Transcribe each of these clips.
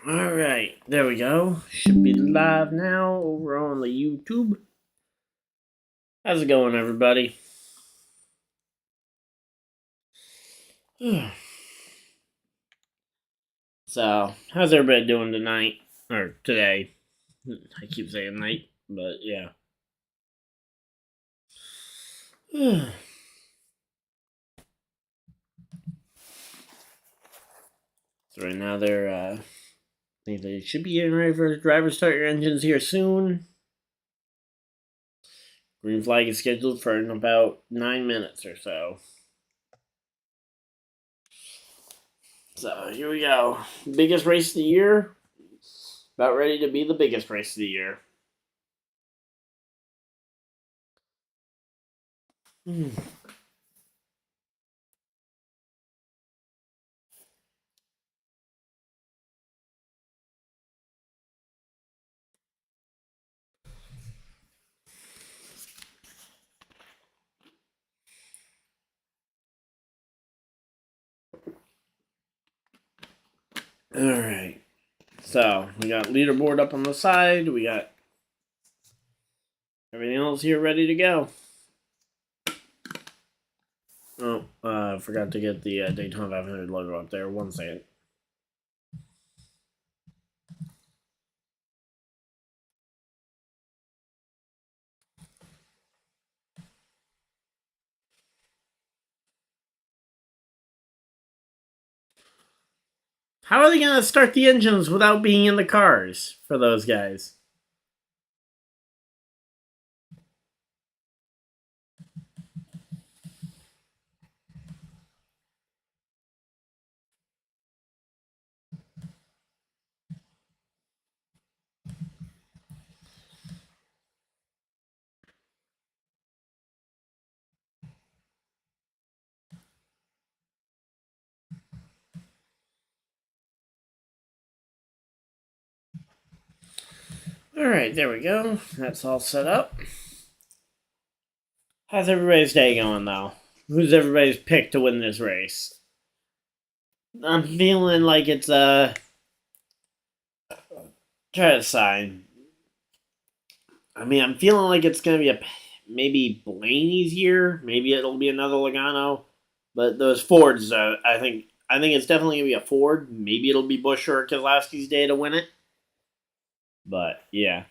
Alright, there we go. Should be live now over on the YouTube. How's it going, everybody? So, how's everybody doing tonight? Or today? I keep saying night, but yeah. So right now I think they should be getting ready for the driver start your engines here soon. Green flag is scheduled for in about 9 minutes or so. So here we go. Biggest race of the year. About ready to be the biggest race of the year. Alright. So, we got leaderboard up on the side. We got everything else here ready to go. Oh, forgot to get the Daytona 500 logo up there. 1 second. How are they going to start the engines without being in the cars for those guys? Alright, there we go. That's all set up. How's everybody's day going, though? Who's everybody's pick to win this race? I'm feeling like it's try to sign. I mean, I'm feeling like it's gonna be maybe Blaney's year. Maybe it'll be another Logano. But those Fords, I think it's definitely gonna be a Ford. Maybe it'll be Busch or Keselowski's day to win it. But yeah.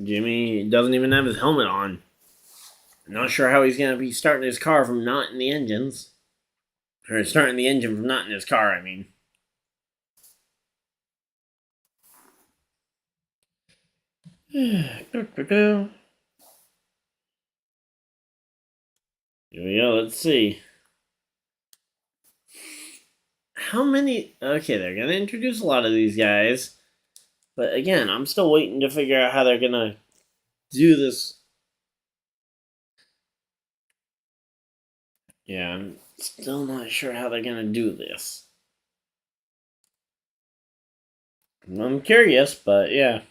Jimmy doesn't even have his helmet on. Not sure how he's gonna be starting his car from not in the engines. Or starting the engine from not in his car, I mean. Here we go, let's see. How many... Okay, they're going to introduce a lot of these guys. But again, I'm still waiting to figure out how they're going to do this. Yeah, I'm still not sure how they're going to do this. I'm curious, but yeah.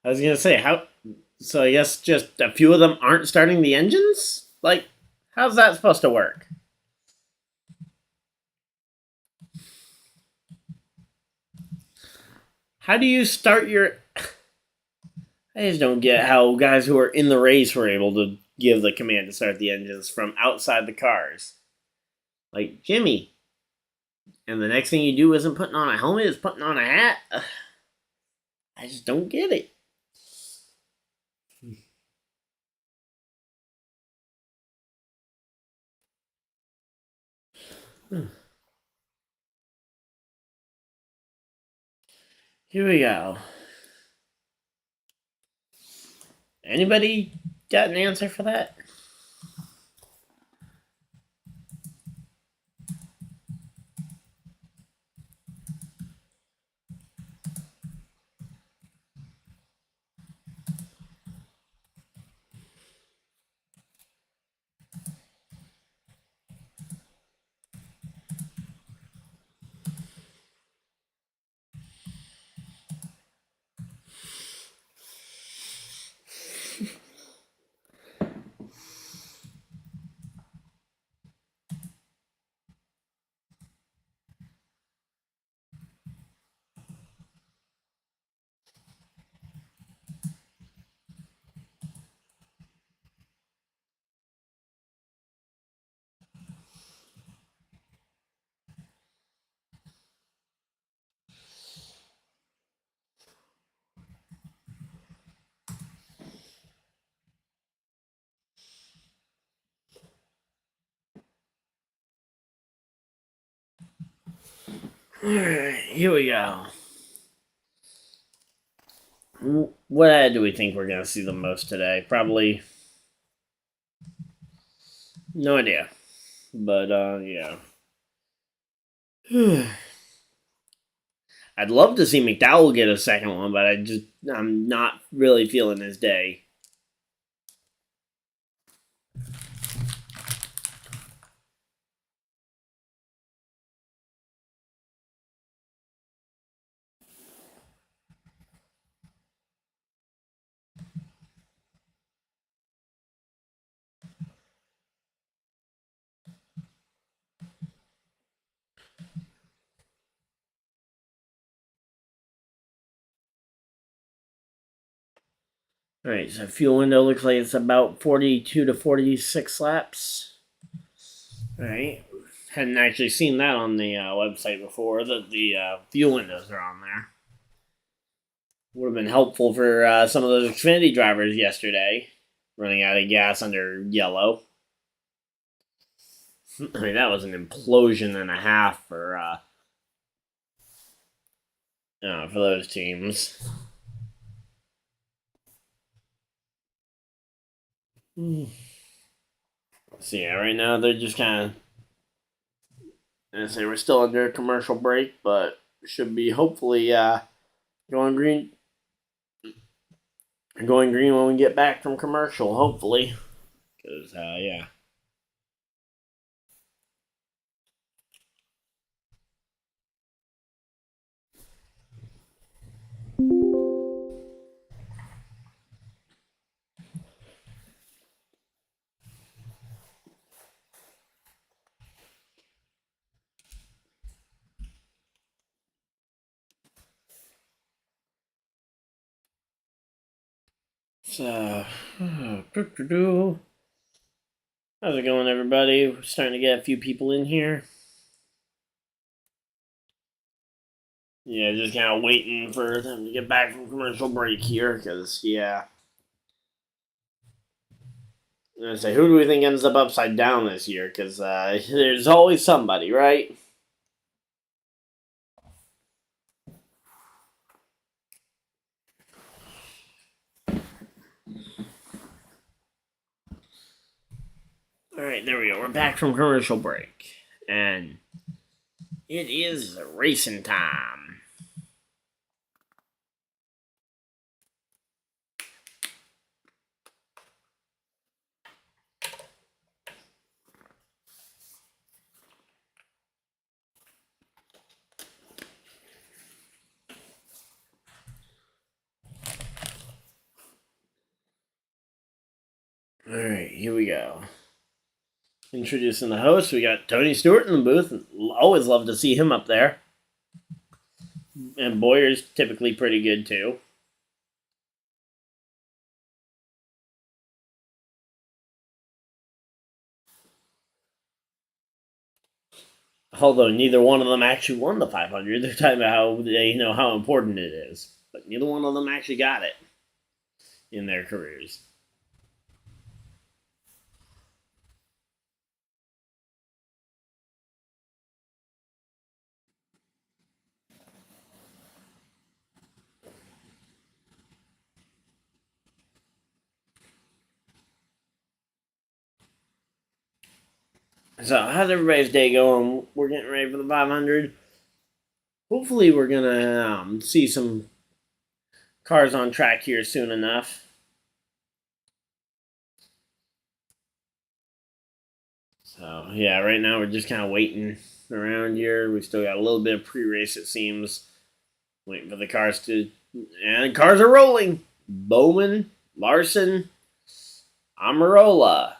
I was gonna say how. So I guess just a few of them aren't starting the engines. Like, how's that supposed to work? How do you start your? I just don't get how guys who are in the race were able to give the command to start the engines from outside the cars. Like Jimmy. And the next thing you do isn't putting on a helmet, it's putting on a hat. I just don't get it. Here we go. Anybody got an answer for that? Alright, here we go. What ad do we think we're going to see the most today? Probably. No idea. But, yeah. I'd love to see McDowell get a second one, but I'm not really feeling his day. Alright, so fuel window looks like it's about 42 to 46 laps. Alright. Hadn't actually seen that on the website before, that the fuel windows are on there. Would have been helpful for some of those Xfinity drivers yesterday, running out of gas under yellow. I mean, that was an implosion and a half for those teams. So yeah, right now they're just kind of, I say we're still under a commercial break, but should be hopefully going green. Going green when we get back from commercial, hopefully, because yeah. So, how's it going, everybody? We're starting to get a few people in here. Yeah, just kind of waiting for them to get back from commercial break here, because, yeah. I'm going to say, who do we think ends up upside down this year? Because there's always somebody, right? Alright, there we go. We're back from commercial break. And it is racing time. Alright, here we go. Introducing the host, we got Tony Stewart in the booth. Always love to see him up there. And Boyer's typically pretty good too. Although neither one of them actually won the 500. They're talking about how they know how important it is. But neither one of them actually got it in their careers. So, how's everybody's day going? We're getting ready for the 500. Hopefully, we're going to see some cars on track here soon enough. So, yeah, right now we're just kind of waiting around here. We still got a little bit of pre-race, it seems. Waiting for the cars to... And cars are rolling! Bowman, Larson, Amarola,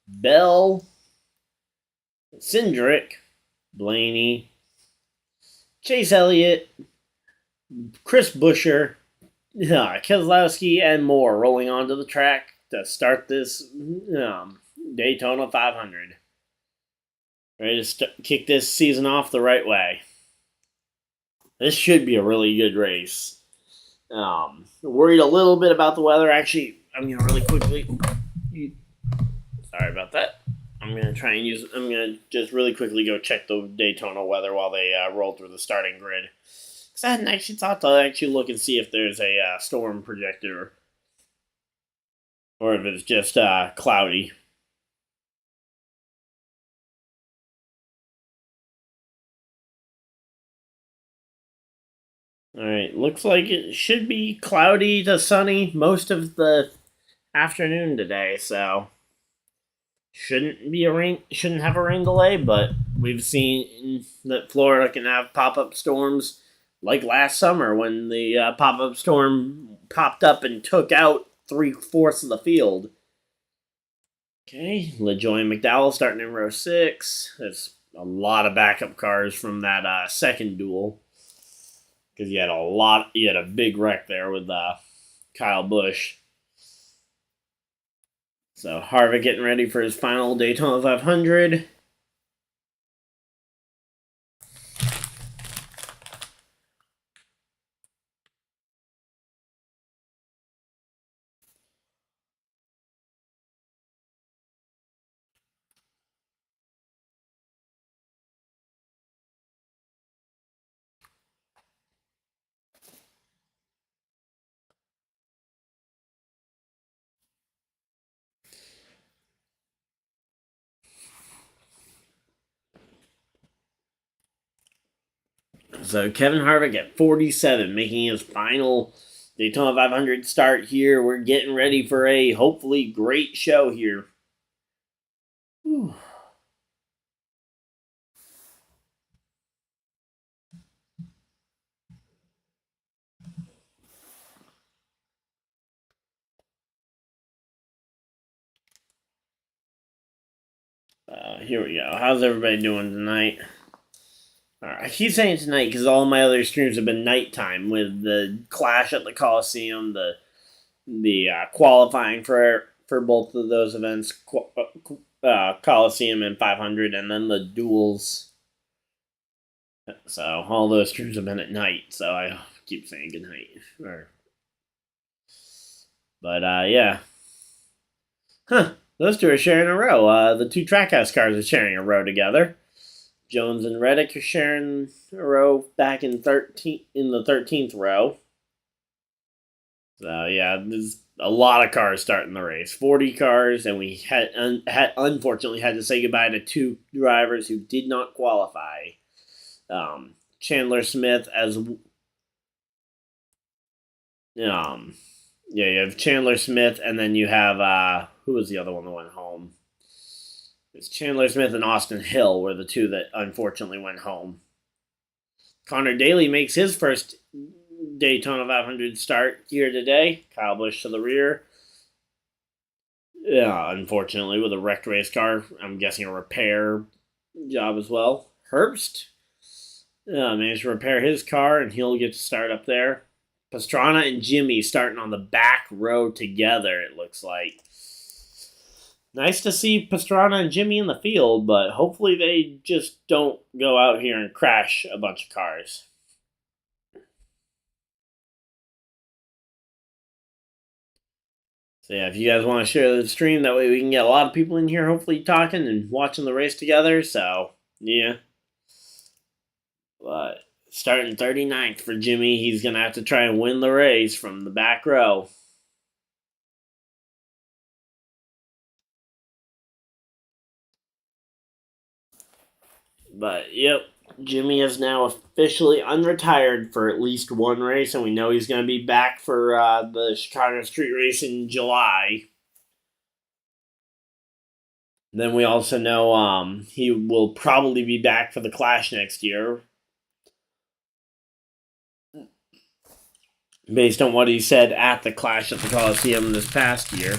Bell, Cindric, Blaney, Chase Elliott, Chris Buescher, Keselowski, and more rolling onto the track to start this Daytona 500. Ready to kick this season off the right way. This should be a really good race. Worried a little bit about the weather. Actually, I'm going to really quickly... Sorry about that. I'm I'm gonna try and use. I'm gonna just really quickly go check the Daytona weather while they roll through the starting grid. Cause I hadn't actually thought to actually look and see if there's a storm projected or if it's just cloudy. All right, looks like it should be cloudy to sunny most of the afternoon today, so shouldn't have a rain delay, but we've seen that Florida can have pop-up storms like last summer when the pop-up storm popped up and took out 3/4 of the field. Okay, LaJoy and McDowell starting in row 6. There's a lot of backup cars from that second duel because you had a big wreck there with Kyle Busch. So Harvick getting ready for his final Daytona 500. So Kevin Harvick at 47, making his final Daytona 500 start here. We're getting ready for a hopefully great show here. Whew. Here we go. How's everybody doing tonight? Alright, I keep saying tonight because all my other streams have been nighttime with the Clash at the Coliseum, the qualifying for both of those events, Coliseum and 500, and then the duels. So all those streams have been at night. So I keep saying good night. But yeah, huh? Those two are sharing a row. The two Trackhouse cars are sharing a row together. Jones and Reddick are sharing a row back in the 13th row. So yeah, there's a lot of cars starting the race. 40 cars, and we had unfortunately had to say goodbye to two drivers who did not qualify. Chandler Smith you have Chandler Smith, and then you have who was the other one that went home? It's Chandler Smith and Austin Hill were the two that unfortunately went home. Connor Daly makes his first Daytona 500 start here today. Kyle Busch to the rear. Yeah, unfortunately, with a wrecked race car. I'm guessing a repair job as well. Herbst managed to repair his car, and he'll get to start up there. Pastrana and Jimmy starting on the back row together, it looks like. Nice to see Pastrana and Jimmy in the field, but hopefully they just don't go out here and crash a bunch of cars. So yeah, if you guys want to share the stream, that way we can get a lot of people in here hopefully talking and watching the race together. So, yeah. But starting 39th for Jimmy, he's going to have to try and win the race from the back row. But, yep, Jimmy is now officially unretired for at least one race, and we know he's going to be back for the Chicago Street Race in July. Then we also know he will probably be back for the Clash next year, based on what he said at the Clash at the Coliseum this past year.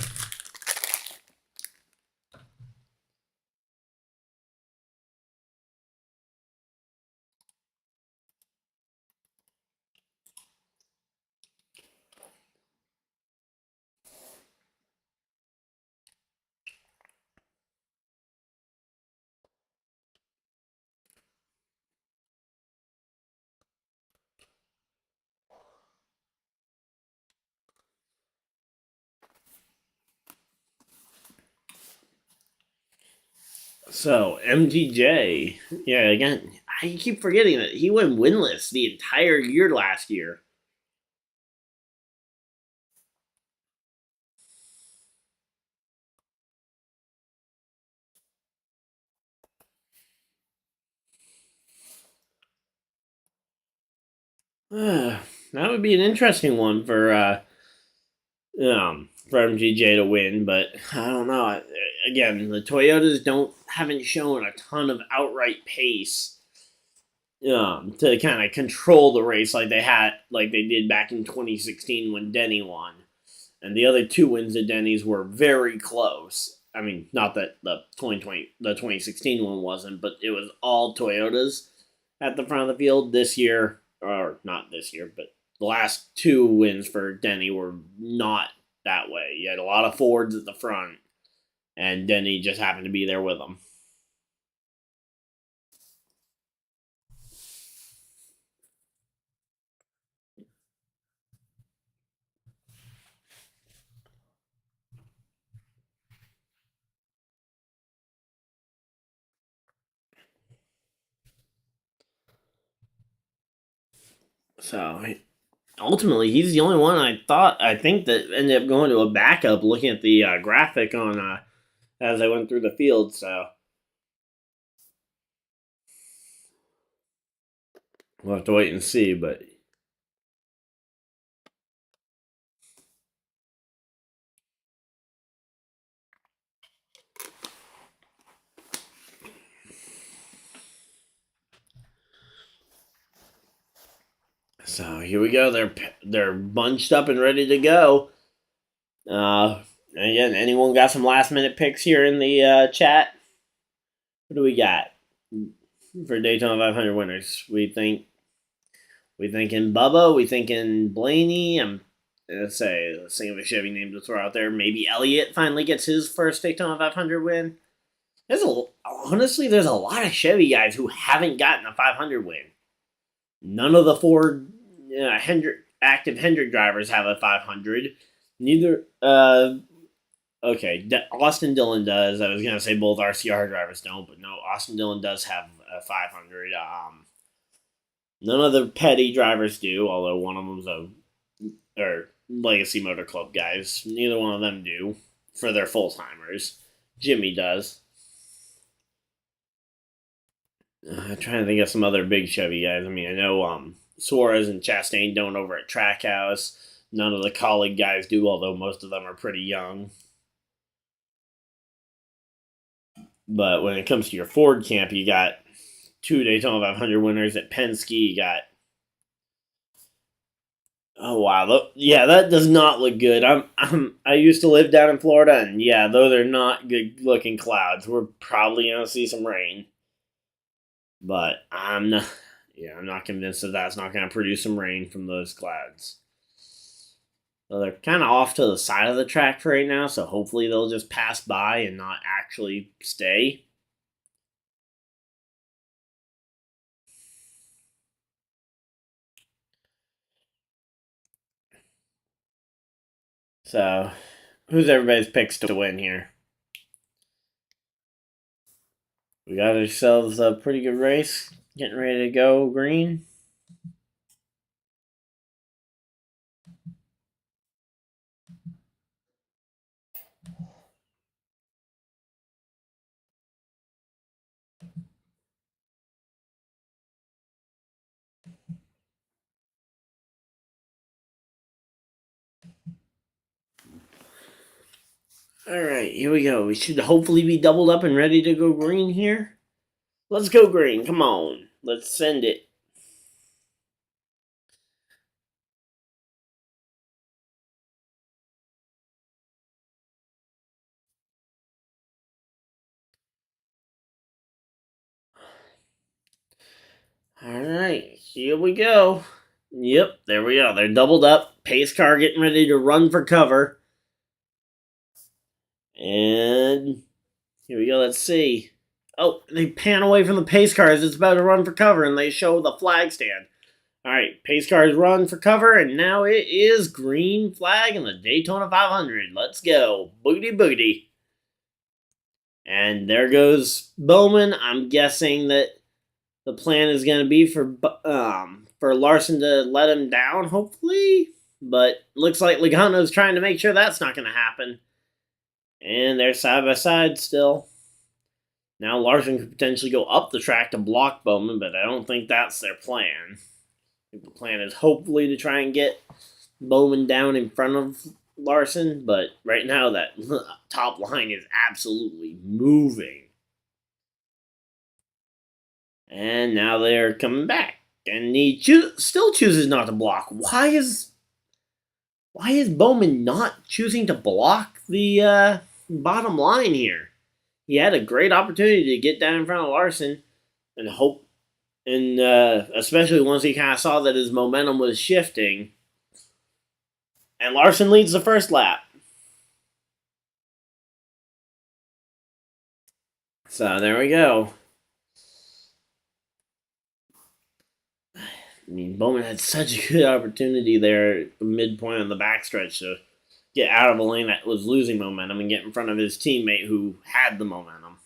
So MTJ, yeah, again, I keep forgetting that he went winless the entire year last year. That would be an interesting one for MGJ to win, but I don't know. Again, the Toyotas haven't shown a ton of outright pace to kind of control the race like they did back in 2016 when Denny won, and the other two wins at Denny's were very close. I mean, not that the 2016 one wasn't, but it was all Toyotas at the front of the field this year, or not this year, but the last two wins for Denny were not that way. You had a lot of Fords at the front, and Denny just happened to be there with them. So ultimately, he's the only one I think that ended up going to a backup. Looking at the graphic on as I went through the field, so we'll have to wait and see. But so here we go. They're bunched up and ready to go. Again, anyone got some last minute picks here in the chat? What do we got for Daytona 500 winners? We thinking Bubba. We thinking Blaney. Let's think of a Chevy name to throw out there. Maybe Elliott finally gets his first Daytona 500 win. Honestly, there's a lot of Chevy guys who haven't gotten a 500 win. None of the Ford active Hendrick drivers have a 500. Neither. Okay, Austin Dillon does. I was gonna say both RCR drivers don't, but no, Austin Dillon does have a 500. None of the Petty drivers do, although one of them's or Legacy Motor Club guys. Neither one of them do for their full timers. Jimmy does. I'm trying to think of some other big Chevy guys. I mean, I know Suarez and Chastain don't over at Trackhouse. None of the colleague guys do, although most of them are pretty young. But when it comes to your Ford camp, you got two Daytona 500 winners at Penske. You got oh wow, yeah, that does not look good. I used to live down in Florida, and yeah, those are not good looking clouds. We're probably gonna see some rain, but I'm not. Yeah, I'm not convinced that that's not gonna produce some rain from those clouds. Well, they're kind of off to the side of the track for right now, so hopefully they'll just pass by and not actually stay. So, who's everybody's picks to win here? We got ourselves a pretty good race. Getting ready to go green. All right, here we go. We should hopefully be doubled up and ready to go green here. Let's go green. Come on. Let's send it. All right, here we go. Yep, there we go. They're doubled up. Pace car getting ready to run for cover. And here we go. Let's see. Oh, they pan away from the pace car as it's about to run for cover, and they show the flag stand. All right, pace cars run for cover, and now it is green flag in the Daytona 500. Let's go. Boogity boogity. And there goes Bowman. I'm guessing that the plan is going to be for Larson to let him down, hopefully. But looks like Logano's trying to make sure that's not going to happen. And they're side by side still. Now Larson could potentially go up the track to block Bowman, but I don't think that's their plan. I think the plan is hopefully to try and get Bowman down in front of Larson, but right now that top line is absolutely moving. And now they're coming back. And he still chooses not to block. Why is Bowman not choosing to block the bottom line here? He had a great opportunity to get down in front of Larson and hope, and especially once he kind of saw that his momentum was shifting. And Larson leads the first lap. So there we go. I mean, Bowman had such a good opportunity there at the midpoint of the backstretch to get out of a lane that was losing momentum and get in front of his teammate who had the momentum.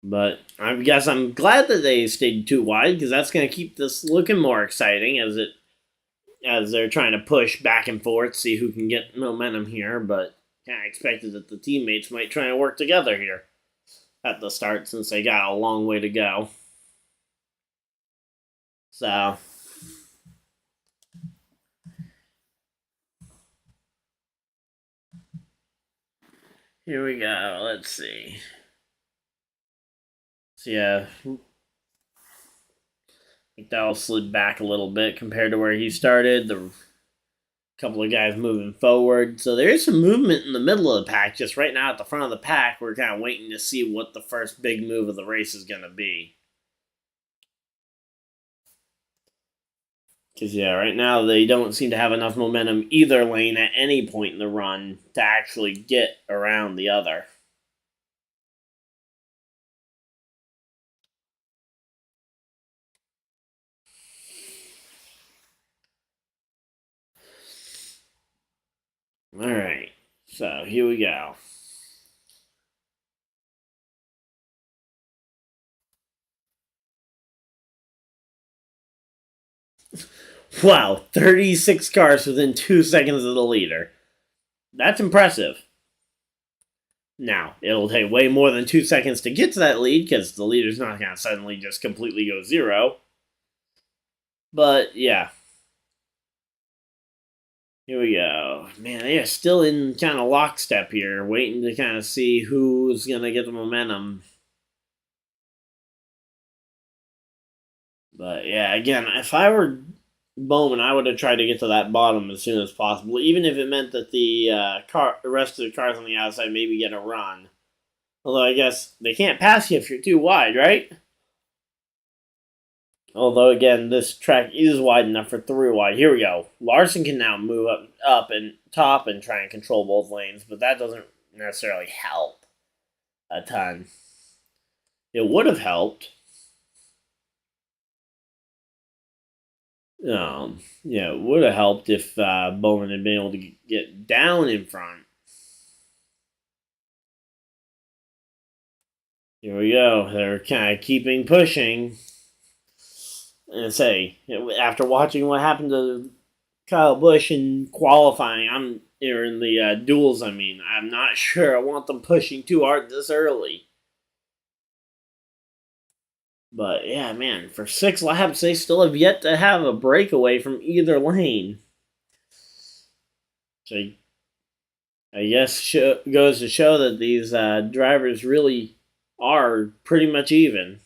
But I guess I'm glad that they stayed too wide because that's going to keep this looking more exciting as they're trying to push back and forth, see who can get momentum here. But kind of expected that the teammates might try and work together here at the start since they got a long way to go. So here we go. Let's see. So yeah, McDowell slid back a little bit compared to where he started. The couple of guys moving forward. So there is some movement in the middle of the pack. Just right now at the front of the pack, we're kind of waiting to see what the first big move of the race is going to be. Because, yeah, right now they don't seem to have enough momentum either lane at any point in the run to actually get around the other. All right, so here we go. Wow, 36 cars within 2 seconds of the leader. That's impressive. Now, it'll take way more than 2 seconds to get to that lead because the leader's not going to suddenly just completely go zero. But, yeah. Here we go. Man, they are still in kind of lockstep here, waiting to kind of see who's going to get the momentum. But, yeah, again, if I were Bowman, I would have tried to get to that bottom as soon as possible, even if it meant that the rest of the cars on the outside maybe get a run. Although I guess they can't pass you if you're too wide, right? Although again, this track is wide enough for 3 wide. Here we go. Larson can now move up and top and try and control both lanes, but that doesn't necessarily help a ton. It would have helped. Yeah, it would have helped if Bowman had been able to get down in front. Here we go. They're kind of keeping pushing. And say, after watching what happened to Kyle Busch in qualifying, or in the duels, I'm not sure I want them pushing too hard this early. But yeah, man, for 6 laps, they still have yet to have a breakaway from either lane. So I guess goes to show that these drivers really are pretty much even.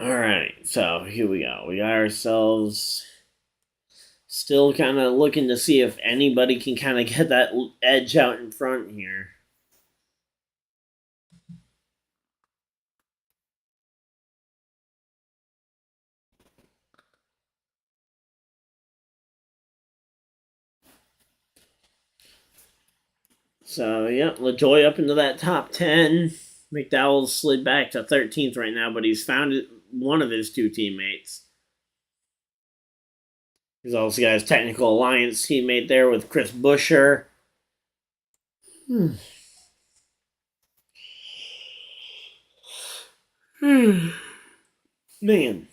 All right, so here we go. We got ourselves still kind of looking to see if anybody can kind of get that edge out in front here. So, yeah, LaJoy up into that top 10. McDowell slid back to 13th right now, but he's found one of his two teammates. He's also got his technical alliance teammate there with Chris Buescher. Man,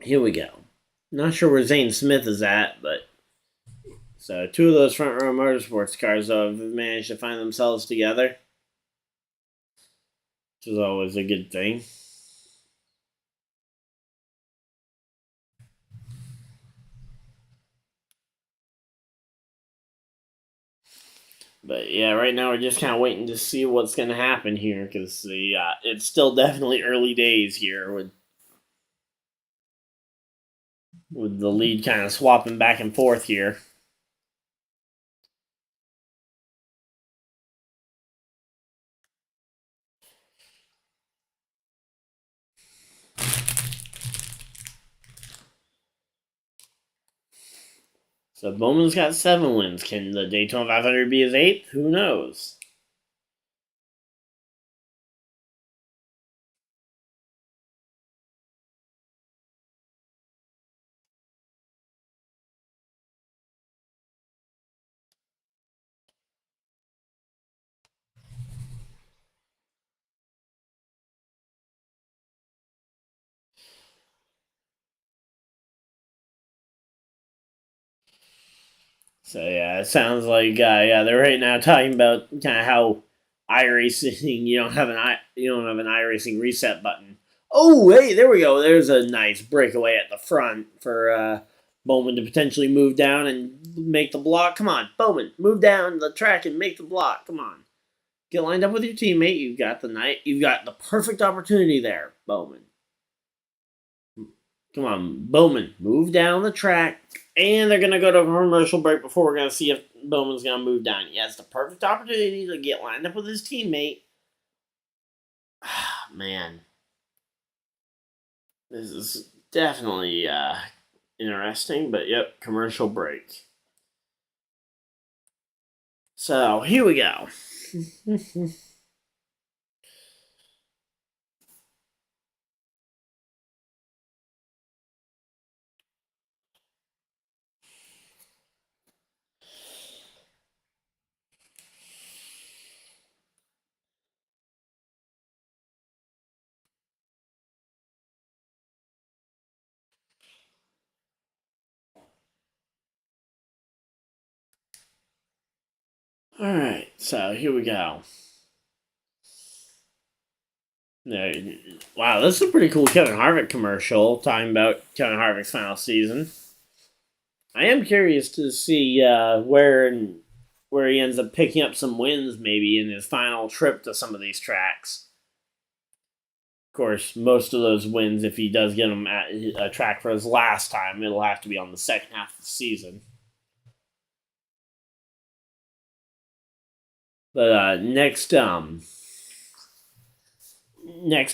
here we go. Not sure where Zane Smith is at, but so two of those front row motorsports cars though have managed to find themselves together, which is always a good thing. But yeah, right now we're just kind of waiting to see what's going to happen here because it's still definitely early days here with the lead kind of swapping back and forth here. So Bowman's got 7 wins. Can the Daytona 500 be his 8th? Who knows? So yeah, it sounds like they're right now talking about kind of how iRacing you don't have an iRacing reset button. Oh hey, there we go. There's a nice breakaway at the front for Bowman to potentially move down and make the block. Come on, Bowman, move down the track and make the block. Come on, get lined up with your teammate. You've got the perfect opportunity there, Bowman. Come on, Bowman, move down the track. And they're going to go to a commercial break before we're going to see if Bowman's going to move down. He has the perfect opportunity to get lined up with his teammate. Man. This is definitely interesting, but yep, commercial break. So, here we go. Alright, so here we go. Wow, this is a pretty cool Kevin Harvick commercial talking about Kevin Harvick's final season. I am curious to see where he ends up picking up some wins maybe in his final trip to some of these tracks. Of course, most of those wins, if he does get them at a track for his last time, it'll have to be on the second half of the season. But next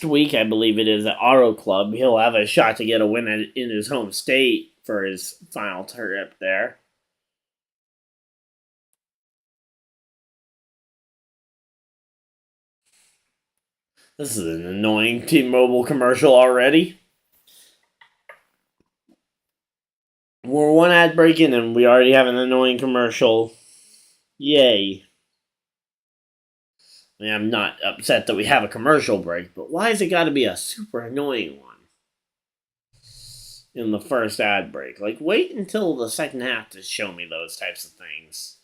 week, I believe it is at Auto Club, he'll have a shot to get a win in his home state for his final trip there. This is an annoying T-Mobile commercial already. We're one ad break in and we already have an annoying commercial. Yay. I mean, I'm not upset that we have a commercial break, but why has it got to be a super annoying one in the first ad break? Like, wait until the second half to show me those types of things.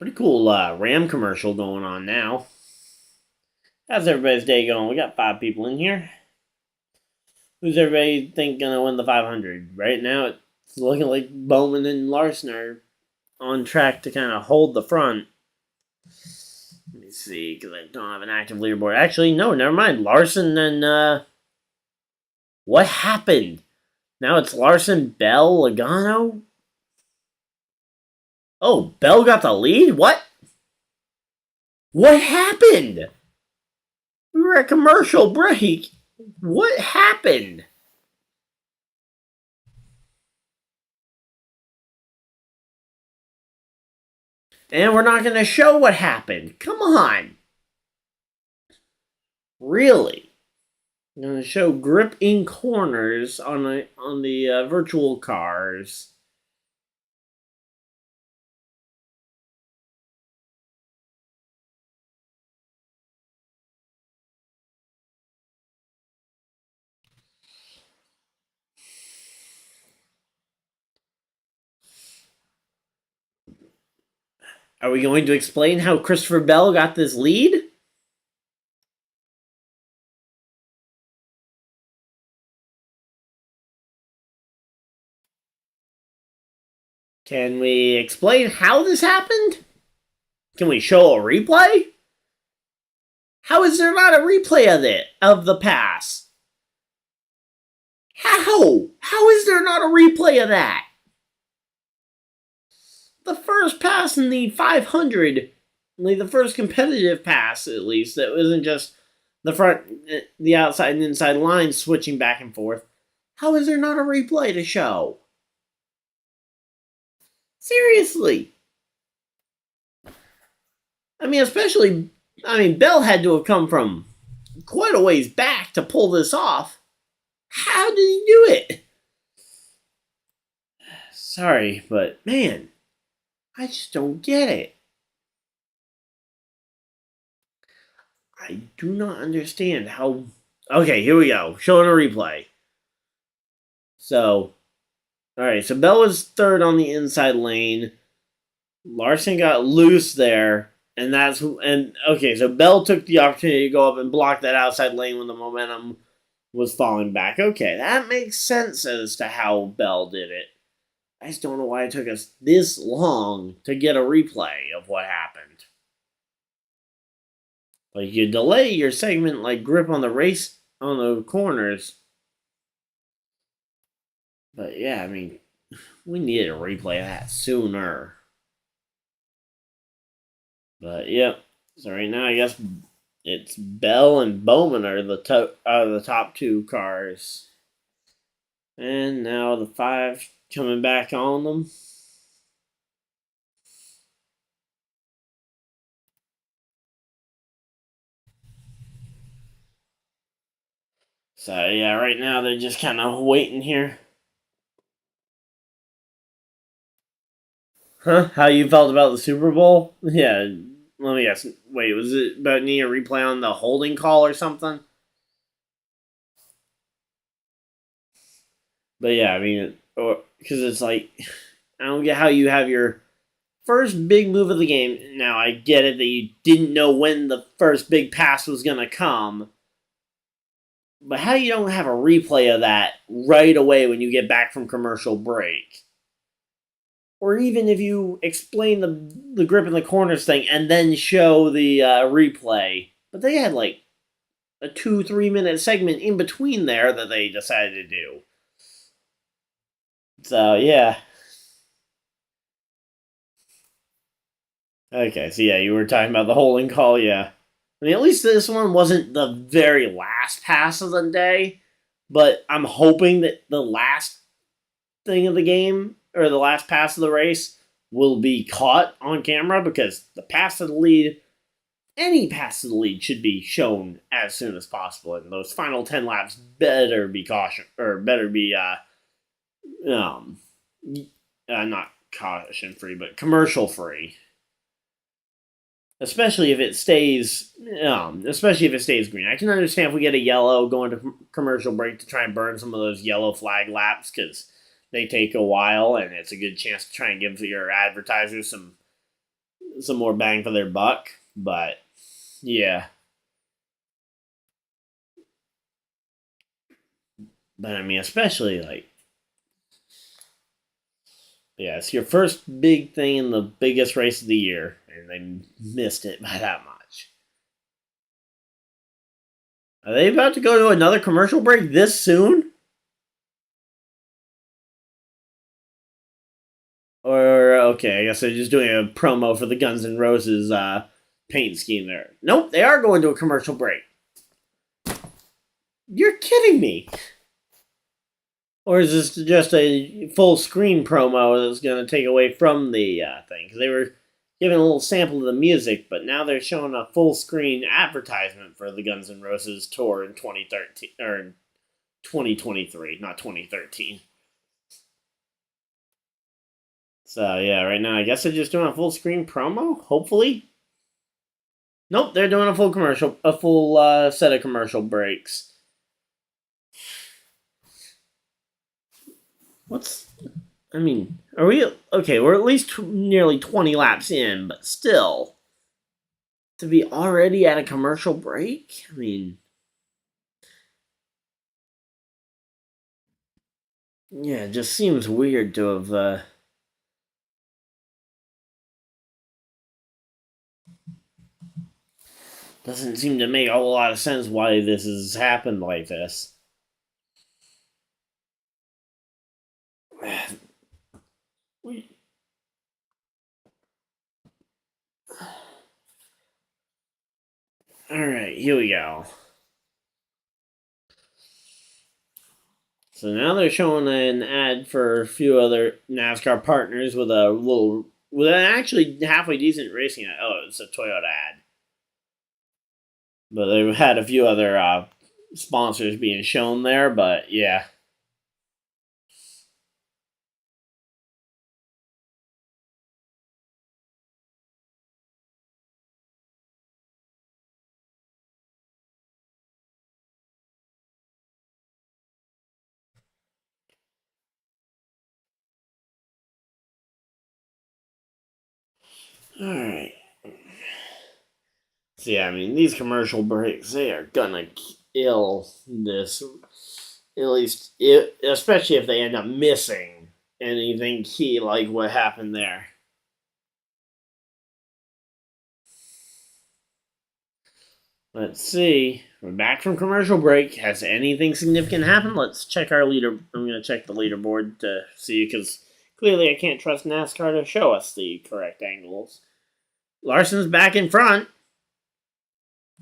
Pretty cool Ram commercial going on now. How's everybody's day going? We got 5 people in here. Who's everybody think gonna win the 500? Right now, it's looking like Bowman and Larson are on track to kind of hold the front. Let me see, because I don't have an active leaderboard. Actually, no, never mind. Larson and what happened? Now it's Larson, Bell, Logano. Oh, Bell got the lead. What? What happened? We were at commercial break. What happened? And we're not going to show what happened. Come on. Really? I'm going to show grip in corners on the virtual cars. Are we going to explain how Christopher Bell got this lead? Can we explain how this happened? Can we show a replay? How is there not a replay of the pass? How? How is there not a replay of that? The first pass in the 500, the first competitive pass at least, that wasn't just the front, the outside and inside lines switching back and forth. How is there not a replay to show? Seriously. Bell had to have come from quite a ways back to pull this off. How did he do it? Sorry, but man, I just don't get it. I do not understand how... Okay, here we go. Showing a replay. So, alright, so Bell was third on the inside lane. Larson got loose there. So Bell took the opportunity to go up and block that outside lane when the momentum was falling back. Okay, that makes sense as to how Bell did it. I just don't know why it took us this long to get a replay of what happened. Like, you delay your segment like grip on the race on the corners. But yeah, we needed a replay of that sooner. But yep. So right now, I guess it's Bell and Bowman are the top two cars. And now the 5 coming back on them. So yeah, right now they're just kind of waiting here. Huh? How you felt about the Super Bowl? Yeah, let me guess. Wait, was it about needing a replay on the holding call or something? But yeah, because it's like, I don't get how you have your first big move of the game. Now, I get it that you didn't know when the first big pass was going to come. But how you don't have a replay of that right away when you get back from commercial break? Or even if you explain the grip in the corners thing and then show the replay. But they had like a 2-3 minute segment in between there that they decided to do. So, yeah. Okay, so yeah, you were talking about the holding call, yeah. At least this one wasn't the very last pass of the day, but I'm hoping that the last thing of the game, or the last pass of the race, will be caught on camera, because the pass of the lead, any pass of the lead should be shown as soon as possible, and those final 10 laps better be not caution free, but commercial free. Especially if it stays green. I can understand if we get a yellow going to commercial break to try and burn some of those yellow flag laps, because they take a while and it's a good chance to try and give your advertisers some more bang for their buck. But yeah. But especially it's your first big thing in the biggest race of the year, and they missed it by that much. Are they about to go to another commercial break this soon? Or, okay, I guess they're just doing a promo for the Guns N' Roses paint scheme there. Nope, they are going to a commercial break. You're kidding me. Or is this just a full screen promo that's going to take away from the thing? Because they were giving a little sample of the music, but now they're showing a full screen advertisement for the Guns N' Roses tour in 2013 or 2023, not 2013. So yeah, right now I guess they're just doing a full screen promo. Hopefully, nope, they're doing a full set of commercial breaks. I mean, are we okay? We're at least nearly 20 laps in, but still, to be already at a commercial break. I mean, yeah, it just seems weird to have. Doesn't seem to make a whole lot of sense why this has happened like this. Alright, here we go. So now they're showing an ad for a few other NASCAR partners with an actually halfway decent racing ad. Oh, it's a Toyota ad. But they've had a few other sponsors being shown there, but yeah. Alright. So yeah, I mean, these commercial breaks, they are gonna kill this. At least, especially if they end up missing anything key like what happened there. Let's see. We're back from commercial break. Has anything significant happened? Let's check our leader. I'm going to check the leaderboard to see, because clearly I can't trust NASCAR to show us the correct angles. Larson's back in front.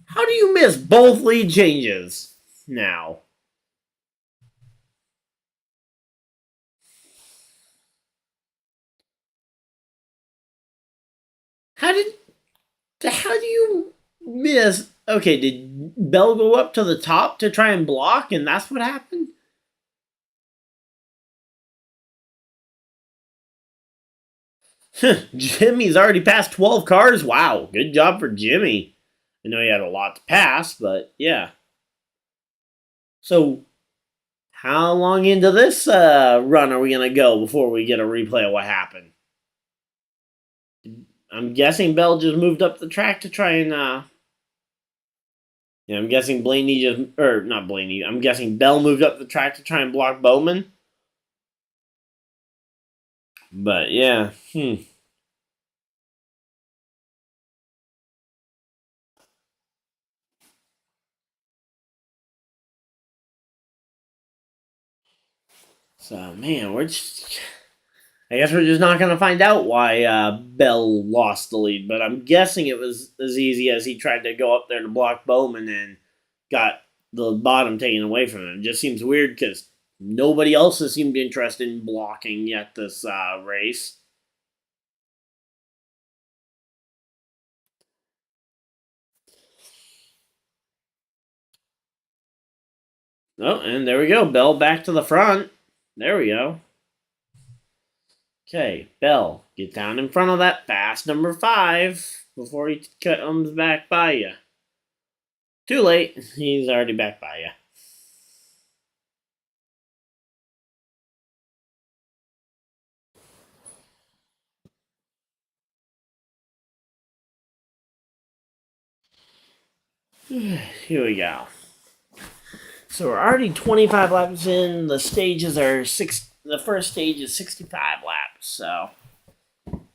How do you miss both lead changes now? How do you miss? Okay, did Bell go up to the top to try and block, and that's what happened? Jimmy's already passed 12 cars. Wow, good job for Jimmy. I know he had a lot to pass, but yeah. So, how long into this run are we going to go before we get a replay of what happened? I'm guessing Bell just moved up the track to try and yeah, I'm guessing Blaney just, or not Blaney, I'm guessing Bell moved up the track to try and block Bowman. But yeah, So, man, I guess we're just not going to find out why Bell lost the lead, but I'm guessing it was as easy as he tried to go up there to block Bowman and got the bottom taken away from him. It just seems weird because nobody else has seemed interested in blocking yet this race. Oh, and there we go. Bell back to the front. There we go. Okay, Bell, get down in front of that fast number 5 before he comes back by you. Too late. He's already back by you. Here we go. So we're already 25 laps in. The stages are The first stage is 65 laps. So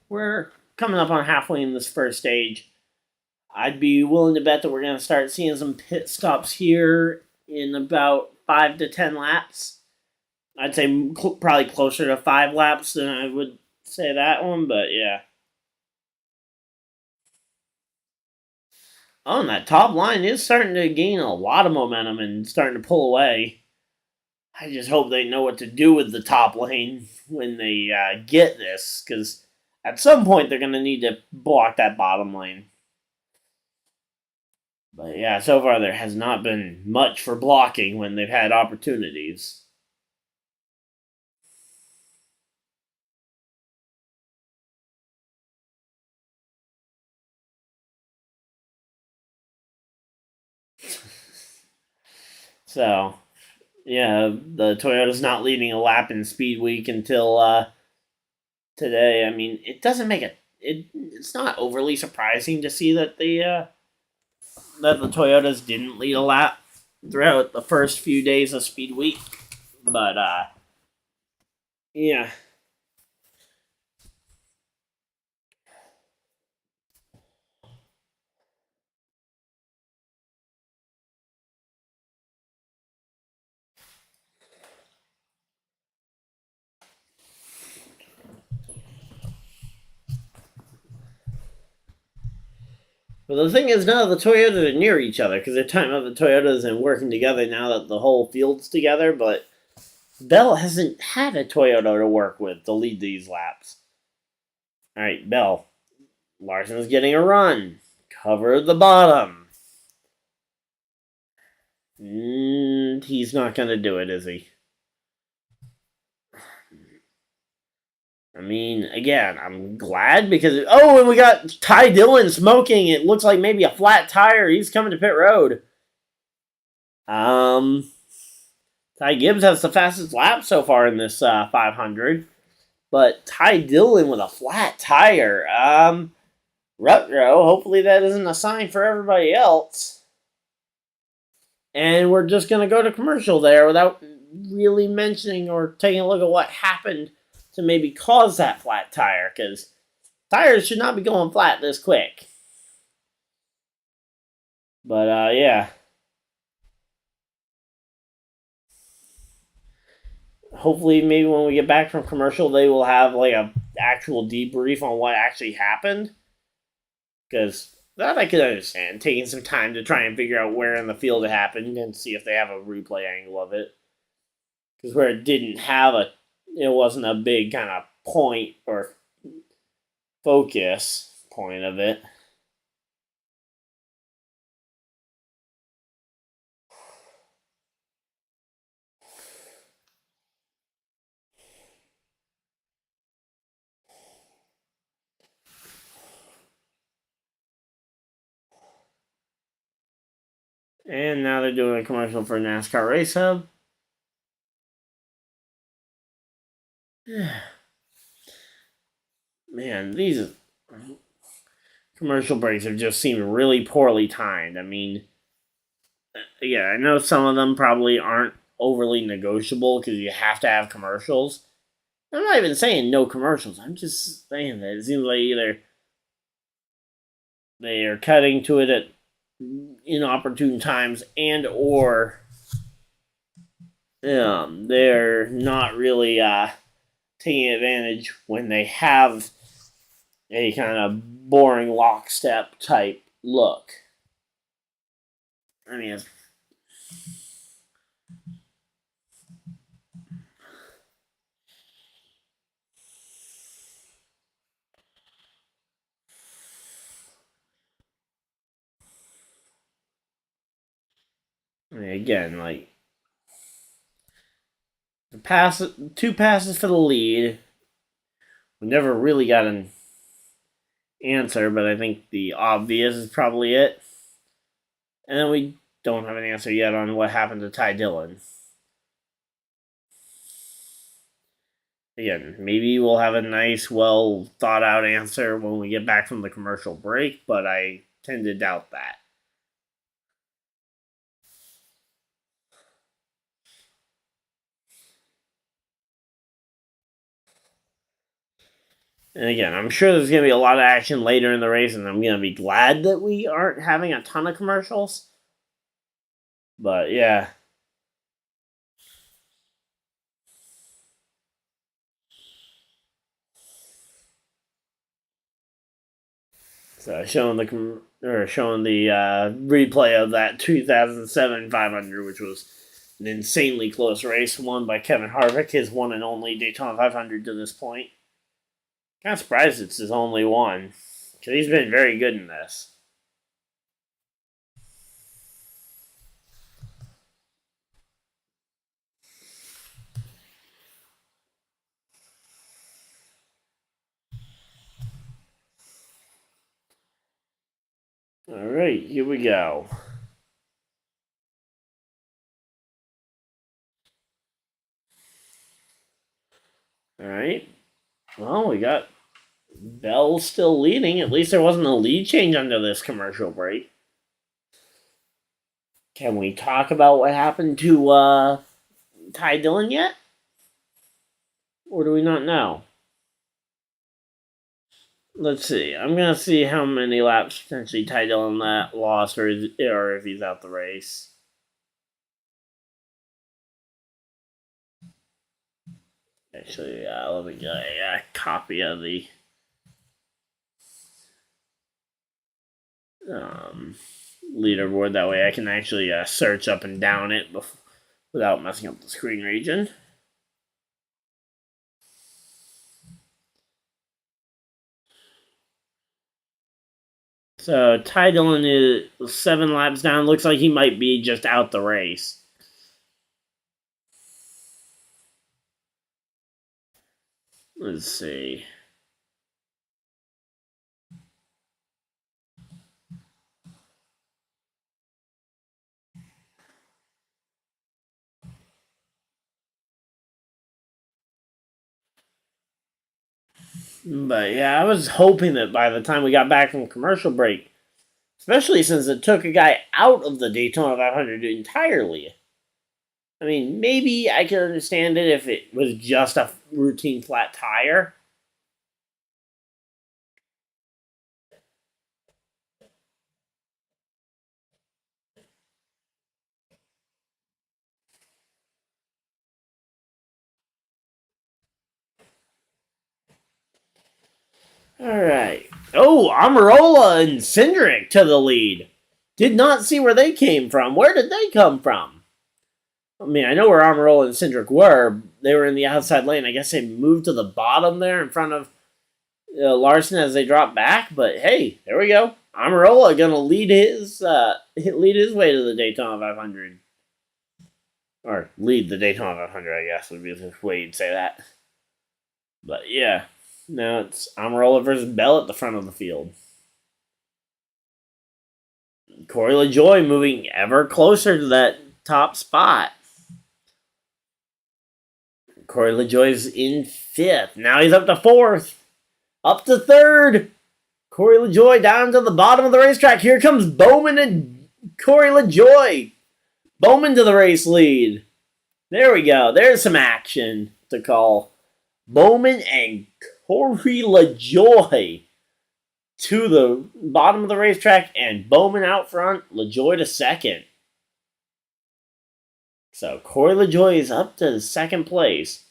we're coming up on halfway in this first stage. I'd be willing to bet that we're going to start seeing some pit stops here in about 5 to 10 laps. I'd say probably closer to 5 laps than I would say that one, but yeah. Oh, and that top line is starting to gain a lot of momentum and starting to pull away. I just hope they know what to do with the top lane when they get this, because at some point they're going to need to block that bottom lane. But yeah, so far there has not been much for blocking when they've had opportunities. So, yeah, the Toyota's not leading a lap in Speed Week until today. I mean, it doesn't make it's not overly surprising to see that the Toyotas didn't lead a lap throughout the first few days of Speed Week. But yeah. But the thing is, now the Toyotas are near each other because they're talking about the Toyotas and working together now that the whole field's together. But Bell hasn't had a Toyota to work with to lead these laps. All right, Bell. Larson's getting a run. Cover the bottom. He's not going to do it, is he? I mean, again, I'm glad because... Oh, and we got Ty Dillon smoking. It looks like maybe a flat tire. He's coming to pit road. Ty Gibbs has the fastest lap so far in this 500. But Ty Dillon with a flat tire. Rutro, hopefully that isn't a sign for everybody else. And we're just going to go to commercial there without really mentioning or taking a look at what happened to maybe cause that flat tire, because tires should not be going flat this quick. But, yeah. Hopefully, maybe when we get back from commercial, they will have, like, a actual debrief on what actually happened. Because that I could understand, taking some time to try and figure out where in the field it happened and see if they have a replay angle of it. Because where it didn't have it wasn't a big kind of point or focus point of it. And now they're doing a commercial for NASCAR Race Hub. Man, these commercial breaks have just seemed really poorly timed. I mean, yeah, I know some of them probably aren't overly negotiable because you have to have commercials. I'm not even saying no commercials. I'm just saying that it seems like either they are cutting to it at inopportune times and or they're not really taking advantage when they have a kind of boring lockstep type look. I mean, again, like two passes for the lead. We never really got an answer, but I think the obvious is probably it. And then we don't have an answer yet on what happened to Ty Dillon. Again, maybe we'll have a nice, well thought out answer when we get back from the commercial break, but I tend to doubt that. And again, I'm sure there's going to be a lot of action later in the race, and I'm going to be glad that we aren't having a ton of commercials. But yeah. So showing the replay of that 2007 500, which was an insanely close race, won by Kevin Harvick, his one and only Daytona 500 to this point. Kind of surprised it's his only one, because he's been very good in this. All right, here we go. All right. Well, we got Bell still leading. At least there wasn't a lead change under this commercial break. Can we talk about what happened to Ty Dillon yet? Or do we not know? Let's see. I'm going to see how many laps potentially Ty Dillon lost or if he's out the race. Actually, let me get a copy of the leaderboard. That way I can actually search up and down it without messing up the screen region. So Ty Dillon is 7 laps down. Looks like he might be just out the race. Let's see. But yeah, I was hoping that by the time we got back from commercial break, especially since it took a guy out of the Daytona 500 entirely. I mean, maybe I could understand it if it was just a routine flat tire. Alright. Oh, Amarola and Cindric to the lead. Did not see where they came from. Where did they come from? I mean, I know where Amarola and Cindric were. They were in the outside lane. I guess they moved to the bottom there in front of Larson as they dropped back. But hey, there we go. Amarola gonna lead his way to the Daytona 500, or lead the Daytona 500. I guess would be the way you'd say that. But yeah, now it's Amarola versus Bell at the front of the field. Corey LaJoie moving ever closer to that top spot. Corey LaJoie's in 5th. Now he's up to 4th. Up to 3rd. Corey LaJoie down to the bottom of the racetrack. Here comes Bowman and Corey LaJoie. Bowman to the race lead. There we go. There's some action to call. Bowman and Corey LaJoie to the bottom of the racetrack, and Bowman out front, LaJoie to 2nd. So Corey LaJoie is up to 2nd place.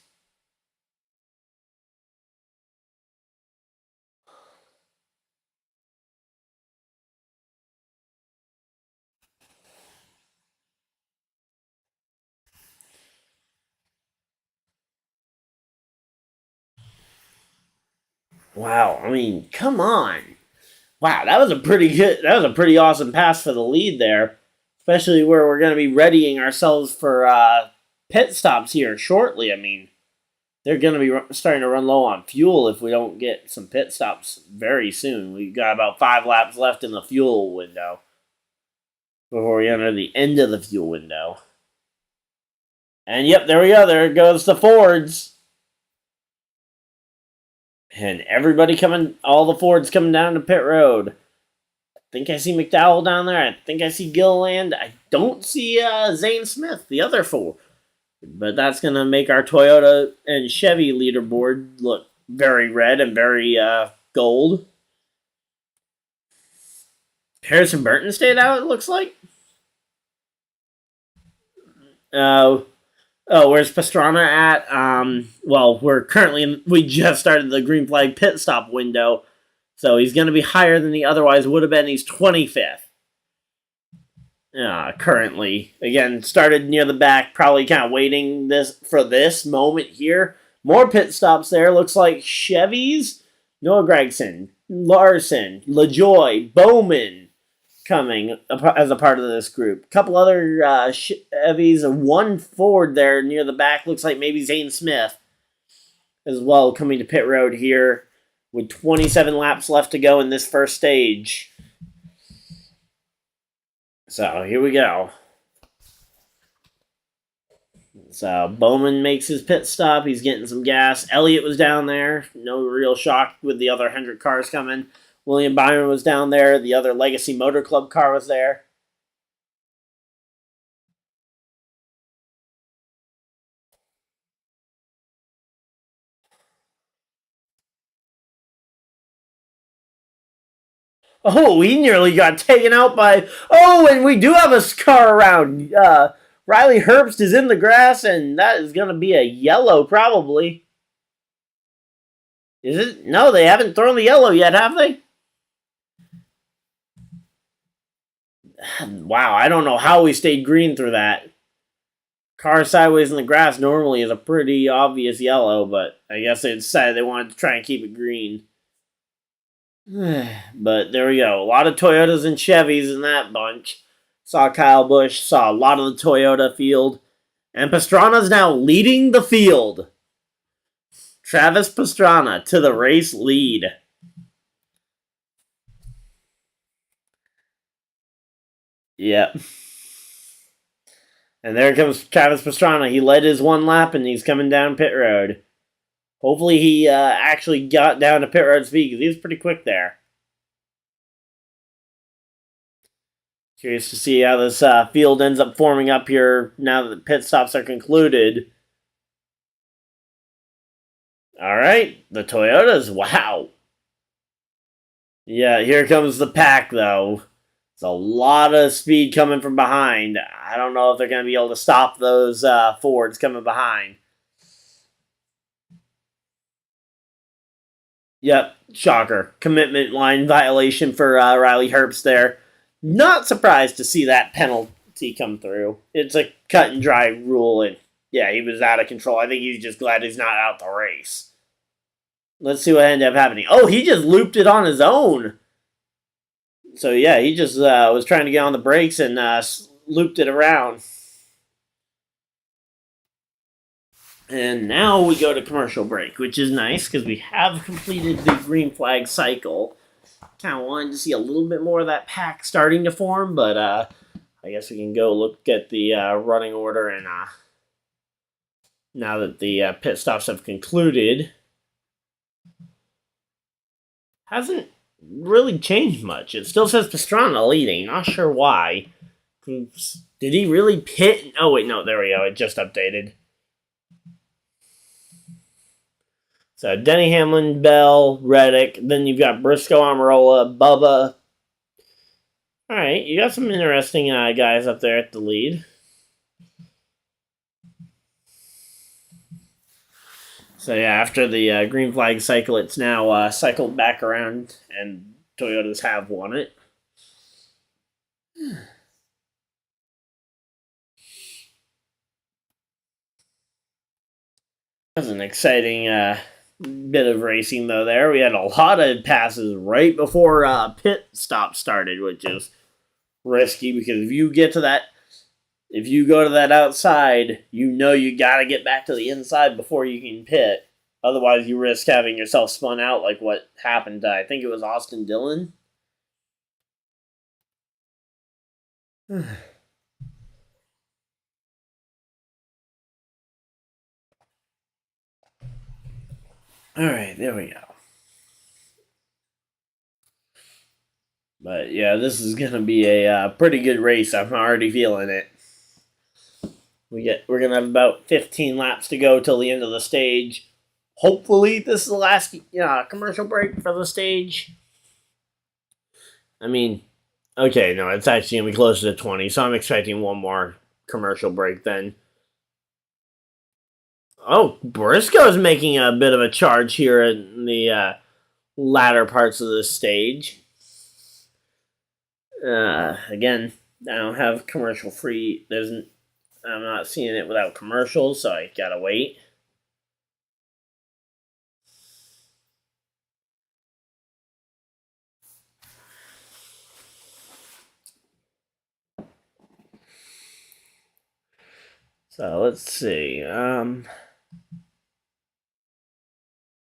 Wow, I mean, come on. Wow, that was a pretty awesome pass for the lead there. Especially where we're going to be readying ourselves for pit stops here shortly. I mean, they're going to be starting to run low on fuel if we don't get some pit stops very soon. We've got about 5 laps left in the fuel window before we enter the end of the fuel window. And yep, there we go. There goes the Fords. And everybody all the Fords coming down to pit road. I think I see McDowell down there. I think I see Gilliland. I don't see Zane Smith, the other Ford. But that's going to make our Toyota and Chevy leaderboard look very red and very gold. Harrison Burton stayed out, it looks like. Where's Pastrana at? Well, we just started the green flag pit stop window, so he's going to be higher than he otherwise would have been. He's 25th. Currently. Again, started near the back, probably kind of waiting for this moment here. More pit stops there. Looks like Chevys Noah Gragson, Larson, LaJoy, Bowman coming as a part of this group. A couple other Chevys, one Ford there near the back. Looks like maybe Zane Smith as well coming to pit road here with 27 laps left to go in this first stage. So here we go. So Bowman makes his pit stop. He's getting some gas. Elliott was down there. No real shock with the other 100 cars coming. William Byron was down there. The other Legacy Motor Club car was there. Oh, he nearly got taken out by... Oh, and we do have a car around. Riley Herbst is in the grass, and that is going to be a yellow, probably. Is it? No, they haven't thrown the yellow yet, have they? Wow, I don't know how we stayed green through that. Car sideways in the grass normally is a pretty obvious yellow, but I guess they decided they wanted to try and keep it green. But there we go. A lot of Toyotas and Chevys in that bunch. Saw Kyle Busch, saw a lot of the Toyota field. And Pastrana's now leading the field. Travis Pastrana to the race lead. Yep. And there comes Travis Pastrana. He led his one lap and he's coming down pit road. Hopefully he actually got down to pit road speed because he was pretty quick there. Curious to see how this field ends up forming up here now that the pit stops are concluded. All right, the Toyotas, wow. Yeah, here comes the pack, though. It's a lot of speed coming from behind. I don't know if they're going to be able to stop those Fords coming behind. Yep, shocker. Commitment line violation for Riley Herbst there. Not surprised to see that penalty come through. It's a cut and dry rule, and yeah, he was out of control. I think he's just glad he's not out the race. Let's see what ended up happening. Oh, he just looped it on his own. So yeah, he just was trying to get on the brakes and looped it around. And now we go to commercial break, which is nice because we have completed the green flag cycle. Kind of wanted to see a little bit more of that pack starting to form, but I guess we can go look at the running order and now that the pit stops have concluded. Hasn't really changed much. It still says Pastrana leading. Not sure why. Did he really pit? Oh, wait, no, there we go. It just updated. So Denny Hamlin, Bell, Reddick. Then you've got Briscoe, Amarola, Bubba. All right, you got some interesting guys up there at the lead. So yeah, after the green flag cycle, it's now cycled back around, and Toyotas have won it. That was an exciting bit of racing, though, there. We had a lot of passes right before pit stop started, which is risky because if you get to that, if you go to that outside, you know you got to get back to the inside before you can pit. Otherwise, you risk having yourself spun out like what happened to, I think it was Austin Dillon. All right, there we go. But yeah, this is gonna be a pretty good race. I'm already feeling it. We're gonna have about 15 laps to go till the end of the stage. Hopefully, this is the last commercial break for the stage. I mean, okay, no, it's actually gonna be closer to 20, so I'm expecting one more commercial break then. Oh, Briscoe's making a bit of a charge here in the latter parts of this stage. Again, I don't have commercial free. I'm not seeing it without commercials, so I gotta wait. So let's see.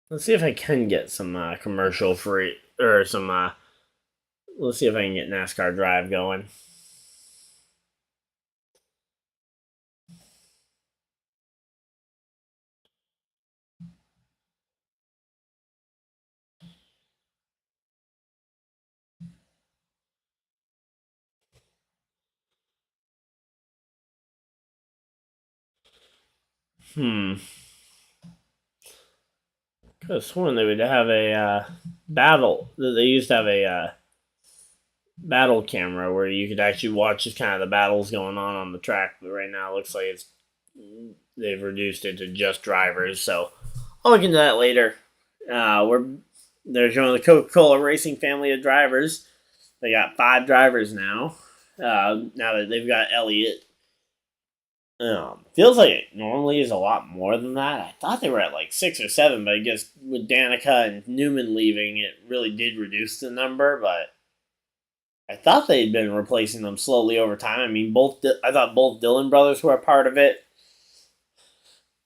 Let's see if I can get some commercial free or some. Let's see if I can get NASCAR Drive going. Hmm. Could have sworn they would have a battle. They used to have a battle camera where you could actually watch just kind of the battles going on the track. But right now, it looks like they've reduced it to just drivers. So I'll look into that later. They're showing the Coca-Cola Racing family of drivers. They got 5 drivers now. Now that they've got Elliott, feels like it normally is a lot more than that. I thought they were at like 6 or 7, but I guess with Danica and Newman leaving, it really did reduce the number. But I thought they'd been replacing them slowly over time. I mean, I thought both Dillon brothers were a part of it,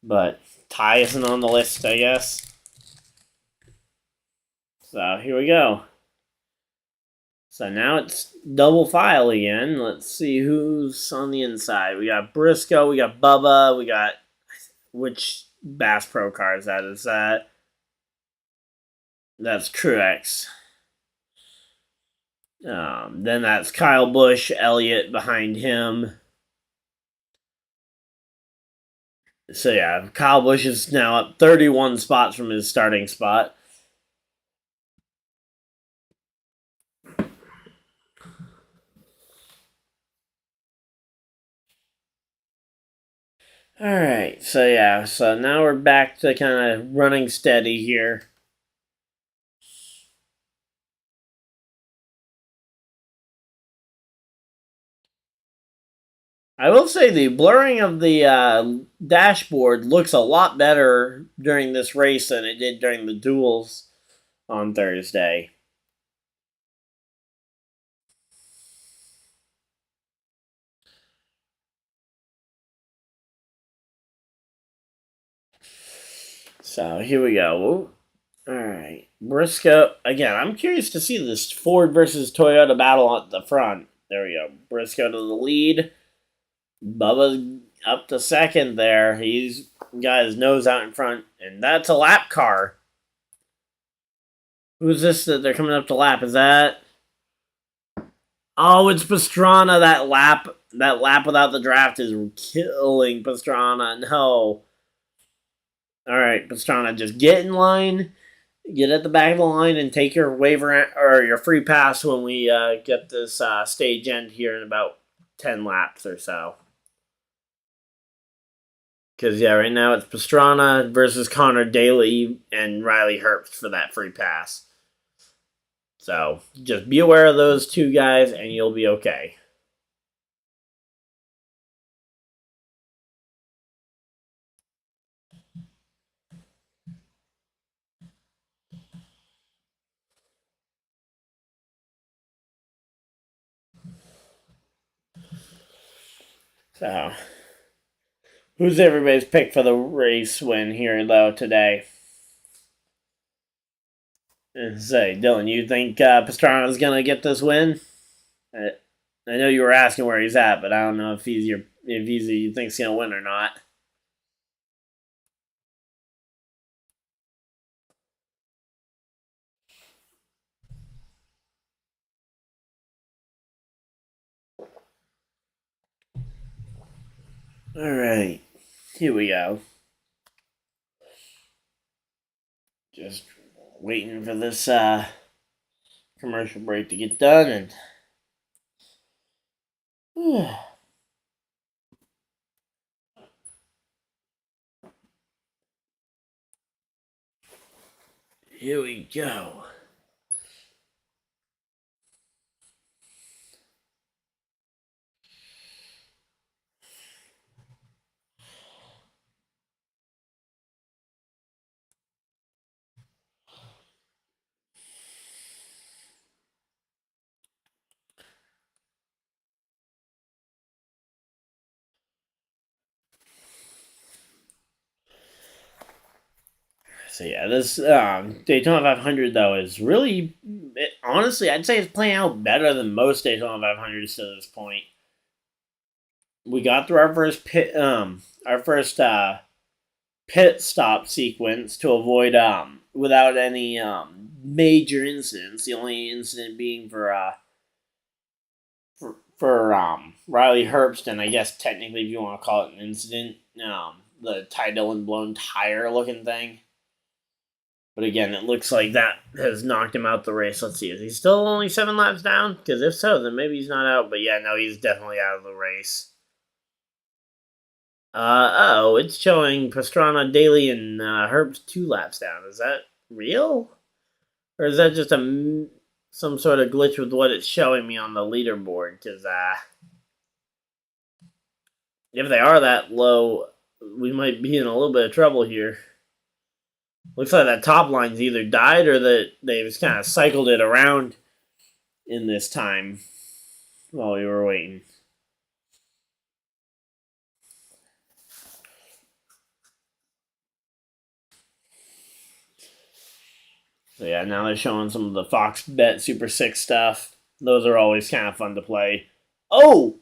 but Ty isn't on the list, I guess. So here we go. So now it's double file again. Let's see who's on the inside. We got Briscoe, we got Bubba, we got which Bass Pro car is that? Is that's Truex. Then that's Kyle Busch, Elliott behind him. So yeah, Kyle Busch is now up 31 spots from his starting spot. All right, so yeah, so now we're back to kind of running steady here. I will say the blurring of the dashboard looks a lot better during this race than it did during the duels on Thursday. So here we go. All right, Briscoe again. I'm curious to see this Ford versus Toyota battle at the front. There we go. Briscoe to the lead. Bubba up to second there. He's got his nose out in front, and that's a lap car. Who's this that they're coming up to lap? Is that? Oh, it's Pastrana. That lap without the draft is killing Pastrana. No. All right, Pastrana, just get in line, get at the back of the line, and take your waiver or your free pass when we get this stage end here in about 10 laps or so. Because, yeah, right now it's Pastrana versus Connor Daly and Riley Herbst for that free pass. So just be aware of those 2 guys and you'll be okay. So, who's everybody's pick for the race win here, though, today? And say, Dylan, you think Pastrana's going to get this win? I know you were asking where he's at, but I don't know if you think he's going to win or not. All right, here we go. Just waiting for this commercial break to get done and. Here we go. So yeah, this Daytona 500 though is really, honestly, I'd say it's playing out better than most Daytona 500s to this point. We got through our first pit stop sequence to avoid without any major incidents. The only incident being for Riley Herbst, and I guess technically if you want to call it an incident, the Ty Dillon blown tire looking thing. But again, it looks like that has knocked him out the race. Let's see, is he still only 7 laps down? Because if so, then maybe he's not out. But yeah, no, he's definitely out of the race. It's showing Pastrana, Daly, and Herbst 2 laps down. Is that real? Or is that just some sort of glitch with what it's showing me on the leaderboard? Because if they are that low, we might be in a little bit of trouble here. Looks like that top line's either died or that they just kind of cycled it around in this time while we were waiting. So yeah, now they're showing some of the Fox Bet Super 6 stuff. Those are always kind of fun to play. Oh!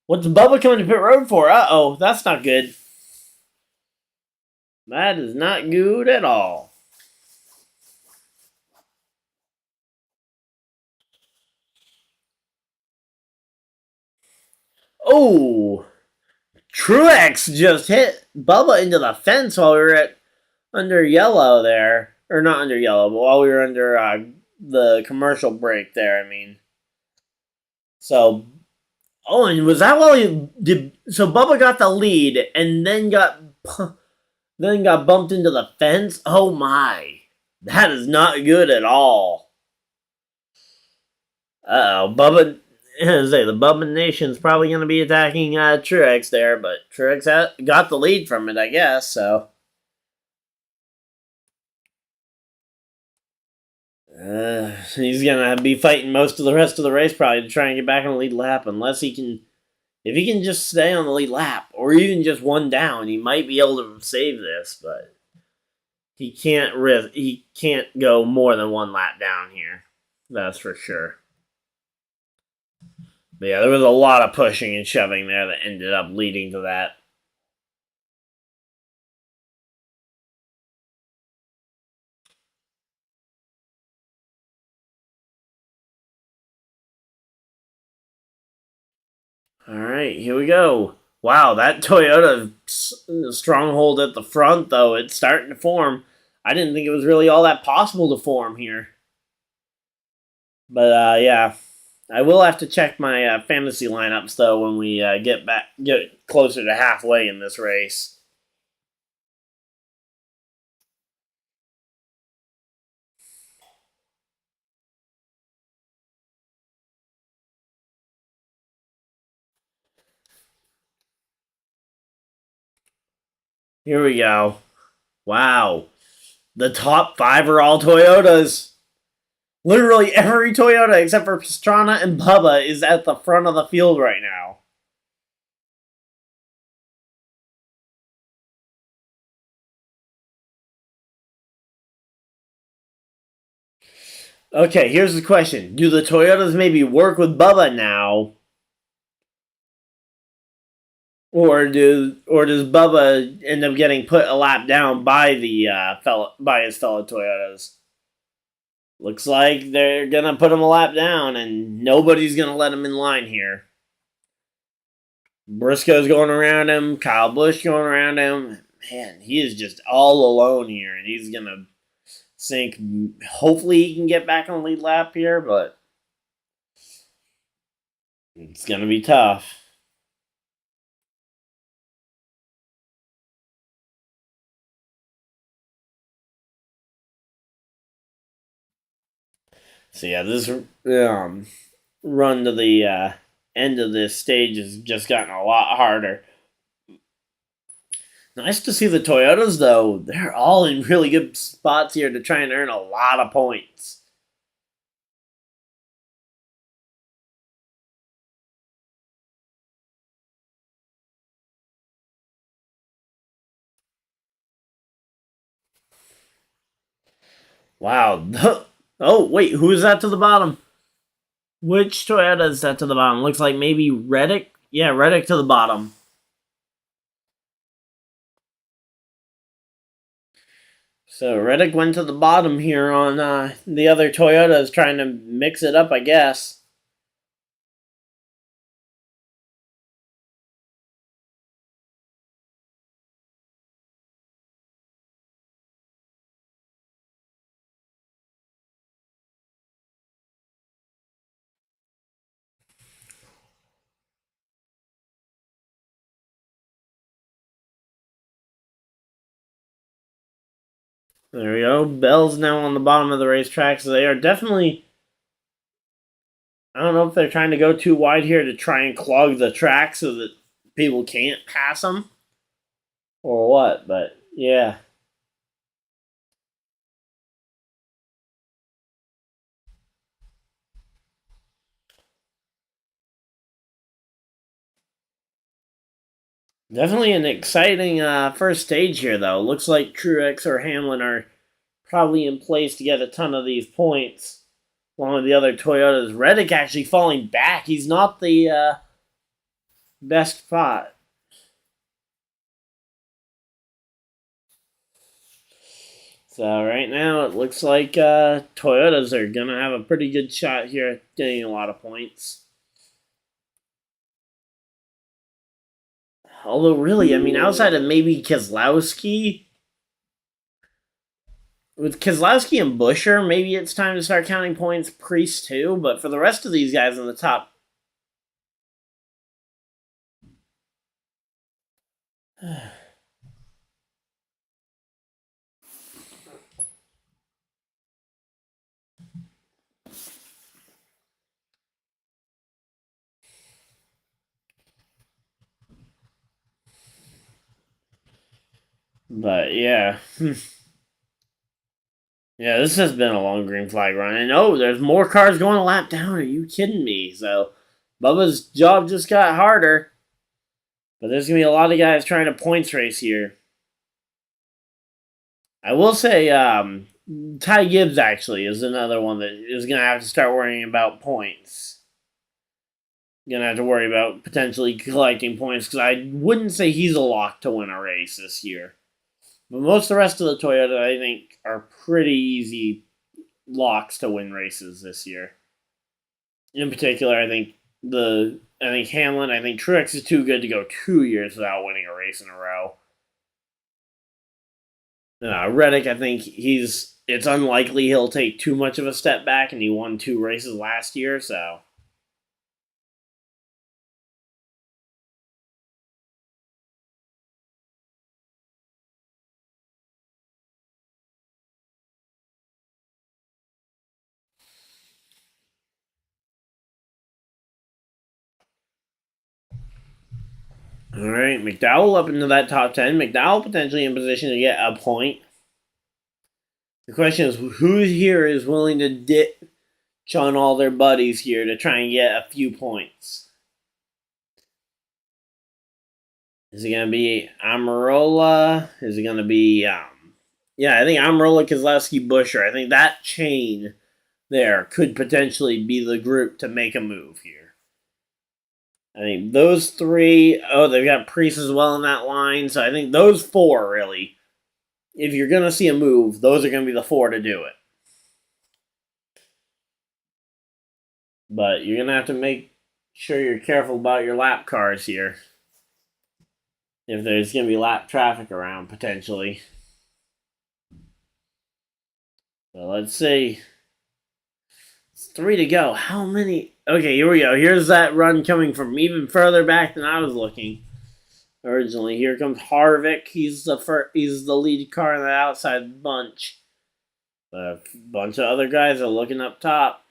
What's Bubba coming to pit road for? Uh-oh, that's not good. That is not good at all. Oh! Truex just hit Bubba into the fence while we were under yellow there. Or not under yellow, but while we were under the commercial break there, I mean. So, oh, and was that while he did? So Bubba got the lead and then got bumped into the fence. Oh my, that is not good at all. Bubba. I say the Bubba Nation's probably going to be attacking Truex there, but Truex got the lead from it, I guess. So. He's gonna be fighting most of the rest of the race probably to try and get back on the lead lap, unless he can. If he can just stay on the lead lap, or even just one down, he might be able to save this. But he can't risk. He can't go more than 1 lap down here. That's for sure. But yeah, there was a lot of pushing and shoving there that ended up leading to that. All right, here we go. Wow, that Toyota stronghold at the front, though, it's starting to form. I didn't think it was really all that possible to form here. But yeah, I will have to check my fantasy lineups though when we get closer to halfway in this race. Here we go. Wow, the top 5 are all Toyotas. Literally every Toyota except for Pastrana and Bubba is at the front of the field right now. Okay, here's the question. Do the Toyotas maybe work with Bubba now? Or does Bubba end up getting put a lap down by by his fellow Toyotas? Looks like they're gonna put him a lap down, and nobody's gonna let him in line here. Briscoe's going around him, Kyle Busch going around him. Man, he is just all alone here, and he's gonna sink. Hopefully, he can get back on the lead lap here, but it's gonna be tough. So yeah, this run to the end of this stage has just gotten a lot harder. Nice to see the Toyotas, though. They're all in really good spots here to try and earn a lot of points. Wow. Oh, wait, who is that to the bottom? Which Toyota is that to the bottom? Looks like maybe Reddick? Yeah, Reddick to the bottom. So Reddick went to the bottom here on the other Toyotas, trying to mix it up, I guess. There we go. Bell's now on the bottom of the racetrack, so they are definitely. I don't know if they're trying to go too wide here to try and clog the track so that people can't pass them or what, but yeah. Definitely an exciting first stage here, though. Looks like Truex or Hamlin are probably in place to get a ton of these points, along with the other Toyotas. Reddick actually falling back. He's not the best spot. So right now it looks like Toyotas are gonna have a pretty good shot here at getting a lot of points. Although really, I mean, outside of maybe Keselowski, with Keselowski and Busher, maybe it's time to start counting points. Priest too, but for the rest of these guys in the top. But yeah. Yeah, this has been a long green flag run. And oh, there's more cars going a lap down. Are you kidding me? So Bubba's job just got harder. But there's going to be a lot of guys trying to points race here. I will say, Ty Gibbs actually is another one that is going to have to start worrying about points. Going to have to worry about potentially collecting points because I wouldn't say he's a lock to win a race this year. But most of the rest of the Toyota, I think, are pretty easy locks to win races this year. In particular, I think Hamlin, I think Truex is too good to go 2 years without winning a race in a row. Reddick, I think it's unlikely he'll take too much of a step back, and he won 2 races last year, so. All right, McDowell up into that top 10. McDowell potentially in position to get a point. The question is, who here is willing to ditch on all their buddies here to try and get a few points? Is it going to be Amarola? Is it going to be, yeah, I think Amarola, Keselowski, Busher. I think that chain there could potentially be the group to make a move here. I think those three, they've got Priest as well in that line, so I think those four, really, if you're going to see a move, those are going to be the four to do it. But you're going to have to make sure you're careful about your lap cars here. If there's going to be lap traffic around, potentially. So let's see. It's 3 to go. How many? Okay, here we go. Here's that run coming from even further back than I was looking originally. Here comes Harvick. He's the lead car in the outside bunch. A bunch of other guys are looking up top.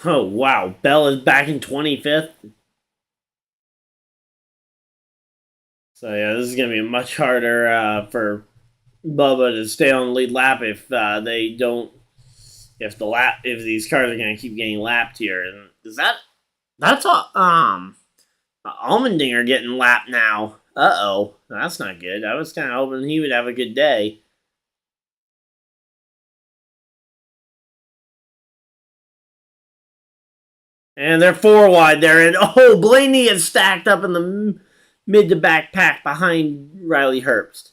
Oh, wow. Bell is back in 25th. So yeah, this is gonna be much harder for Bubba to stay on the lead lap if they don't. If these cars are gonna keep getting lapped here, and is that's all Allmendinger getting lapped now. Uh-oh, that's not good. I was kind of hoping he would have a good day. And they're four wide there, and oh, Blaney is stacked up in the mid to back pack behind Riley Herbst.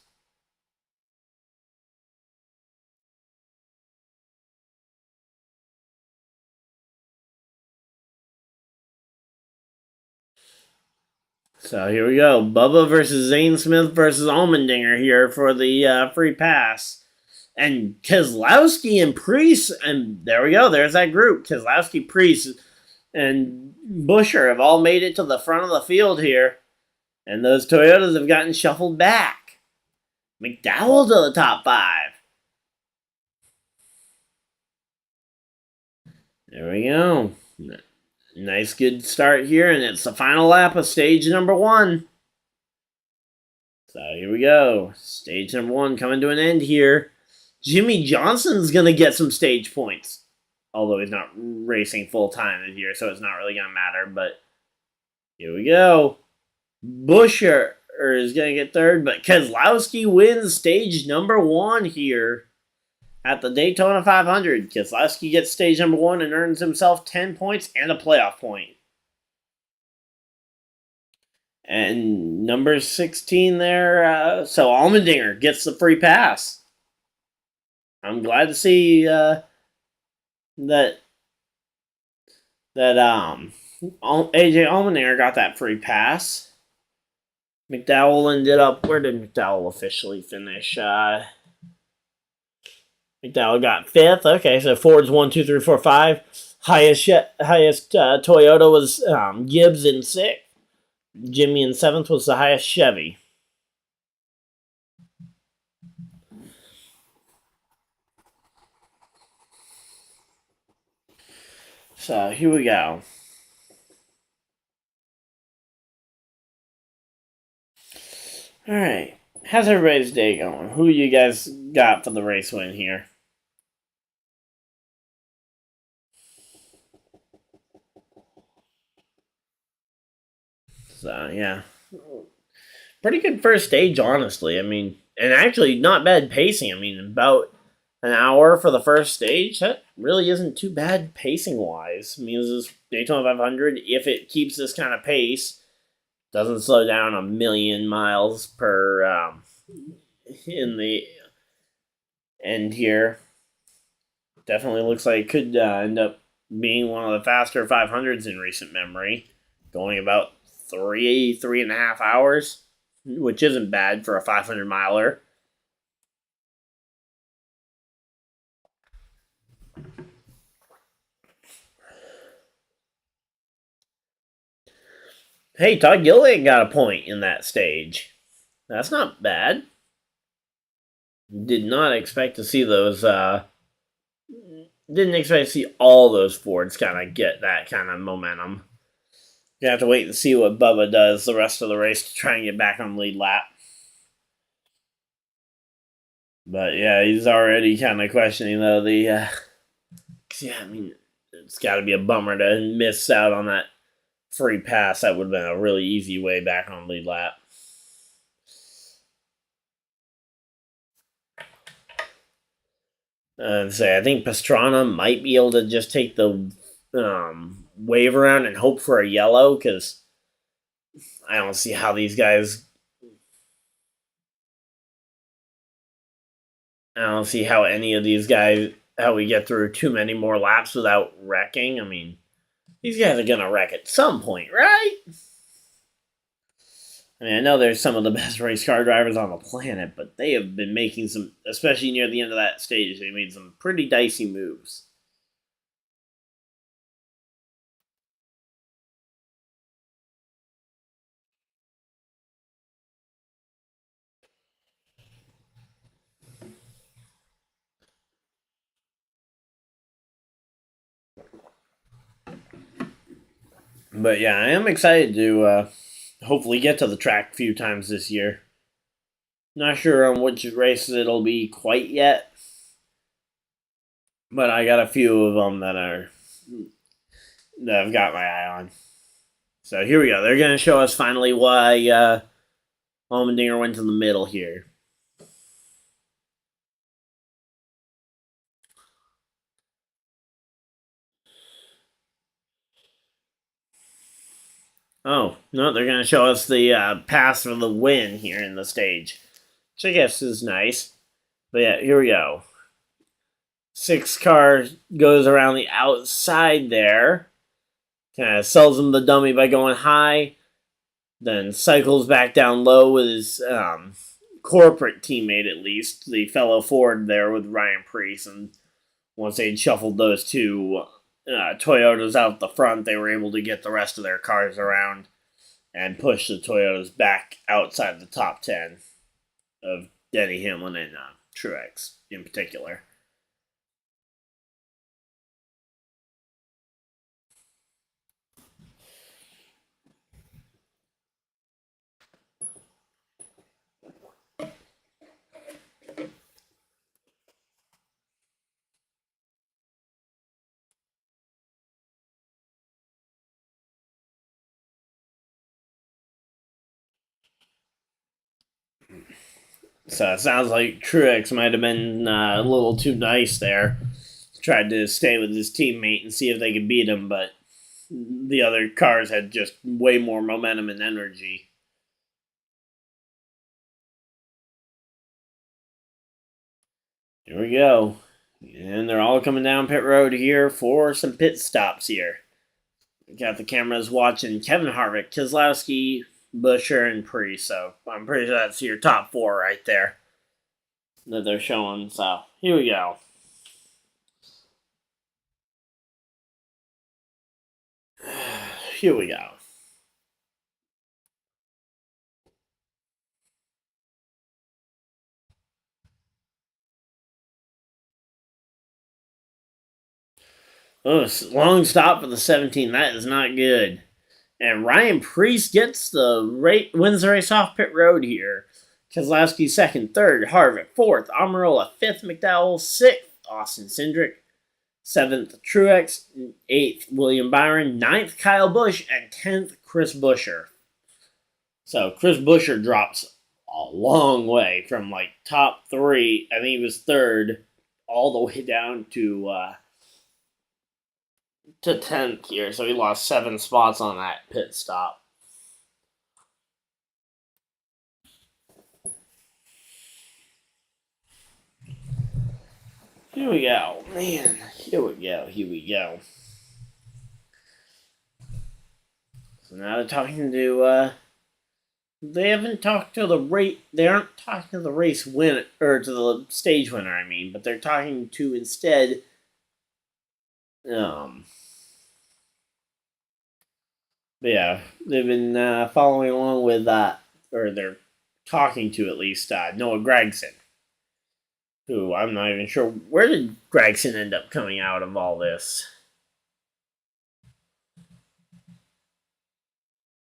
So here we go. Bubba versus Zane Smith versus Allmendinger here for the free pass. And Keselowski and Priest, and there we go. There's that group. Keselowski, Priest, and Busher have all made it to the front of the field here. And those Toyotas have gotten shuffled back. McDowell to the top five. There we go. Nice good start here, and it's the final lap of stage number 1. So here we go. Stage number 1 coming to an end here. Jimmy Johnson's going to get some stage points. Although he's not racing full time this year, so it's not really going to matter. But here we go. Busher is going to get third, but Keselowski wins stage number 1 here at the Daytona 500. Keselowski gets stage number 1 and earns himself 10 points and a playoff point. And number 16 there, so Allmendinger gets the free pass. I'm glad to see that AJ Allmendinger got that free pass. McDowell ended up. Where did McDowell officially finish? McDowell got 5th. Okay, so Ford's 1, 2, 3, 4, 5. Highest Toyota was Gibbs in 6th. Jimmy in 7th was the highest Chevy. So here we go. All right. How's everybody's day going? Who you guys got for the race win here? So, yeah. Pretty good first stage, honestly. I mean, and actually not bad pacing. I mean, about an hour for the first stage. That really isn't too bad pacing-wise. I mean, this is Daytona 500. If it keeps this kind of pace, doesn't slow down a million miles per in the end here. Definitely looks like it could end up being one of the faster 500s in recent memory, going about 3.5 hours, which isn't bad for a 500 miler. Hey, Todd Gilliland got a point in that stage. That's not bad. Did not expect to see those. Didn't expect to see all those Fords kind of get that kind of momentum. You have to wait and see what Bubba does the rest of the race to try and get back on the lead lap. But yeah, he's already kind of questioning though the. Yeah, I mean, it's got to be a bummer to miss out on that free pass. That would have been a really easy way back on the lead lap. I think Pastrana might be able to just take the wave around and hope for a yellow, because I don't see how these guys. I don't see how any of these guys, how we get through too many more laps without wrecking. I mean, these guys are going to wreck at some point, right? I mean, I know there's some of the best race car drivers on the planet, but they have been making some, especially near the end of that stage, they made some pretty dicey moves. But yeah, I am excited to hopefully get to the track a few times this year. Not sure on which races it'll be quite yet, but I got a few of them that I've got my eye on. So here we go. They're going to show us finally why Allmendinger went to the middle here. Oh, no, they're going to show us the pass for the win here in the stage, which I guess is nice. But yeah, here we go. 6 car goes around the outside there. Kind of sells him the dummy by going high. Then cycles back down low with his corporate teammate, at least. The fellow Ford there with Ryan Preece. And once they'd shuffled those two Toyotas out the front, they were able to get the rest of their cars around and push the Toyotas back outside the top 10 of Denny Hamlin and Truex in particular. So it sounds like Truex might have been a little too nice there. Tried to stay with his teammate and see if they could beat him, but the other cars had just way more momentum and energy. Here we go. And they're all coming down pit road here for some pit stops here. Got the cameras watching Kevin Harvick, Keselowski, Buescher, and Preece. So I'm pretty sure that's your top 4 right there that they're showing. So here we go. Here we go. Oh, long stop for the 17. That is not good. And Ryan Preece wins the race off pit road here. Keselowski second, third, Harvick fourth, Almirola fifth, McDowell sixth, Austin Cindric seventh, Truex eighth, William Byron ninth, Kyle Busch, and 10th, Chris Buescher. So Chris Buescher drops a long way from like top 3. I think he was third, all the way down to 10th here. So he lost 7 spots on that pit stop. Here we go. Man, here we go. So now they're talking to, they haven't talked to the rate, they aren't talking to the race winner, or to the stage winner, I mean, but they're talking to instead, but yeah, they've been following along with, or they're talking to at least, Noah Gragson, who I'm not even sure, where did Gragson end up coming out of all this?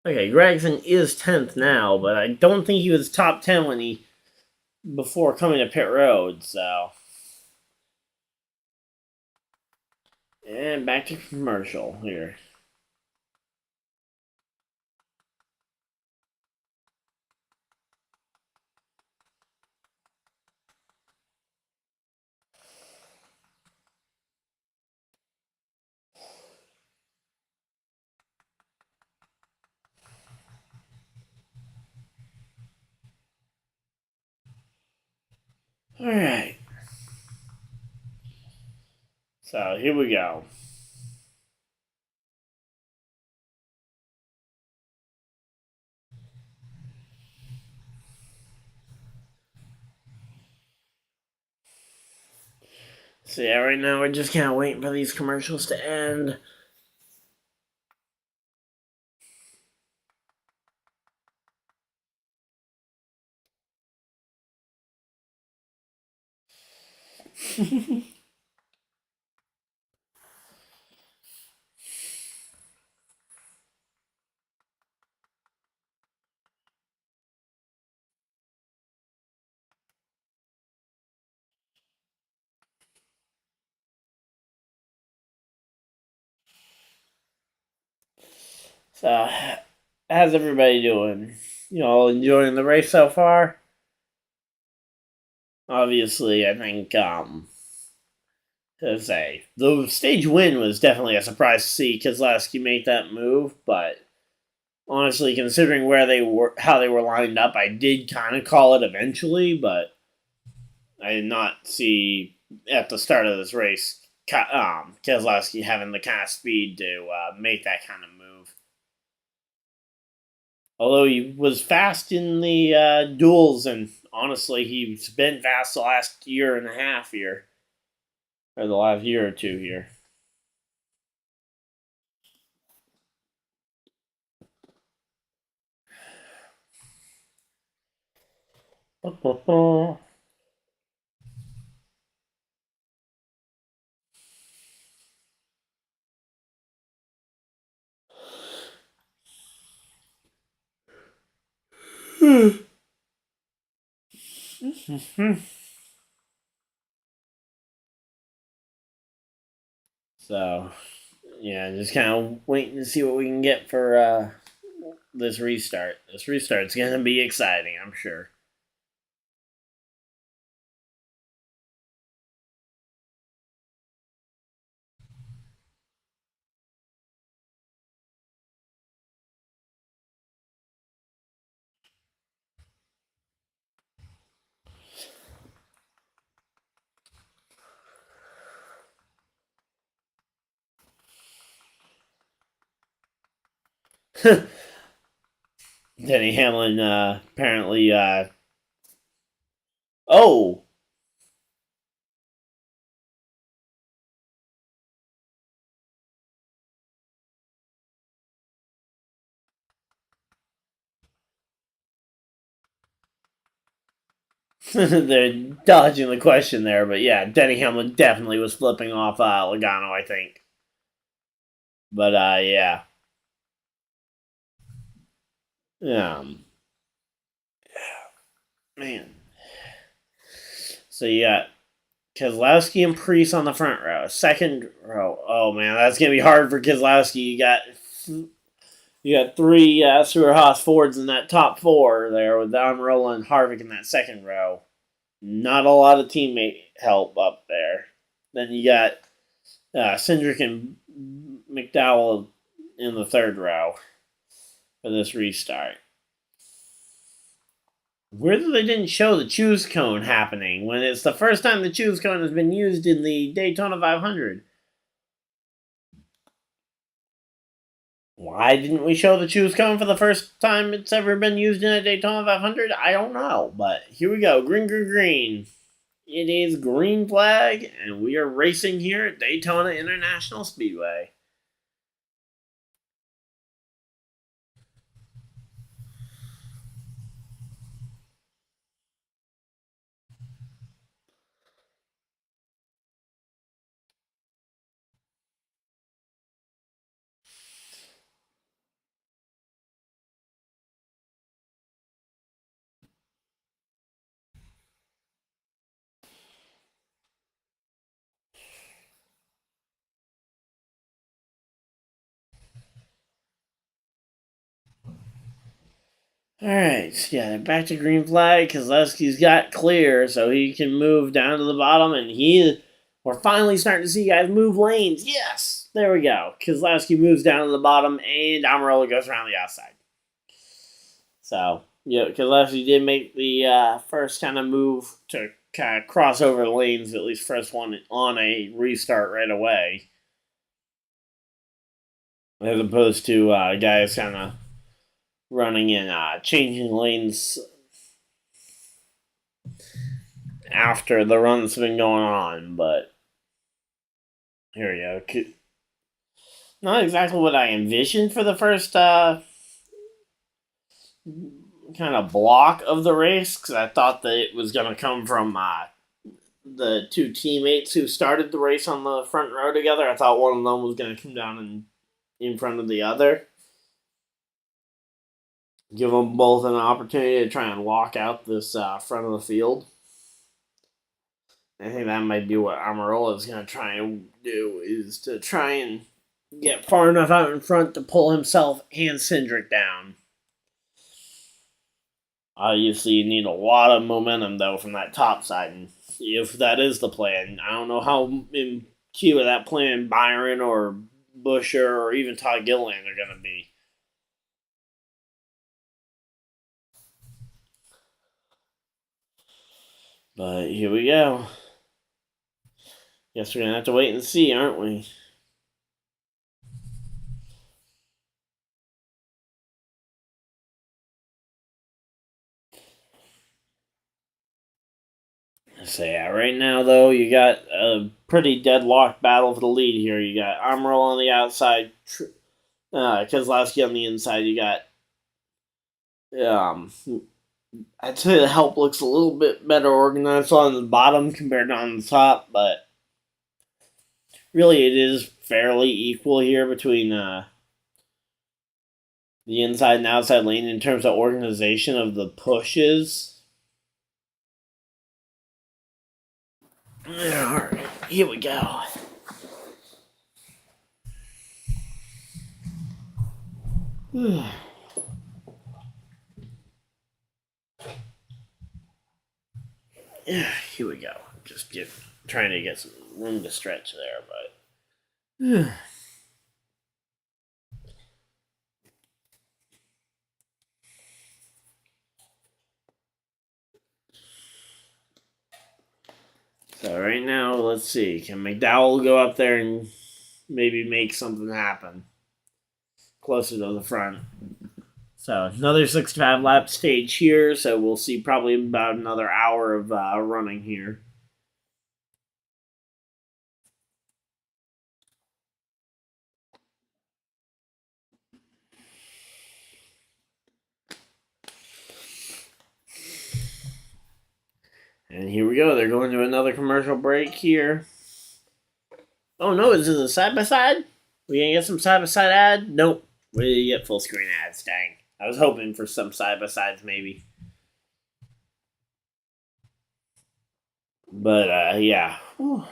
Okay, Gragson is 10th now, but I don't think he was top 10 before coming to pit road, so. And back to commercial here. Alright. So here we go. So yeah, right now we're just kind of waiting for these commercials to end. So, how's everybody doing? You all enjoying the race so far? Obviously, I think to say the stage win was definitely a surprise to see Keselowski make that move, but honestly, considering where they were, how they were lined up, I did kind of call it eventually, but I did not see at the start of this race Keselowski having the kind of speed to make that kind of move. Although he was fast in the duels, and honestly, he's been fast the last year and a half here, or the last year or two here. So, yeah, just kind of waiting to see what we can get for this restart. This restart's going to be exciting, I'm sure. Denny Hamlin apparently. Oh! They're dodging the question there, but yeah, Denny Hamlin definitely was flipping off Logano, I think. But yeah. Man. So you got Keselowski and Priest on the front row. Second row. Oh man, that's gonna be hard for Keselowski. You got three Sewer Haas Fords in that top four there with Almirola and Harvick in that second row. Not a lot of teammate help up there. Then you got Cindric and McDowell in the third row for this restart. Weird that they didn't show the choose cone happening when it's the first time the choose cone has been used in the Daytona 500. Why didn't we show the choose cone for the first time it's ever been used in a Daytona 500? I don't know, but here we go. Green, green, green. It is green flag, and we are racing here at Daytona International Speedway. Alright, yeah, back to green flag. Keselowski's got clear, so he can move down to the bottom, and we're finally starting to see guys move lanes. Yes! There we go. Keselowski moves down to the bottom, and Almirola goes around the outside. So, yeah, Keselowski did make the first kind of move to kind of cross over the lanes, at least first one on a restart right away. As opposed to guys kind of running in, changing lanes after the run's been going on, but here we go. Not exactly what I envisioned for the first kind of block of the race, because I thought that it was going to come from the two teammates who started the race on the front row together. I thought one of them was going to come down in front of the other. Give them both an opportunity to try and lock out this front of the field. I think that might be what Almirola is going to try and do, is to try and get far enough out in front to pull himself and Cindric down. Obviously, you need a lot of momentum, though, from that top side. And if that is the plan, I don't know how in key with that plan Byron or Busher or even Todd Gilliland are going to be. But here we go. Guess we're going to have to wait and see, aren't we? So yeah, right now though, you got a pretty deadlocked battle for the lead here. You got Amaral on the outside, Keselowski on the inside. You got I'd say the help looks a little bit better organized on the bottom compared to on the top, but really it is fairly equal here between the inside and outside lane in terms of organization of the pushes. Alright, here we go. Yeah, here we go. Just trying to get some room to stretch there, but so right now, let's see. Can McDowell go up there and maybe make something happen closer to the front? So another 65 lap stage here. So we'll see probably about another hour of running here. And here we go. They're going to another commercial break here. Oh no, is this a side by side? We gonna get some side by side ad? Nope. We get full screen ads. Dang. I was hoping for some side by sides maybe. But yeah. Whew.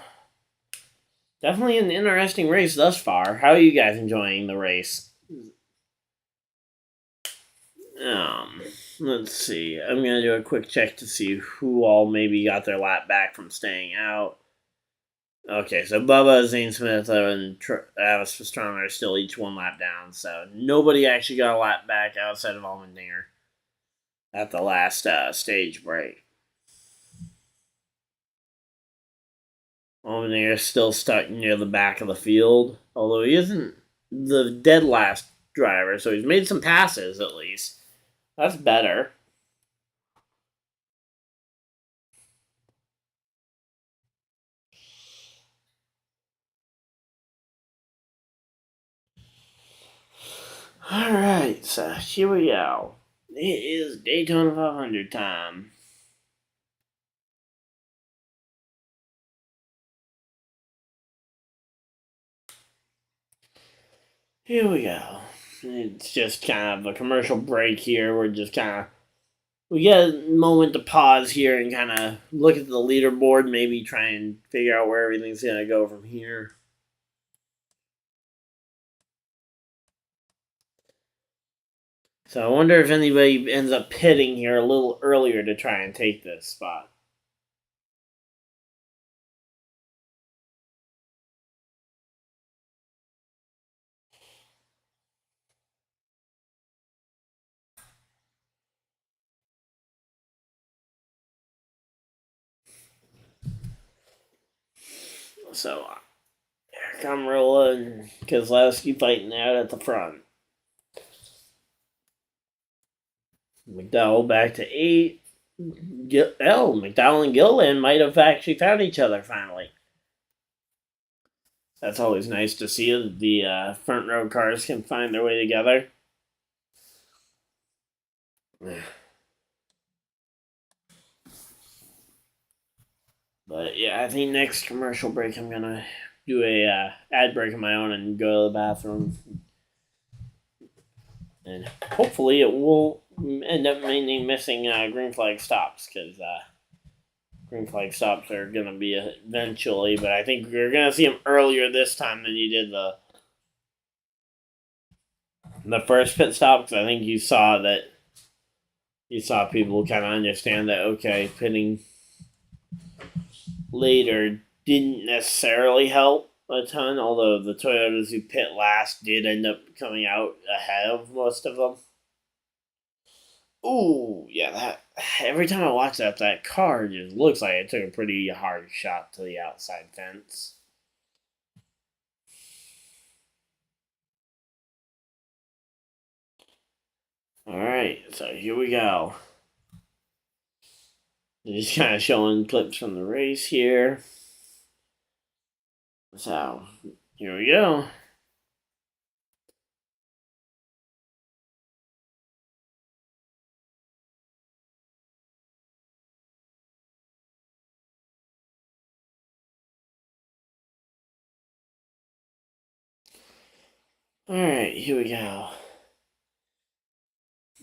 Definitely an interesting race thus far. How are you guys enjoying the race? Let's see. I'm gonna do a quick check to see who all maybe got their lap back from staying out. Okay, so Bubba, Zane Smith, and Travis Pastrana are still each one lap down, so nobody actually got a lap back outside of Allmendinger at the last stage break. Allmendinger is still stuck near the back of the field, although he isn't the dead last driver, so he's made some passes at least. That's better. Alright, so here we go. It is Daytona 500 time. Here we go. It's just kind of a commercial break here. We get a moment to pause here and kind of look at the leaderboard, maybe try and figure out where everything's going to go from here. So I wonder if anybody ends up pitting here a little earlier to try and take this spot. So here come Rolla and Keselowski fighting out at the front. McDowell back to 8. McDowell and Gilliland might have actually found each other finally. That's always nice to see that the front row cars can find their way together. But yeah, I think next commercial break I'm gonna do a ad break of my own and go to the bathroom, and hopefully it will end up meaning missing green flag stops because green flag stops are gonna be eventually. But I think you're gonna see them earlier this time than you did the the first pit stop, because I think you saw people kind of understand that, okay, pitting later didn't necessarily help a ton, although the Toyotas who pit last did end up coming out ahead of most of them. Ooh, yeah, that every time I watch that car just looks like it took a pretty hard shot to the outside fence. Alright, so here we go. Just kind of showing clips from the race here. So, here we go. Alright, here we go.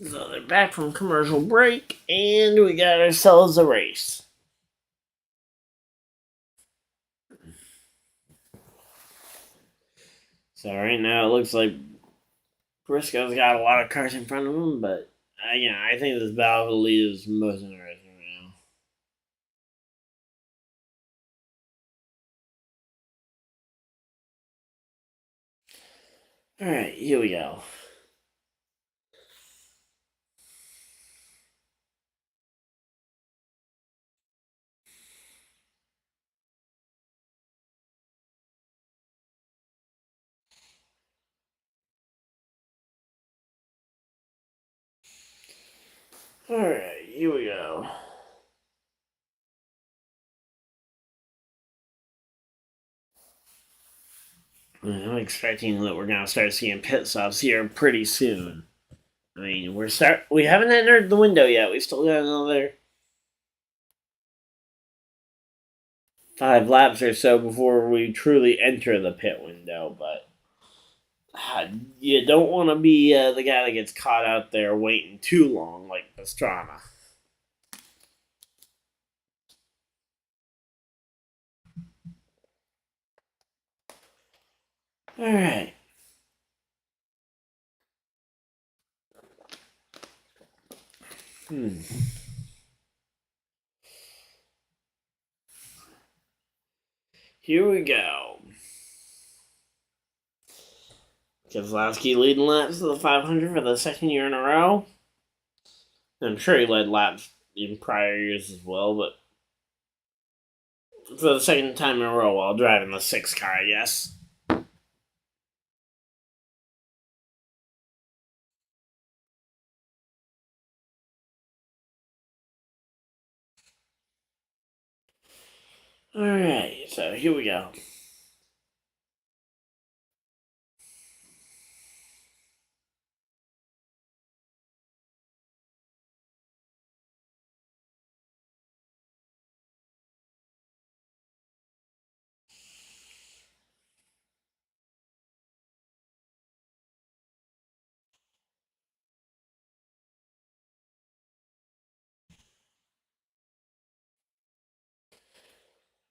So they're back from commercial break, and we got ourselves a race. So right now it looks like Briscoe's got a lot of cars in front of him, but I think this battle for the lead is most interesting right now. Alright, here we go. Alright, here we go. I'm expecting that we're gonna start seeing pit stops here pretty soon. I mean, we haven't entered the window yet. We still got another 5 laps or so before we truly enter the pit window, but you don't want to be the guy that gets caught out there waiting too long, like Pastrana. All right. Here we go. Keselowski leading laps of the 500 for the second year in a row. I'm sure he led laps in prior years as well, but for the second time in a row while driving the 6 car, I guess. Alright, so here we go.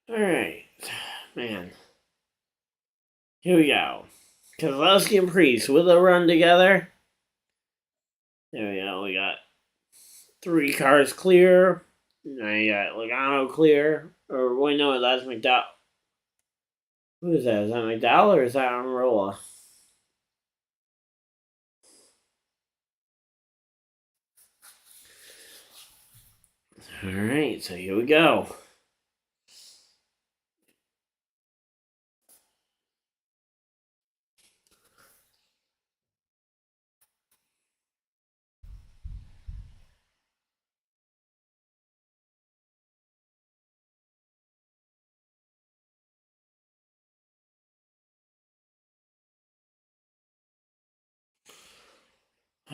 Alright, man. Here we go. Keselowski and Priest with a run together. There we go. We got 3 cars clear. Now you got Logano clear. Or wait, no, that's McDowell. Who is that? Is that McDowell or is that Almirola? Alright, so here we go.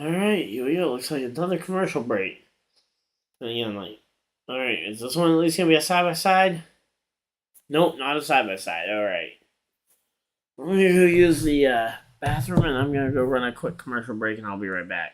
Alright, here we go. Looks like another commercial break. And again, alright, is this one at least gonna be a side by side? Nope, not a side by side. Alright. I'm gonna go use the bathroom and I'm gonna go run a quick commercial break and I'll be right back.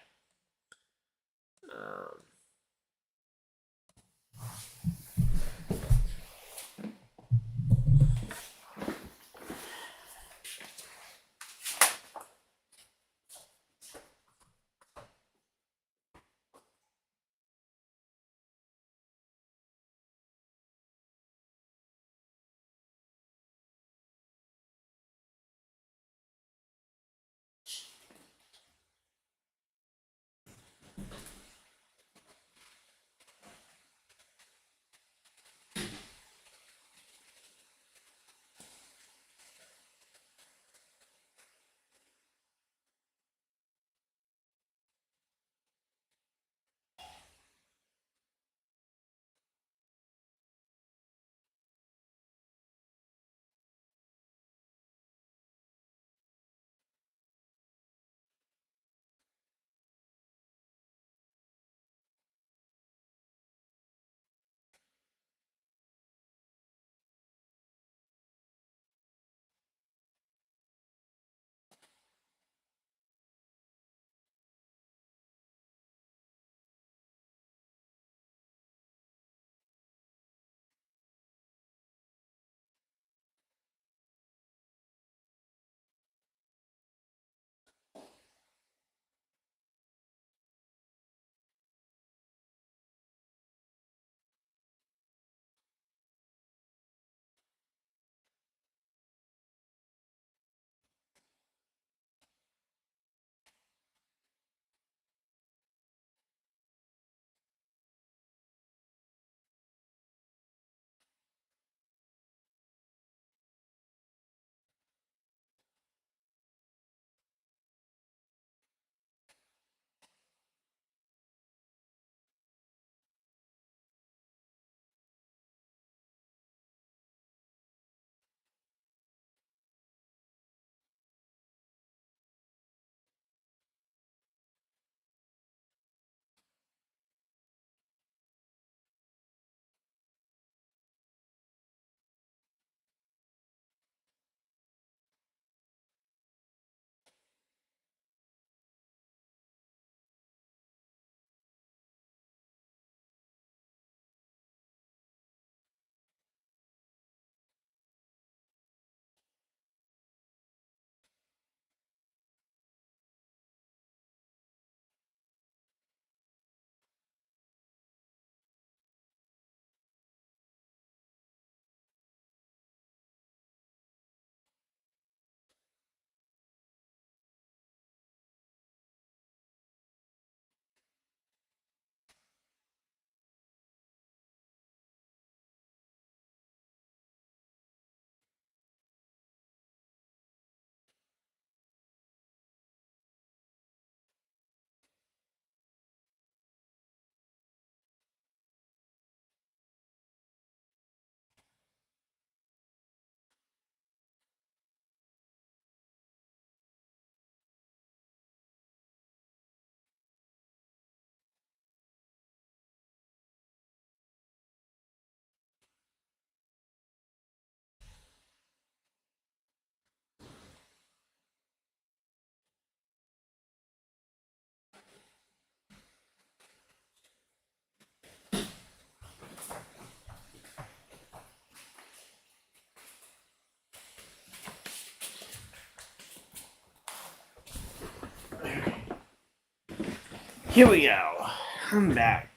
Here we go. I'm back.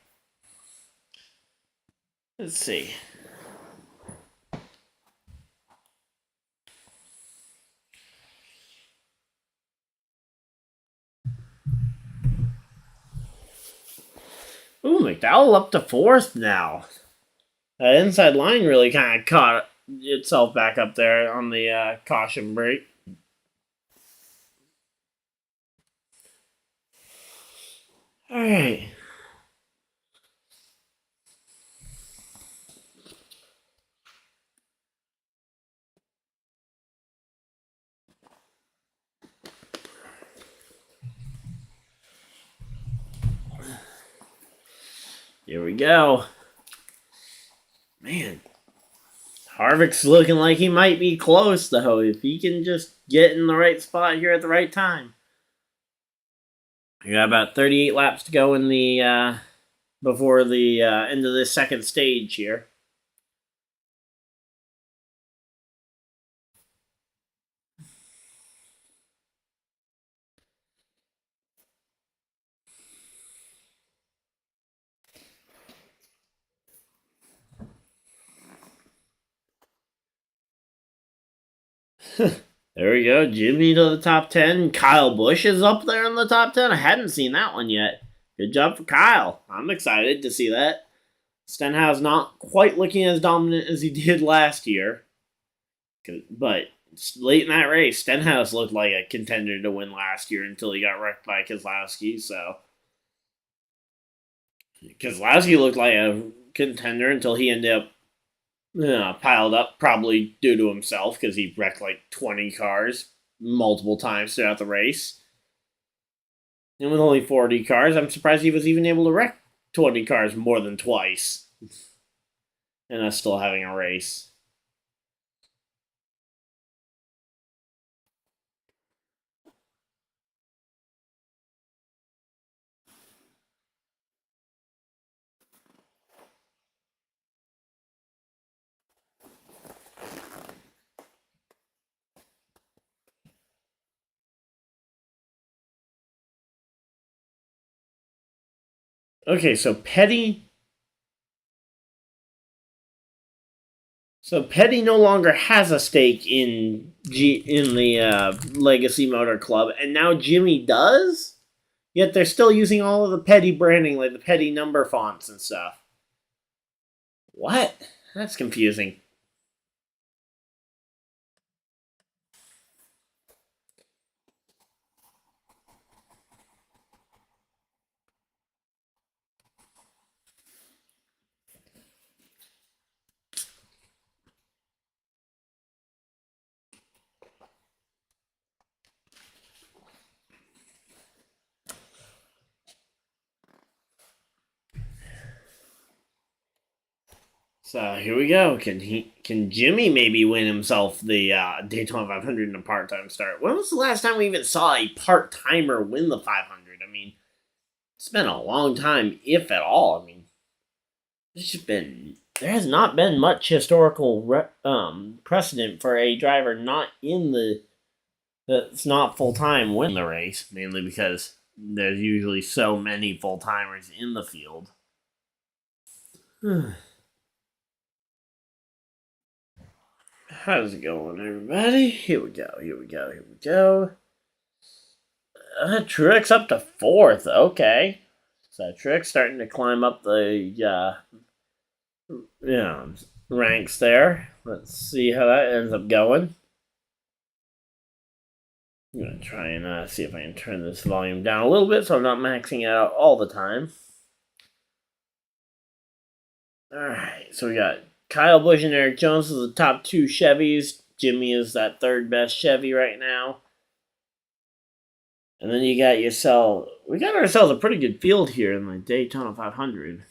Let's see. Ooh, McDowell up to fourth now. That inside line really kind of caught itself back up there on the caution brake. All right. Here we go. Man, Harvick's looking like he might be close, though, if he can just get in the right spot here at the right time. We got about 38 laps to go in the before the end of this second stage here. There we go. Jimmy to the top 10. Kyle Busch is up there in the top 10. I hadn't seen that one yet. Good job for Kyle. I'm excited to see that. Stenhouse not quite looking as dominant as he did last year. But late in that race, Stenhouse looked like a contender to win last year until he got wrecked by Keselowski. So Keselowski looked like a contender until he ended up piled up, probably due to himself because he wrecked like 20 cars multiple times throughout the race. And with only 40 cars, I'm surprised he was even able to wreck 20 cars more than twice. And us still having a race. Okay, so Petty no longer has a stake in the Legacy Motor Club, and now Jimmy does. Yet they're still using all of the Petty branding, like the Petty number fonts and stuff. What? That's confusing. So here we go. Can Jimmy maybe win himself the Daytona 500 in a part-time start? When was the last time we even saw a part-timer win the 500? I mean, it's been a long time, if at all. I mean, there has not been much historical precedent for a driver not in that's not full-time win the race, mainly because there's usually so many full-timers in the field. How's it going, everybody? Here we go. Truex up to fourth. Okay. So Truex starting to climb up the ranks there. Let's see how that ends up going. I'm going to try and see if I can turn this volume down a little bit so I'm not maxing it out all the time. Alright, so we got Kyle Busch and Eric Jones as the top two Chevys. Jimmy is that third best Chevy right now. And then you got yourself... We got ourselves a pretty good field here in the Daytona 500.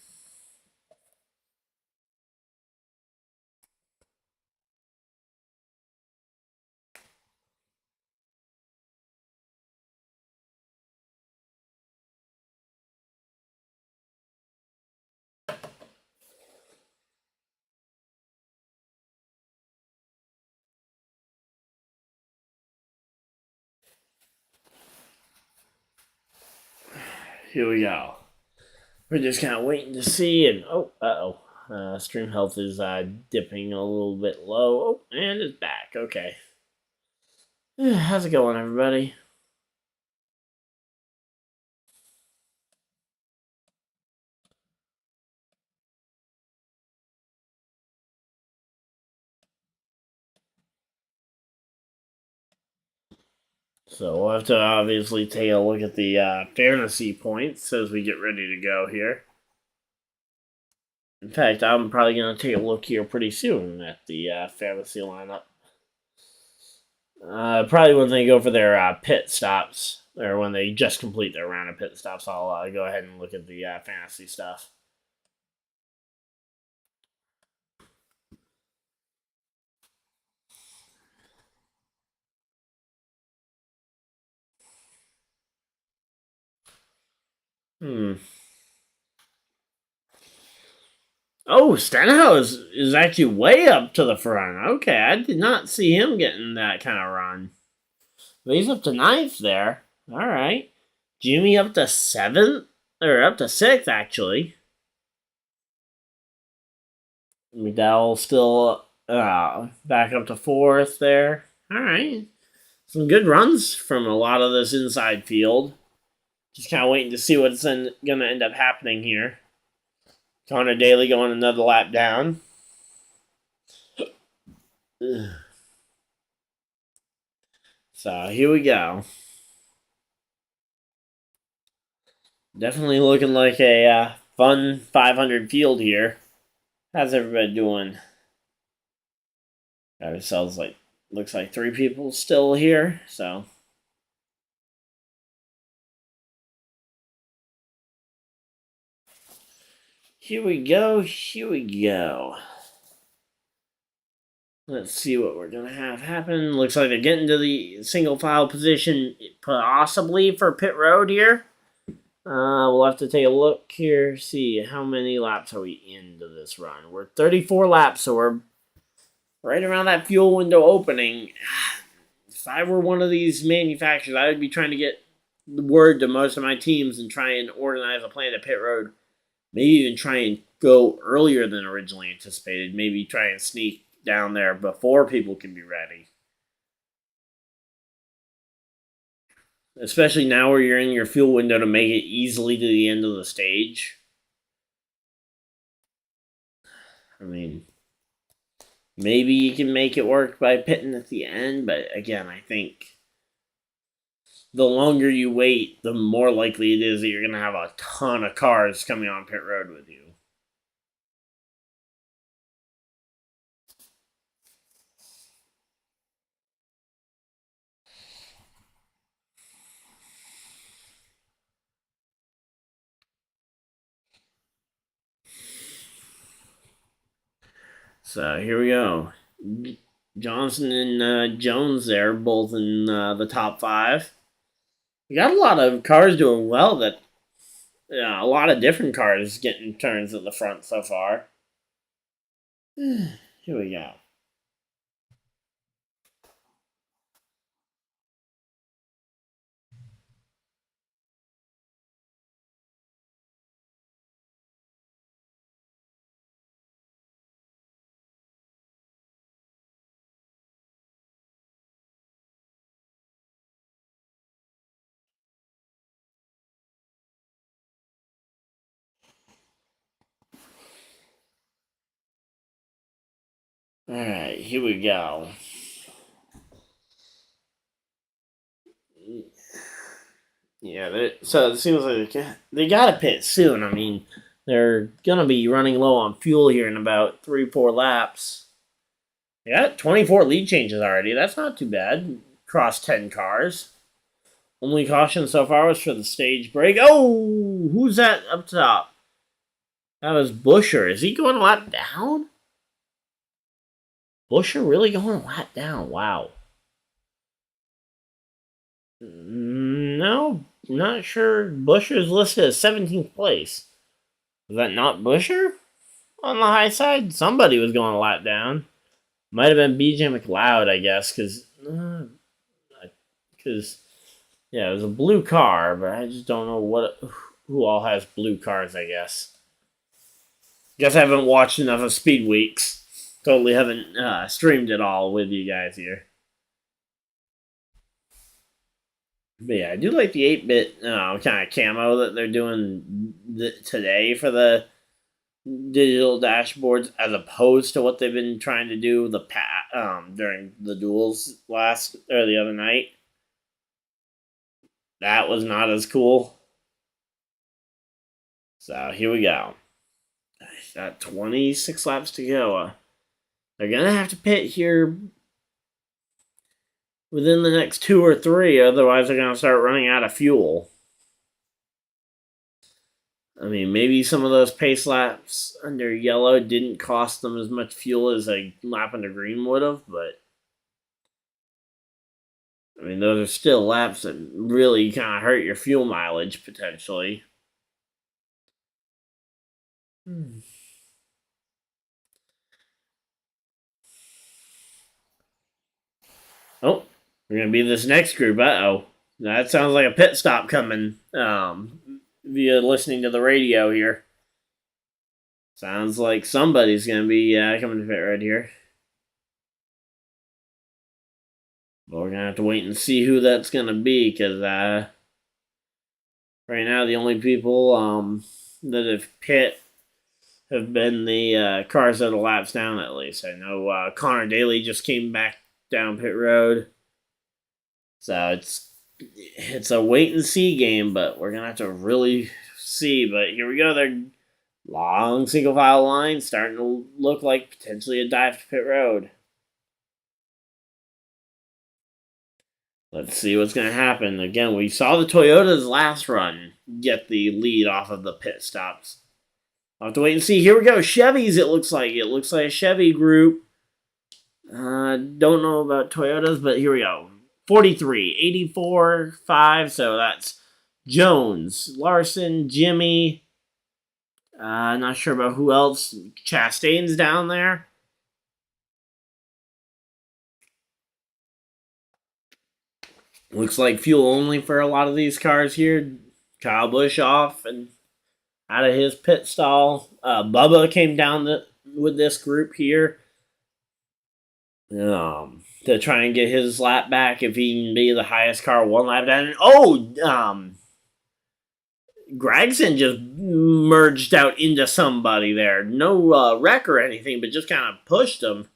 Here we go. We're just kind of waiting to see, and stream health is dipping a little bit low. Oh, and it's back. Okay. How's it going, everybody? So we'll have to obviously take a look at the fantasy points as we get ready to go here. In fact, I'm probably going to take a look here pretty soon at the fantasy lineup. Probably when they go for their pit stops, or when they just complete their round of pit stops, I'll go ahead and look at the fantasy stuff. Oh, Stenhouse is actually way up to the front. Okay, I did not see him getting that kind of run. But he's up to ninth there. All right. Jimmy up to seventh, or up to sixth, actually. McDowell still back up to fourth there. All right. Some good runs from a lot of this inside field. Just kind of waiting to see what's going to end up happening here. Connor Daly going another lap down. So here we go. Definitely looking like a fun 500 field here. How's everybody doing? Got ourselves looks like 3 people still here, so. Here we go. Let's see what we're going to have happen. Looks like they're getting to the single file position, possibly for pit road here. We'll have to take a look here, see how many laps are we into this run. We're 34 laps, so we're right around that fuel window opening. If I were one of these manufacturers, I would be trying to get the word to most of my teams and try and organize a plan to pit road. Maybe even try and go earlier than originally anticipated. Maybe try and sneak down there before people can be ready. Especially now where you're in your fuel window to make it easily to the end of the stage. I mean, maybe you can make it work by pitting at the end, but again, I think the longer you wait, the more likely it is that you're going to have a ton of cars coming on pit road with you. So here we go. Johnson and Jones there, both in the top 5. We got a lot of cars doing well. A lot of different cars getting turns at the front so far. Here we go. All right, here we go. Yeah, so it seems like they got to pit soon. I mean, they're gonna be running low on fuel here in about 3-4 laps. They got 24 lead changes already. That's not too bad. Across 10 cars. Only caution so far was for the stage break. Oh, who's that up top? That was Busher. Is he going a lap down? Busher really going a lap down? Wow. No, not sure. Busher's listed as 17th place. Was that not Busher? On the high side? Somebody was going a lap down. Might have been BJ McLeod, I guess, because yeah, it was a blue car, but I just don't know who all has blue cars, I guess. Guess I haven't watched enough of Speed Weeks. Totally haven't streamed it all with you guys here. But yeah, I do like the 8-bit kind of camo that they're doing today for the digital dashboards, as opposed to what they've been trying to do during the duels last or the other night. That was not as cool. So here we go. Got 26 laps to go. They're gonna have to pit here within the next 2 or 3, otherwise they're gonna start running out of fuel. I mean, maybe some of those pace laps under yellow didn't cost them as much fuel as a lap under green would have, but I mean, those are still laps that really kind of hurt your fuel mileage potentially. Oh, we're gonna be this next group. Uh-oh. That sounds like a pit stop coming. Via listening to the radio here. Sounds like somebody's gonna be coming to pit right here. But we're gonna have to wait and see who that's gonna be, because right now the only people that have pit have been the cars that are laps down. At least I know Connor Daly just came back down pit road, so it's a wait and see game. But we're gonna have to really see. But here we go. They're long single file line starting to look like potentially a dive to pit road. Let's see what's going to happen. Again, we saw the Toyota's last run get the lead off of the pit stops. I'll have to wait and see. Here we go. Chevys, it looks like. It looks like a Chevy group. Don't know about Toyotas, but here we go. 43, 84, 5. So that's Jones, Larson, Jimmy. Not sure about who else. Chastain's down there. Looks like fuel only for a lot of these cars here. Kyle Busch off and out of his pit stall. Bubba came down with this group here to try and get his lap back if he can be the highest car one lap down. Gregson just merged out into somebody there. No wreck or anything, but just kind of pushed him.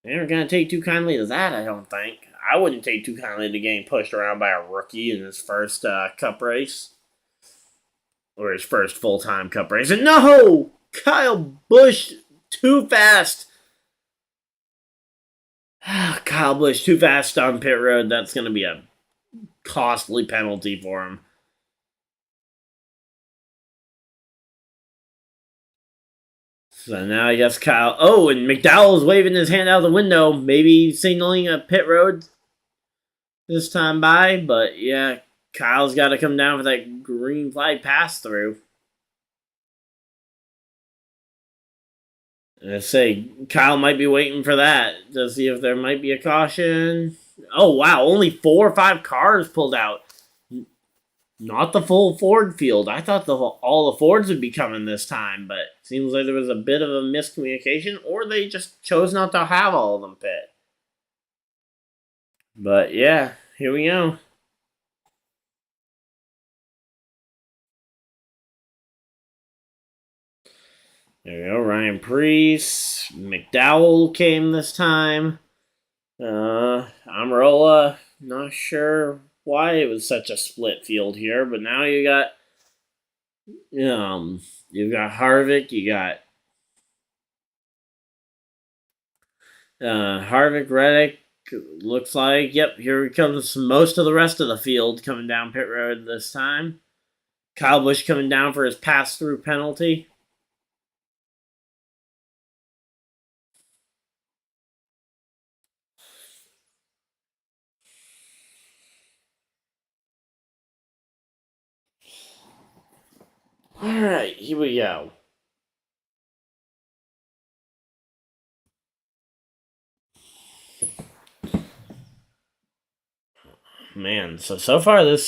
They aren't going to take too kindly to that, I don't think. I wouldn't take too kindly to getting pushed around by a rookie in his first cup race. Or his first full-time cup race. And no! Kyle Busch too fast. Kyle Busch too fast on pit road. That's going to be a costly penalty for him. So now I guess Kyle... Oh, and McDowell's waving his hand out the window. Maybe signaling a pit road this time by. But yeah, Kyle's got to come down for that green flag pass through. And I say Kyle might be waiting for that to see if there might be a caution. Oh wow, only 4 or 5 cars pulled out. Not the full Ford field. I thought all the Fords would be coming this time, but it seems like there was a bit of a miscommunication, or they just chose not to have all of them pit. But yeah, here we go. There we go. Ryan Preece. McDowell came this time. Amarola, not sure why it was such a split field here, but now you got you've got Harvick, you got Harvick, Reddick, looks like, yep, here comes most of the rest of the field coming down pit road this time. Kyle Busch coming down for his pass-through penalty. Alright, here we go. Man, so far this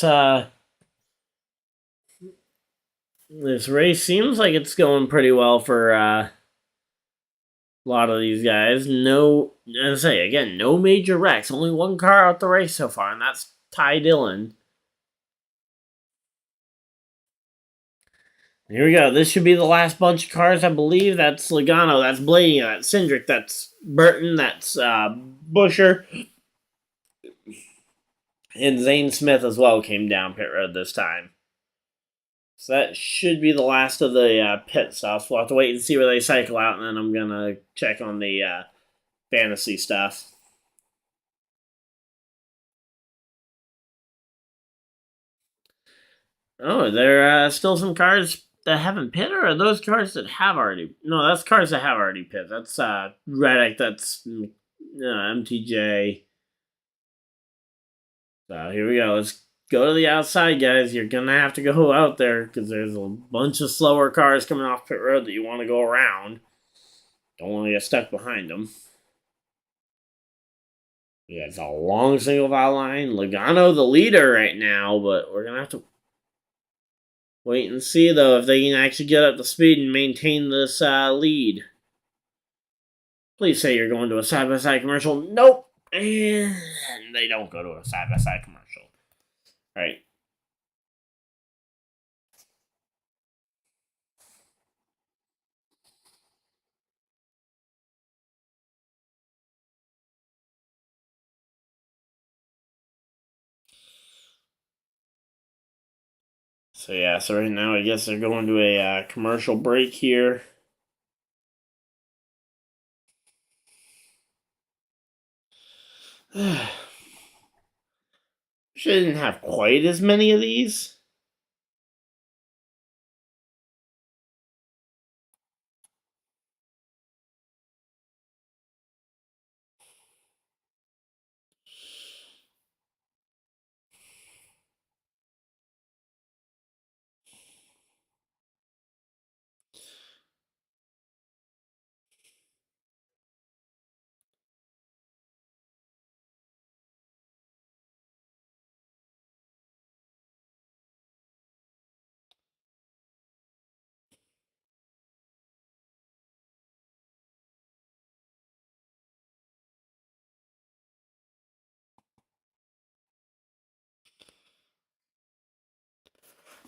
This race seems like it's going pretty well for a lot of these guys. No, as I say again, no major wrecks. Only one car out the race so far, and that's Ty Dillon. Here we go. This should be the last bunch of cars, I believe. That's Logano, that's Blaney, that's Cindric, that's Burton, that's Busher, and Zane Smith as well came down pit road this time. So that should be the last of the pit stops. We'll have to wait and see where they cycle out, and then I'm going to check on the fantasy stuff. Oh, there are still some cars that haven't pitted, or are those cars that have already? No, that's cars that have already pitted. That's Reddick, that's MTJ. So here we go. Let's go to the outside, guys. You're going to have to go out there because there's a bunch of slower cars coming off pit road that you want to go around. Don't want to get stuck behind them. Yeah, it's a long single file line. Logano the leader right now, but we're going to have to wait and see, though, if they can actually get up to speed and maintain this lead. Please say you're going to a side-by-side commercial. Nope. And they don't go to a side-by-side commercial. All right. So yeah, so right now I guess they're going to a commercial break here. Shouldn't have quite as many of these.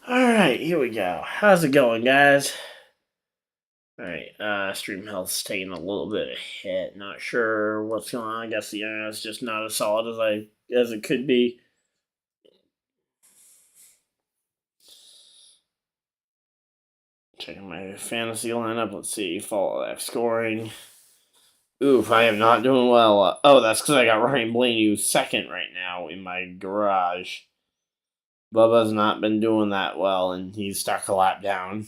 Alright, here we go. How's it going, guys? Alright, stream health's taking a little bit of hit. Not sure what's going on. I guess the internet's just not as solid as it could be. Checking my fantasy lineup. Let's see. Fall life scoring. Oof, I am not doing well. That's because I got Ryan Blaney second right now in my garage. Bubba's not been doing that well, and he's stuck a lap down.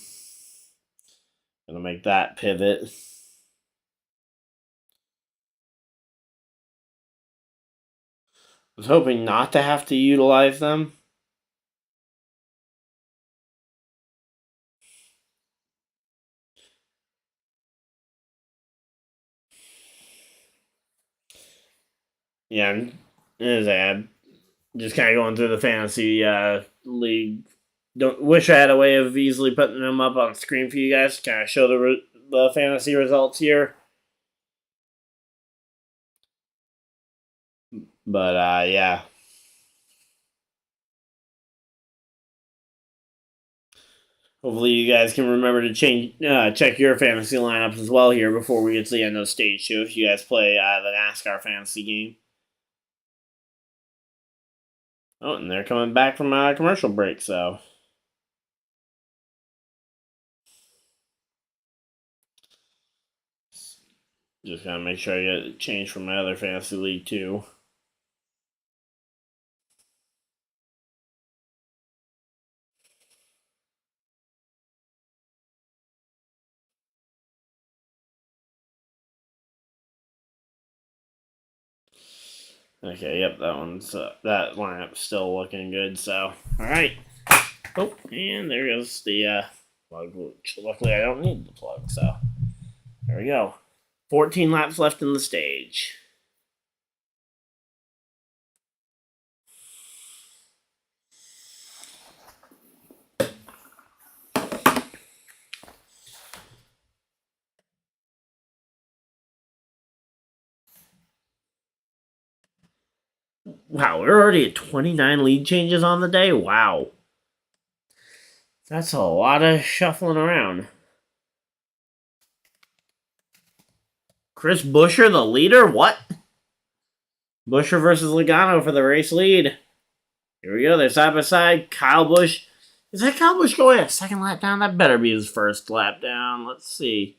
Gonna make that pivot. Was hoping not to have to utilize them. Yeah, I'm just kind of going through the fantasy league. Don't wish I had a way of easily putting them up on screen for you guys to kind of show the fantasy results here. But yeah. Hopefully you guys can remember to check your fantasy lineups as well here before we get to the end of stage 2 if you guys play the NASCAR fantasy game. Oh, and they're coming back from a commercial break, so just gotta make sure I get it changed from my other fantasy league too. Okay, yep, that lineup's still looking good. So, all right. Oh, and there goes the plug. Which luckily, I don't need the plug. So, there we go. 14 laps left in the stage. Wow, we're already at 29 lead changes on the day? Wow. That's a lot of shuffling around. Chris Buescher, the leader? What? Buescher versus Logano for the race lead. Here we go. They're side by side. Kyle Busch. Is that Kyle Busch going a second lap down? That better be his first lap down. Let's see.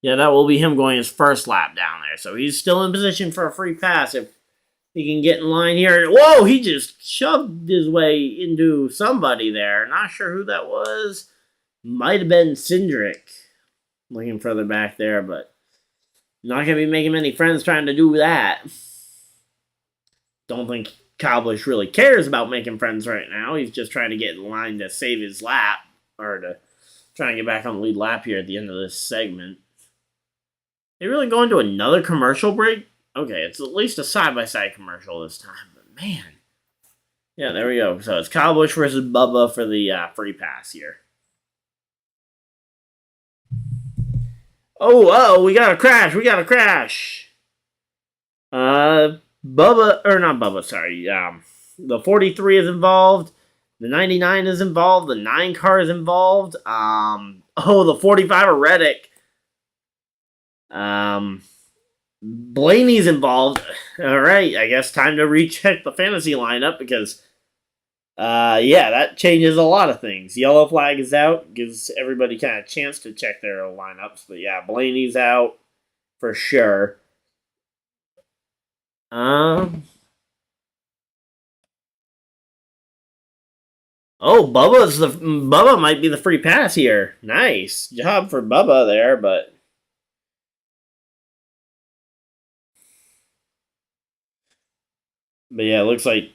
Yeah, that will be him going his first lap down there. So he's still in position for a free pass if he can get in line here. Whoa, he just shoved his way into somebody there. Not sure who that was. Might have been Cindric. Looking further back there, but not going to be making many friends trying to do that. Don't think Kyle Busch really cares about making friends right now. He's just trying to get in line to save his lap, or to try and get back on the lead lap here at the end of this segment. They really going to another commercial break? Okay, it's at least a side-by-side commercial this time, but man. Yeah, there we go. So it's Kyle Busch versus Bubba for the free pass here. Oh, we got a crash. Bubba, or not Bubba, sorry. The 43 is involved. The 99 is involved. The 9 car is involved. The 45 of Reddick. Blaney's involved. All right, I guess time to recheck the fantasy lineup because, that changes a lot of things. Yellow flag is out, gives everybody kind of a chance to check their lineups. But yeah, Blaney's out for sure. Bubba might be the free pass here. Nice job for Bubba there, but yeah, it looks like.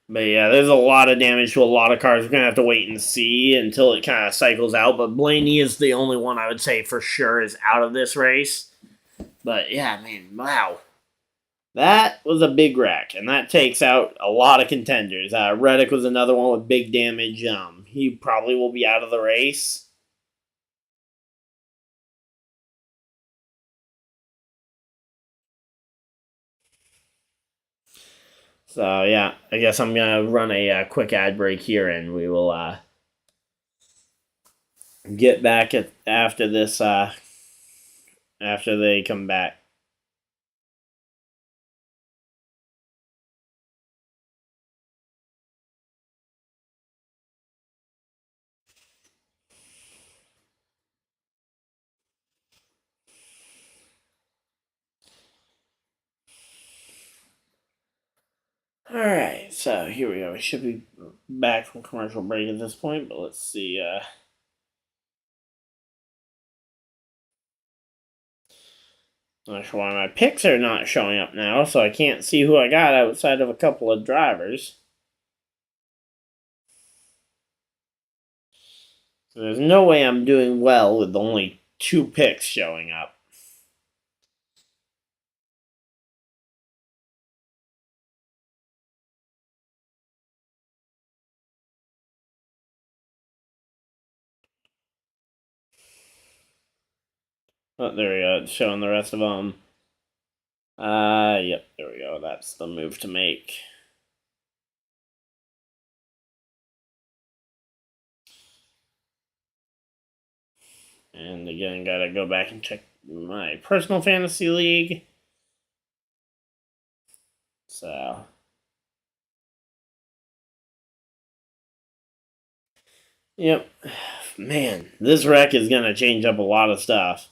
But yeah, there's a lot of damage to a lot of cars. We're going to have to wait and see until it kind of cycles out. But Blaney is the only one I would say for sure is out of this race. But yeah, man, wow. That was a big wreck. And that takes out a lot of contenders. Reddick was another one with big damage. He probably will be out of the race. So yeah, I guess I'm going to run a quick ad break here and we will get back after this, after they come back. Alright, so here we go. We should be back from commercial break at this point, but let's see. Not sure why my picks are not showing up now, so I can't see who I got outside of a couple of drivers. So there's no way I'm doing well with only 2 picks showing up. Oh, there we go. It's showing the rest of them. Yep, there we go. That's the move to make. And again, gotta go back and check my personal fantasy league. So. Yep. Man, this wreck is gonna change up a lot of stuff.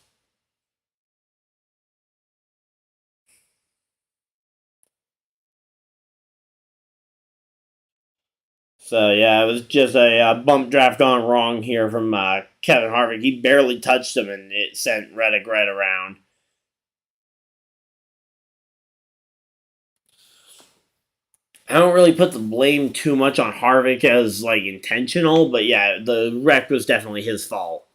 So yeah, it was just a bump draft gone wrong here from Kevin Harvick. He barely touched him, and it sent Reddick right around. I don't really put the blame too much on Harvick as like intentional, but yeah, the wreck was definitely his fault.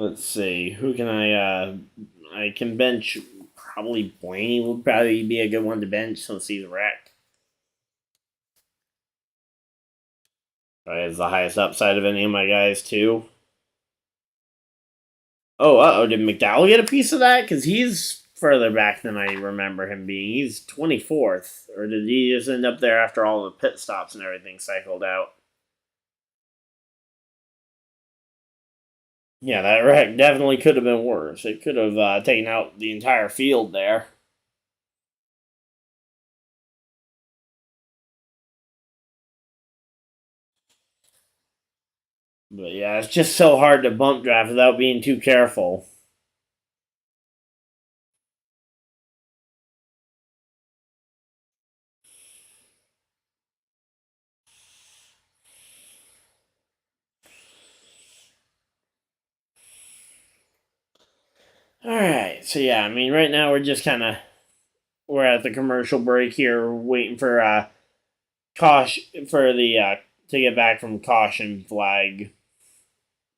Let's see. Who can I can bench. Probably Blaney would probably be a good one to bench since he's wrecked. Probably has the highest upside of any of my guys, too. Oh, did McDowell get a piece of that? Because he's further back than I remember him being. He's 24th. Or did he just end up there after all the pit stops and everything cycled out? Yeah, that wreck definitely could have been worse. It could have taken out the entire field there. But yeah, it's just so hard to bump draft without being too careful. Alright, so yeah, I mean, right now we're at the commercial break here, waiting for caution for the to get back from caution flag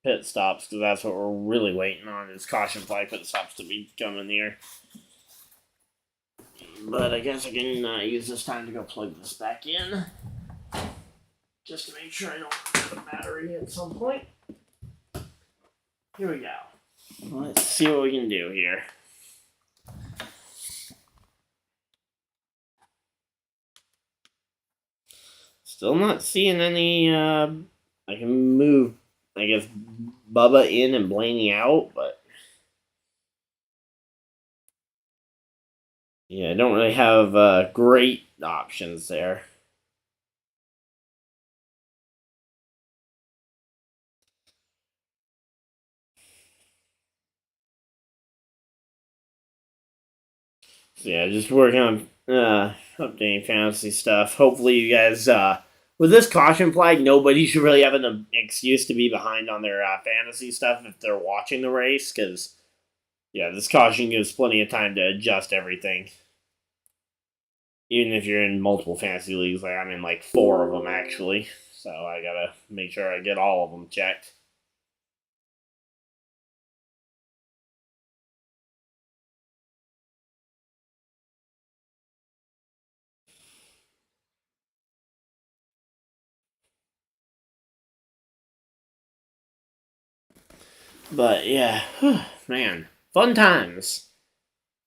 pit stops, because that's what we're really waiting on is caution flag pit stops to be coming here. But I guess I can use this time to go plug this back in, just to make sure I don't have a battery at some point. Here we go. Let's see what we can do here. Still not seeing any. I can move, I guess, Bubba in and Blaney out, but yeah, I don't really have great options there. So yeah, just working on updating fantasy stuff. Hopefully, you guys, with this caution flag, nobody should really have an excuse to be behind on their fantasy stuff if they're watching the race, because yeah, this caution gives plenty of time to adjust everything. Even if you're in multiple fantasy leagues, like I'm in like 4 of them actually, so I gotta make sure I get all of them checked. But yeah, man, fun times,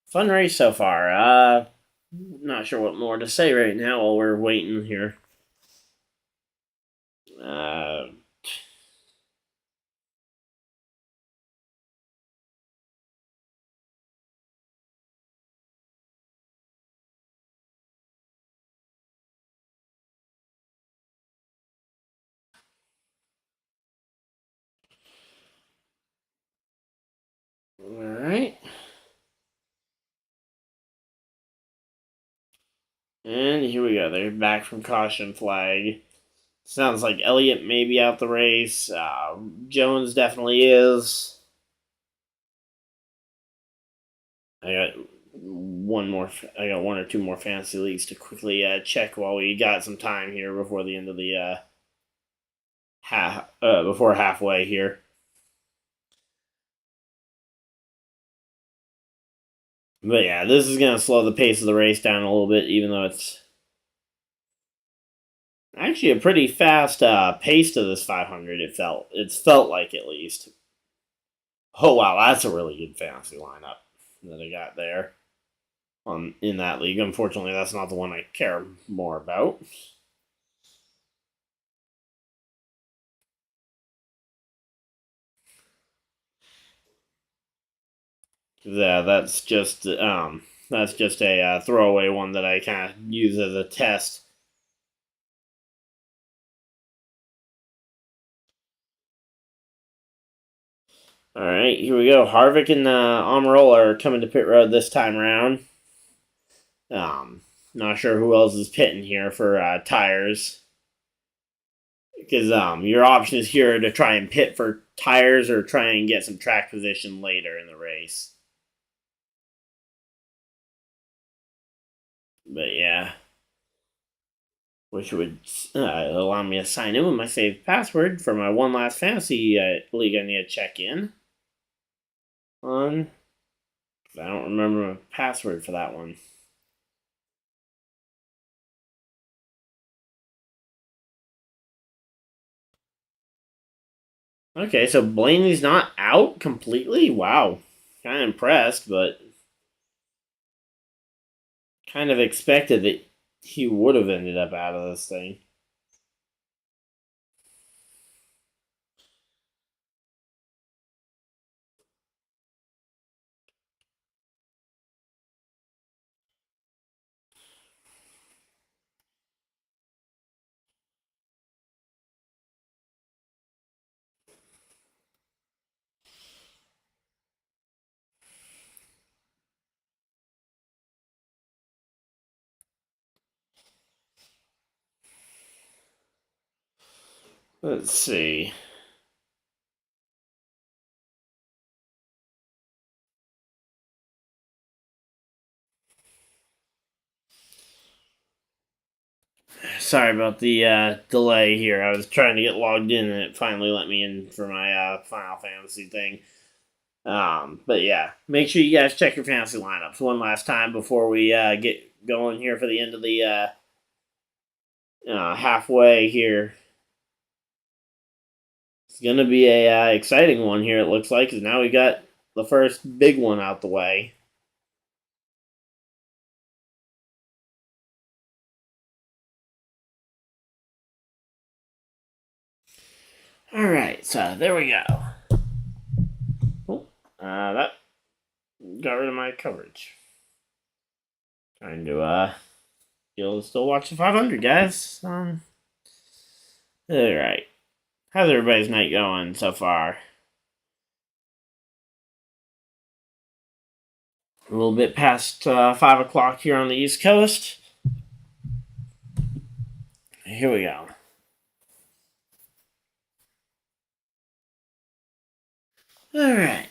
fun race so far. Not sure what more to say right now while we're waiting here. Uh, all right, and here we go. They're back from caution flag. Sounds like Elliott may be out the race. Jones definitely is. I got one more. I got 1 or 2 more fantasy leagues to quickly check while we got some time here before the end of the before halfway here. But yeah, this is gonna slow the pace of the race down a little bit, even though it's actually a pretty fast pace to this 500. It's felt like at least. Oh wow, that's a really good fantasy lineup that I got there in that league. Unfortunately, that's not the one I care more about. Yeah, that's just a throwaway one that I kind of use as a test. All right, here we go. Harvick and Amarola are coming to pit road this time around. Not sure who else is pitting here for tires, because your option is here to try and pit for tires or try and get some track position later in the race. But yeah, which would allow me to sign in with my saved password for my one last fantasy league I need to check in. one. I don't remember my password for that one. Okay, so Blaney's not out completely? Wow. Kind of impressed, but kind of expected that he would have ended up out of this thing. Let's see. Sorry about the delay here. I was trying to get logged in and it finally let me in for my Final Fantasy thing. But yeah, make sure you guys check your fantasy lineups one last time before we get going here for the end of the halfway here. It's going to be a exciting one here, it looks like, because now we got the first big one out the way. All right, so there we go. Oh, that got rid of my coverage. Trying to you'll still watch the 500, guys. All right, how's everybody's night going so far? A little bit past 5 o'clock here on the East Coast. Here we go. All right,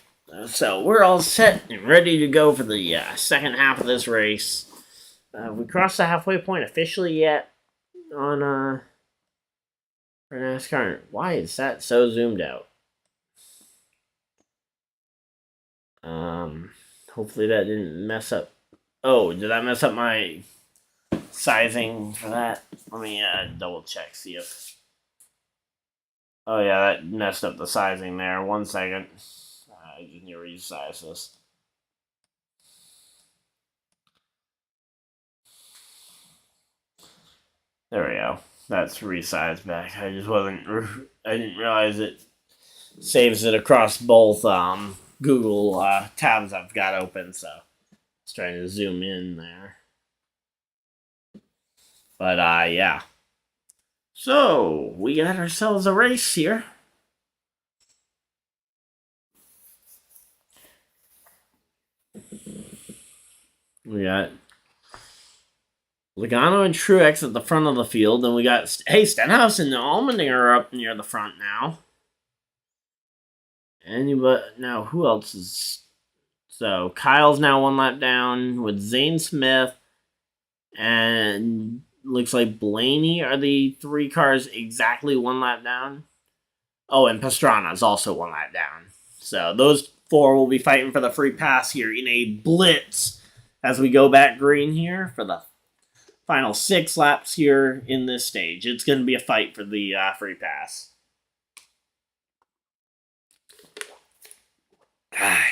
so we're all set and ready to go for the second half of this race. Have we crossed the halfway point officially yet on for NASCAR? Why is that so zoomed out? Hopefully that didn't mess up. Oh, did I mess up my sizing for that? Let me double check, see if. Oh yeah, that messed up the sizing there. 1 second. I just need to resize this. There we go. That's resized back. I just wasn't. I didn't realize it saves it across both Google tabs I've got open. So I was trying to zoom in there. But yeah. So we got ourselves a race here. We got Logano and Truex at the front of the field, and we got Stenhouse and Allmendinger are up near the front now. But now who else is? So Kyle's now 1 lap down with Zane Smith, and looks like Blaney are the 3 cars exactly 1 lap down. Oh, and Pastrana is also 1 lap down. So those 4 will be fighting for the free pass here in a blitz as we go back green here for the final 6 laps here in this stage. It's going to be a fight for the free pass.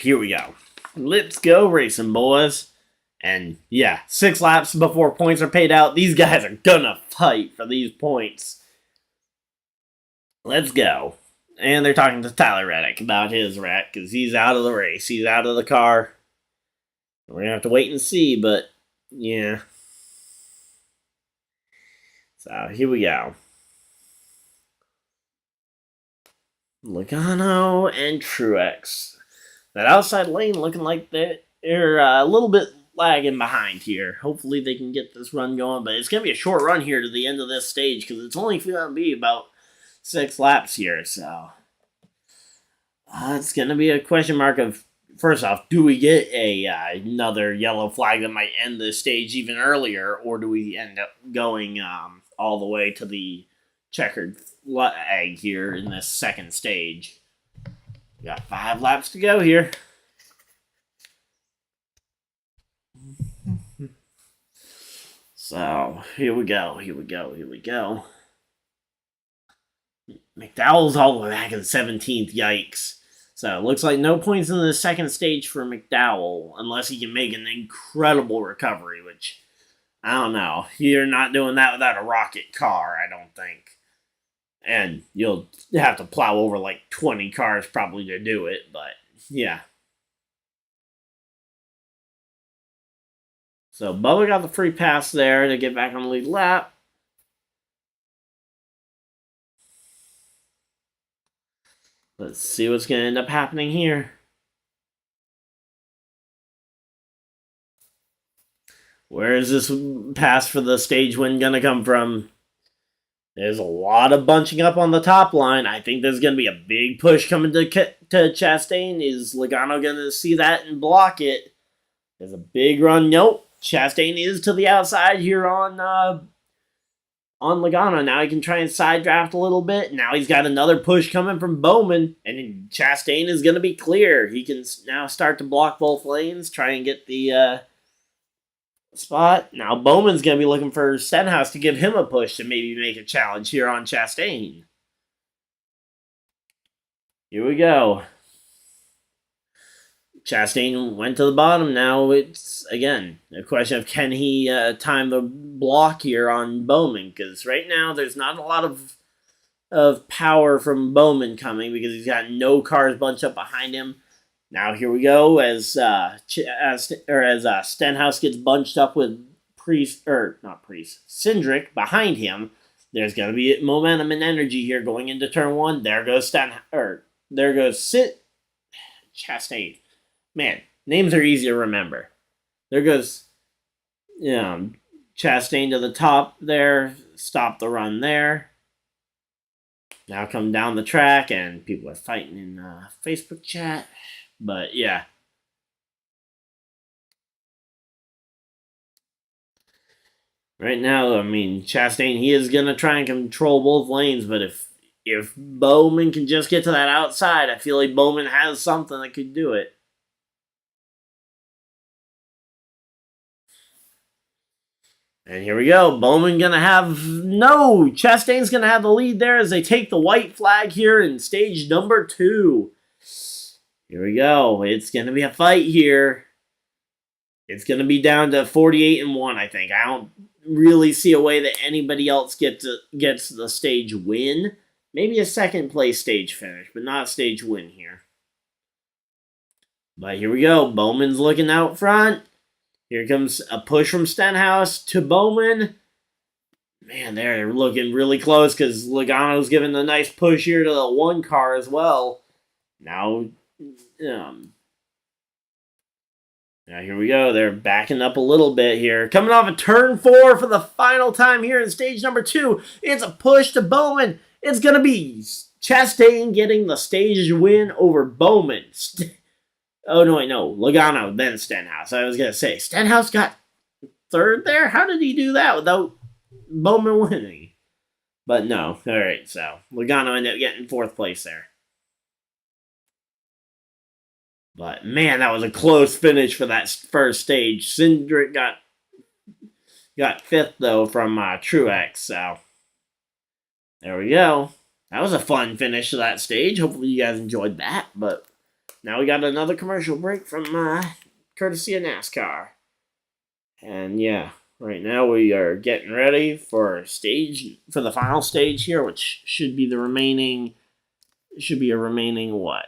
Here we go. Let's go racing, boys. And yeah, 6 laps before points are paid out. These guys are gonna fight for these points. Let's go. And they're talking to Tyler Reddick about his wreck because he's out of the race. He's out of the car. We're going to have to wait and see, but yeah. So here we go. Logano and Truex. That outside lane looking like they're a little bit lagging behind here. Hopefully they can get this run going, but it's going to be a short run here to the end of this stage because it's only going to be about 6 laps here, so it's going to be a question mark of, first off, do we get another yellow flag that might end this stage even earlier, or do we end up going all the way to the checkered flag here in this second stage? We got 5 laps to go here. So, here we go. McDowell's all the way back in 17th. Yikes. So, it looks like no points in the second stage for McDowell, unless he can make an incredible recovery, which, I don't know. You're not doing that without a rocket car, I don't think. And you'll have to plow over like 20 cars probably to do it, but yeah. So Bubba got the free pass there to get back on the lead lap. Let's see what's going to end up happening here. Where is this pass for the stage win going to come from? There's a lot of bunching up on the top line. I think there's going to be a big push coming to Chastain. Is Logano going to see that and block it? There's a big run. Nope. Chastain is to the outside here on Logano. Now he can try and side draft a little bit. Now he's got another push coming from Bowman, and Chastain is going to be clear. He can now start to block both lanes, try and get the spot. Now Bowman's going to be looking for Stenhouse to give him a push to maybe make a challenge here on Chastain. Here we go. Chastain went to the bottom. Now it's, again, a question of can he time the block here on Bowman, because right now there's not a lot of power from Bowman coming because he's got no cars bunched up behind him. Now here we go as Stenhouse gets bunched up with Cindric behind him. There's going to be momentum and energy here going into turn one. There goes Chastain. Man, names are easy to remember. There goes Chastain to the top there. Stop the run there. Now come down the track, and people are fighting in Facebook chat. But, yeah. Right now, I mean, Chastain, he is going to try and control both lanes, but if Bowman can just get to that outside, I feel like Bowman has something that could do it. And here we go. Chastain's going to have the lead there as they take the white flag here in stage number 2. Here we go. It's going to be a fight here. It's going to be down to 48-1, I think. I don't really see a way that anybody else gets the stage win. Maybe a second place stage finish, but not a stage win here. But here we go. Bowman's looking out front. Here comes a push from Stenhouse to Bowman. Man, they're looking really close because Logano's giving a nice push here to the one car as well. Now here we go. They're backing up a little bit here. Coming off of turn 4 for the final time here in stage number 2. It's a push to Bowman. It's going to be Chastain getting the stage win over Bowman. Oh, no, wait, no. Logano, then Stenhouse. I was going to say, Stenhouse got third there? How did he do that without Bowman winning? But no. All right, so Logano ended up getting 4th place there. But, man, that was a close finish for that first stage. Cindric got 5th, though, from Truex, so there we go. That was a fun finish to that stage. Hopefully you guys enjoyed that, but now we got another commercial break from courtesy of NASCAR. And yeah, right now we are getting ready for the final stage here, which should be a remaining what?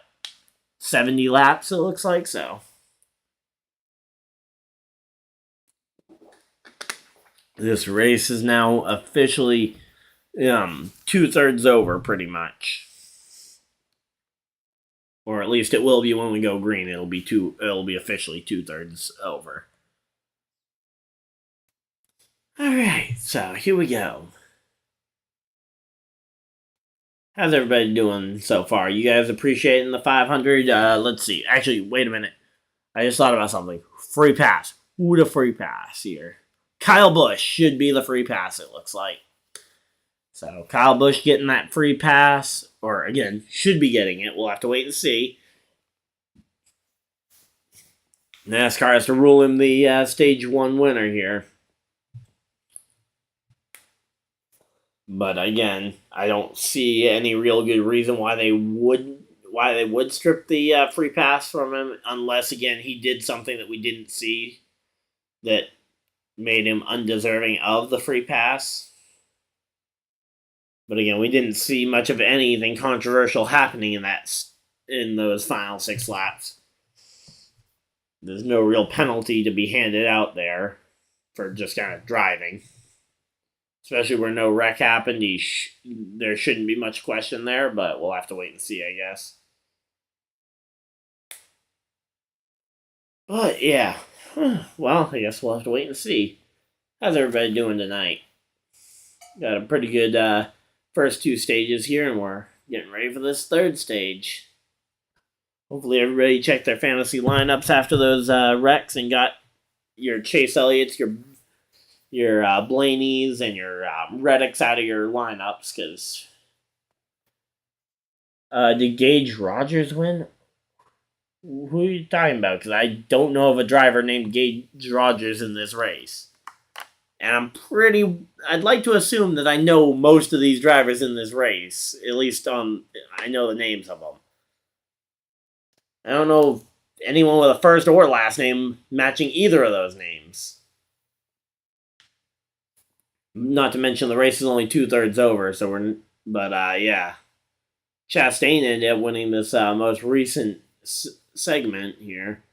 70 laps it looks like, so. This race is now officially 2/3 over pretty much. Or at least it will be when we go green. It'll be officially 2/3 over. Alright, so here we go. How's everybody doing so far? You guys appreciating the 500? Let's see. Actually, wait a minute. I just thought about something. Free pass. Who the free pass here? Kyle Busch should be the free pass, it looks like. So, Kyle Busch getting that free pass. Or, again, should be getting it. We'll have to wait and see. NASCAR has to rule him the Stage 1 winner here. But again, I don't see any real good reason why they would strip the free pass from him, unless again he did something that we didn't see that made him undeserving of the free pass. But again, we didn't see much of anything controversial happening in those final 6 laps. There's no real penalty to be handed out there for just kind of driving, especially where no wreck happened. There shouldn't be much question there, but we'll have to wait and see, I guess. But yeah, well, I guess we'll have to wait and see. How's everybody doing tonight? Got a pretty good first 2 stages here, and we're getting ready for this third stage. Hopefully, everybody checked their fantasy lineups after those wrecks and got your Chase Elliott's, your Blaney's, and your Reddicks out of your lineups. Because did Gage Rogers win? Who are you talking about? Because I don't know of a driver named Gage Rogers in this race. And I'd like to assume that I know most of these drivers in this race. At least I know the names of them. I don't know anyone with a first or last name matching either of those names. Not to mention the race is only 2/3 over, yeah. Chastain ended up winning this most recent segment here.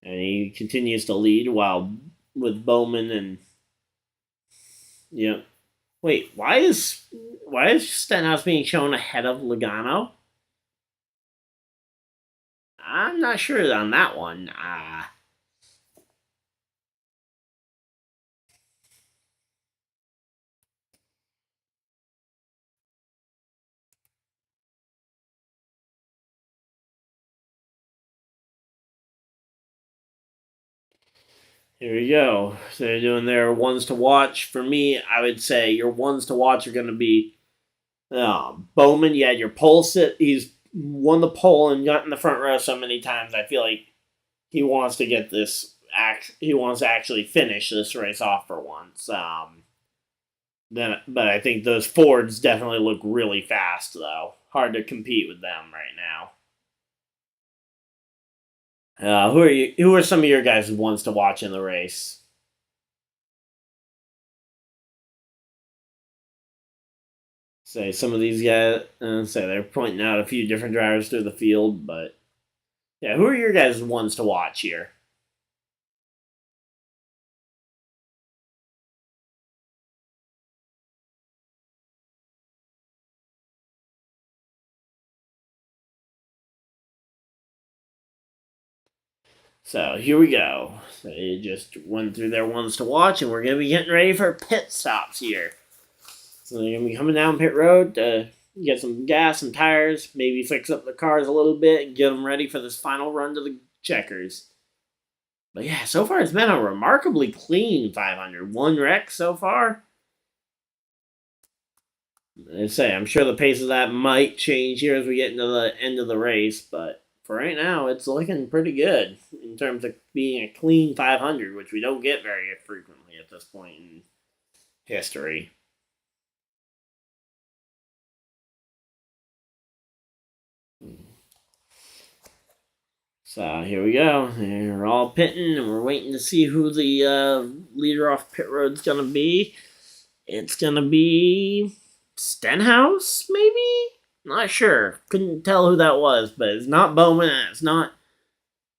And he continues to lead with Bowman and wait, why is Stenhouse being shown ahead of Logano? I'm not sure on that one. Here we go. So they're doing their ones to watch. For me, I would say your ones to watch are going to be Bowman. You had your pole sit. He's won the pole and got in the front row so many times. I feel like he wants to get this. He wants to actually finish this race off for once. But I think those Fords definitely look really fast, though. Hard to compete with them right now. Who are you? Who are some of your guys' ones to watch in the race? Say some of these guys. Say they're pointing out a few different drivers through the field, but yeah, who are your guys' ones to watch here? So here we go. So they just went through their ones to watch, and we're gonna be getting ready for pit stops here. So they're gonna be coming down pit road to get some gas and tires, maybe fix up the cars a little bit, and get them ready for this final run to the checkers. But yeah, so far it's been a remarkably clean 500. One wreck so far. I say, I'm sure the pace of that might change here as we get into the end of the race, but for right now, it's looking pretty good in terms of being a clean 500, which we don't get very frequently at this point in history. So here we go. We're all pitting, and we're waiting to see who the leader off pit road's gonna be. It's gonna be Stenhouse, maybe? Not sure. Couldn't tell who that was, but it's not Bowman. It's not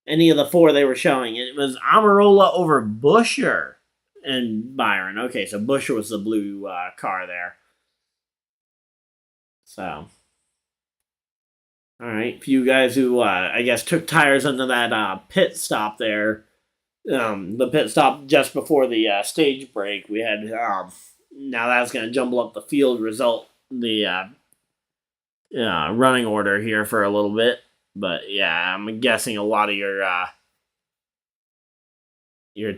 any of the 4 they were showing. It was Amarola over Busher and Byron. Okay, so Busher was the blue car there. So, all right, few guys who I guess took tires under that pit stop there. The pit stop just before the stage break. We had now that's going to jumble up the field result, the running order here for a little bit. But yeah, I'm guessing a lot of your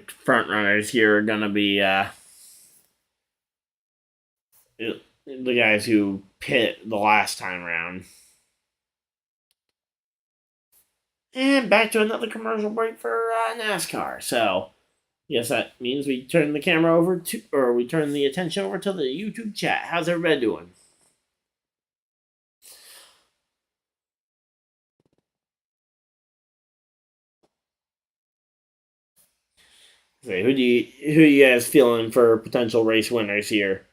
front runners here are going to be the guys who pit the last time around. And back to another commercial break for NASCAR. So Yes, that means we turn the camera over to, or we turn the attention over to the YouTube chat. How's everybody doing? So who you guys feeling for potential race winners here?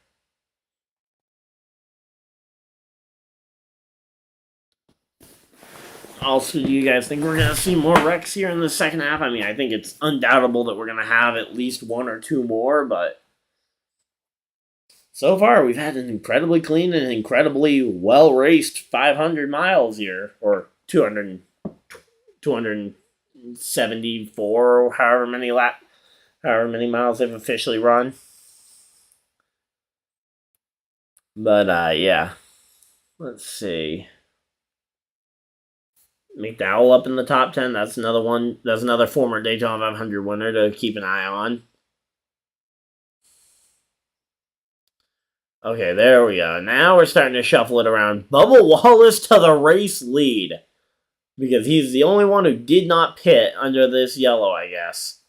Also, do you guys think we're gonna see more wrecks here in the second half? I mean, I think it's undoubtable that we're gonna have at least one or two more, but so far we've had an incredibly clean and incredibly well raced 500 miles here, or 274, however many miles they've officially run. But yeah, let's see. McDowell up in the top 10. That's another one. That's another former Daytona 500 winner to keep an eye on. Okay, there we go. Now we're starting to shuffle it around. Bubba Wallace to the race lead. Because he's the only one who did not pit under this yellow, I guess.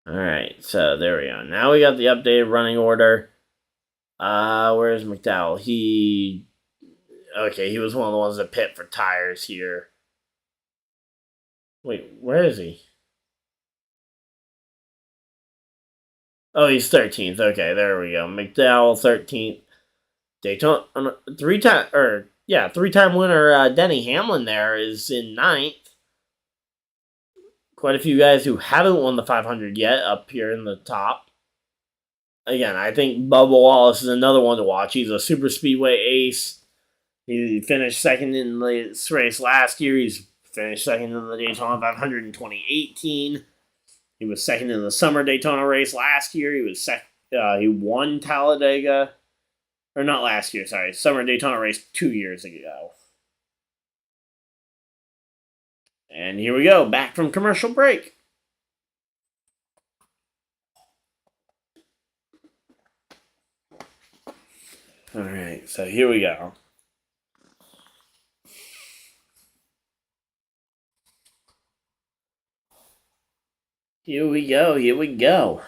Alright, so there we go. Now we got the updated running order. Where's McDowell? He was one of the ones that pit for tires here. Wait, where is he? Oh, he's 13th. Okay, there we go. McDowell 13th. Daytona three-time winner Denny Hamlin there is in 9th. Quite a few guys who haven't won the 500 yet up here in the top. Again, I think Bubba Wallace is another one to watch. He's a super speedway ace. He finished second in this race last year. He's finished second in the Daytona 500 in 2018. He was second in the summer Daytona race last year. He won Talladega, or not last year. Sorry, summer Daytona race 2 years ago. And here we go, back from commercial break. All right, so here we go. Here we go.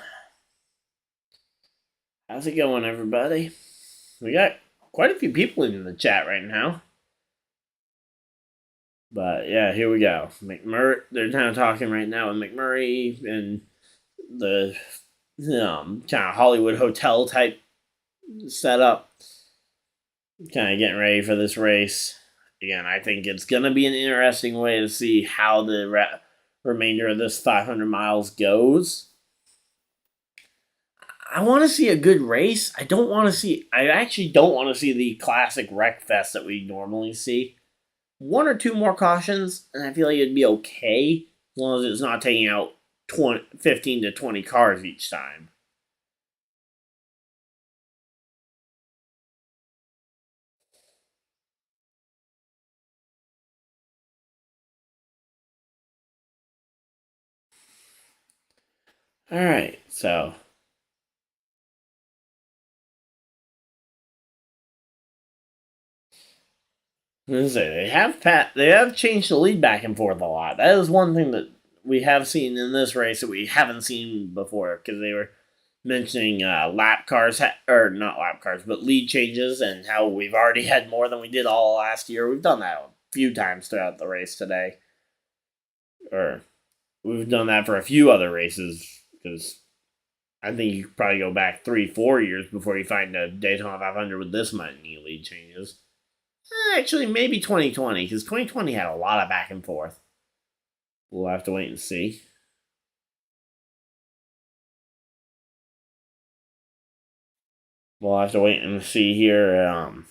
How's it going, everybody? We got quite a few people in the chat right now. But yeah, here we go. McMurray, they're kind of talking right now with McMurray and the kind of Hollywood hotel type setup. Kind of getting ready for this race. Again, I think it's going to be an interesting way to see how the remainder of this 500 miles goes. I want to see a good race. I actually don't want to see the classic wreck fest that we normally see. One or two more cautions, and I feel like it'd be okay as long as it's not taking out 15 to 20 cars each time. Alright, so they have changed the lead back and forth a lot. That is one thing that we have seen in this race that we haven't seen before, because they were mentioning lap cars, or not lap cars, but lead changes, and how we've already had more than we did all last year. We've done that a few times throughout the race today. Or we've done that for a few other races, because I think you could probably go back 3-4 years before you find a Daytona 500 with this many lead changes. Actually, maybe 2020, because 2020 had a lot of back and forth. We'll have to wait and see. We'll have to wait and see here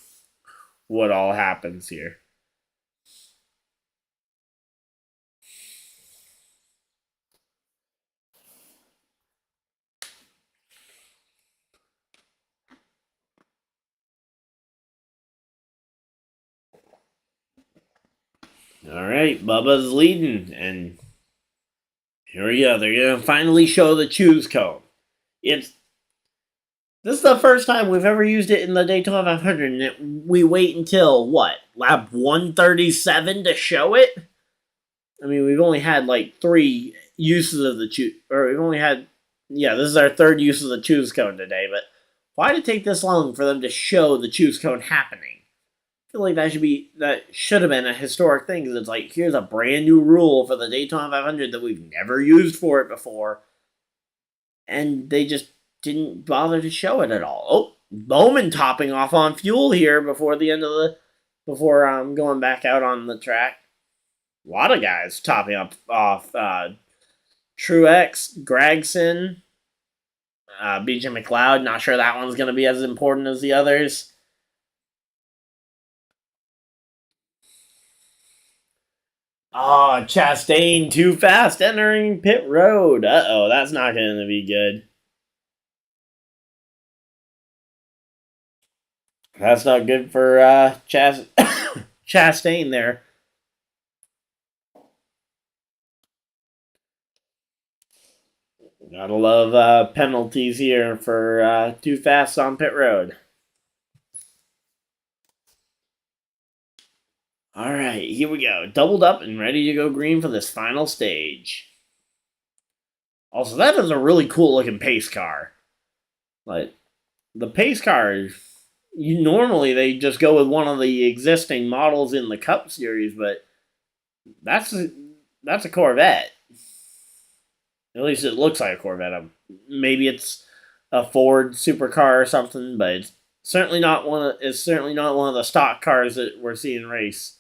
what all happens here. All right, Bubba's leading, and here we go. They're going to finally show the choose cone. It's This is the first time we've ever used it in the Daytona 500, and we wait until what, lap 137 to show it. I mean, we've only had like 3 uses of the choose, or we've only had, yeah, this is our 3rd use of the choose cone today. But why did it take this long for them to show the choose cone happening? I feel like that should have been a historic thing, because it's like, here's a brand new rule for the Daytona 500 that we've never used for it before, and they just didn't bother to show it at all. Oh, Bowman topping off on fuel here before the end of before going back out on the track. A lot of guys topping up off. Truex, Gregson, BJ McLeod. Not sure that one's going to be as important as the others. Oh, Chastain too fast entering pit road. Uh-oh, that's not going to be good. That's not good for Chastain there. Gotta love penalties here for too fast on pit road. All right, here we go. Doubled up and ready to go green for this final stage. Also, that is a really cool looking pace car. Like, the pace car, normally they just go with one of the existing models in the Cup Series, but that's a Corvette. At least it looks like a Corvette. Maybe it's a Ford supercar or something, but it's certainly not one of the stock cars that we're seeing race.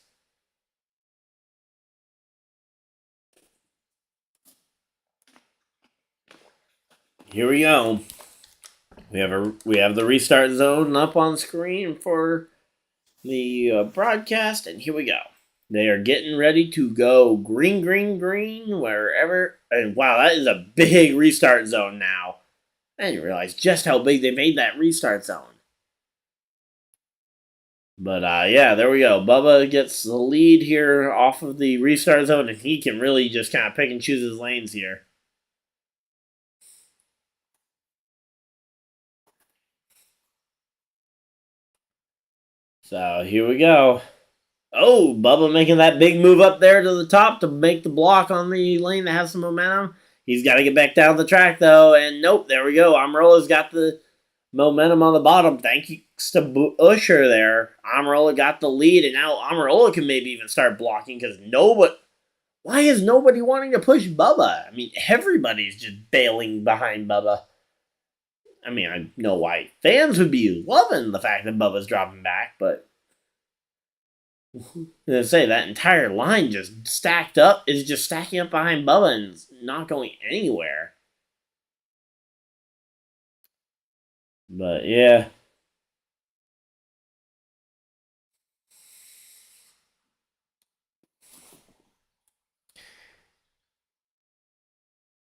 Here we go. We have the restart zone up on screen for the broadcast, and here we go. They are getting ready to go green, green, green, wherever. And wow, that is a big restart zone now. I didn't realize just how big they made that restart zone. But yeah, there we go. Bubba gets the lead here off of the restart zone, and he can really just kind of pick and choose his lanes here. So here we go. Oh, Bubba making that big move up there to the top to make the block on the lane that has some momentum. He's got to get back down the track, though. And nope, there we go. Almirola's got the momentum on the bottom. Thanks to Usher there. Almirola got the lead, and now Almirola can maybe even start blocking, because why is nobody wanting to push Bubba? I mean, everybody's just bailing behind Bubba. I mean, I know why fans would be loving the fact that Bubba's dropping back, but I say that entire line is just stacking up behind Bubba and not going anywhere. But yeah.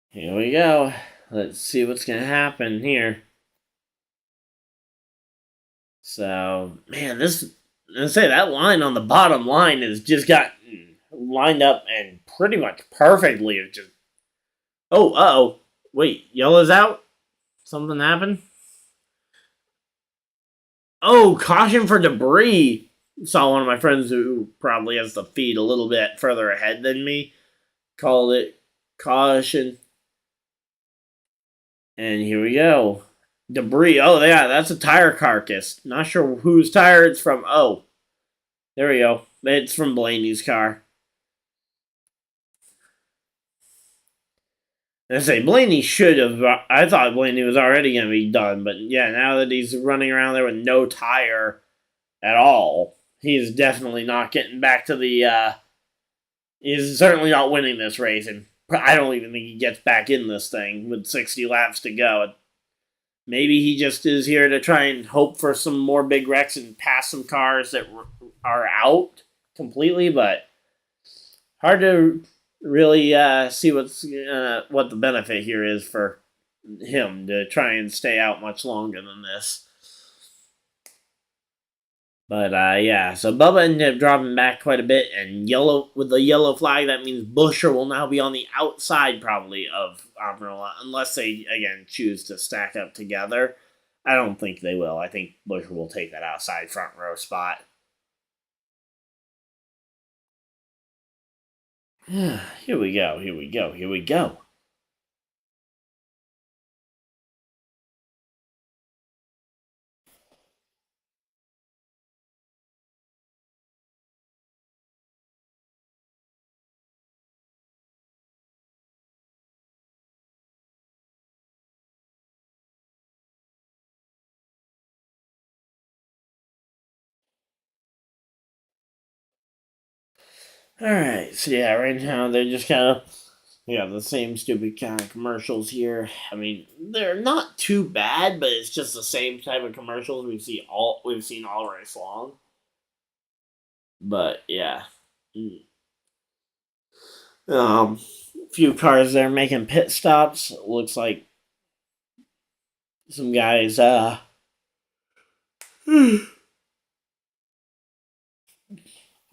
Here we go. Let's see what's going to happen here. So, man, that line on the bottom line has just gotten lined up and pretty much perfectly. It just. Oh, uh-oh. Wait, yellow's out? Something happened? Oh, caution for debris. Saw one of my friends who probably has the feed a little bit further ahead than me called it caution. And here we go. Debris. Oh, yeah, that's a tire carcass. Not sure whose tire it's from. Oh, there we go. It's from Blaney's car. I say Blaney should have. I thought Blaney was already going to be done, but yeah, now that he's running around there with no tire at all, he's definitely not getting back to the. He's certainly not winning this race, and I don't even think he gets back in this thing with 60 laps to go. Maybe he just is here to try and hope for some more big wrecks and pass some cars that are out completely, but hard to really see what the benefit here is for him to try and stay out much longer than this. But yeah, so Bubba ended up dropping back quite a bit, and yellow with the yellow flag, that means Busher will now be on the outside probably of Amarola, unless they again choose to stack up together. I don't think they will. I think Busher will take that outside front row spot. Here we go. Here we go. Here we go. All right. So yeah, right now they're just kind of the same stupid kind of commercials here. I mean, they're not too bad, but it's just the same type of commercials we've seen all race long. But yeah, um, few cars there making pit stops. Looks like some guys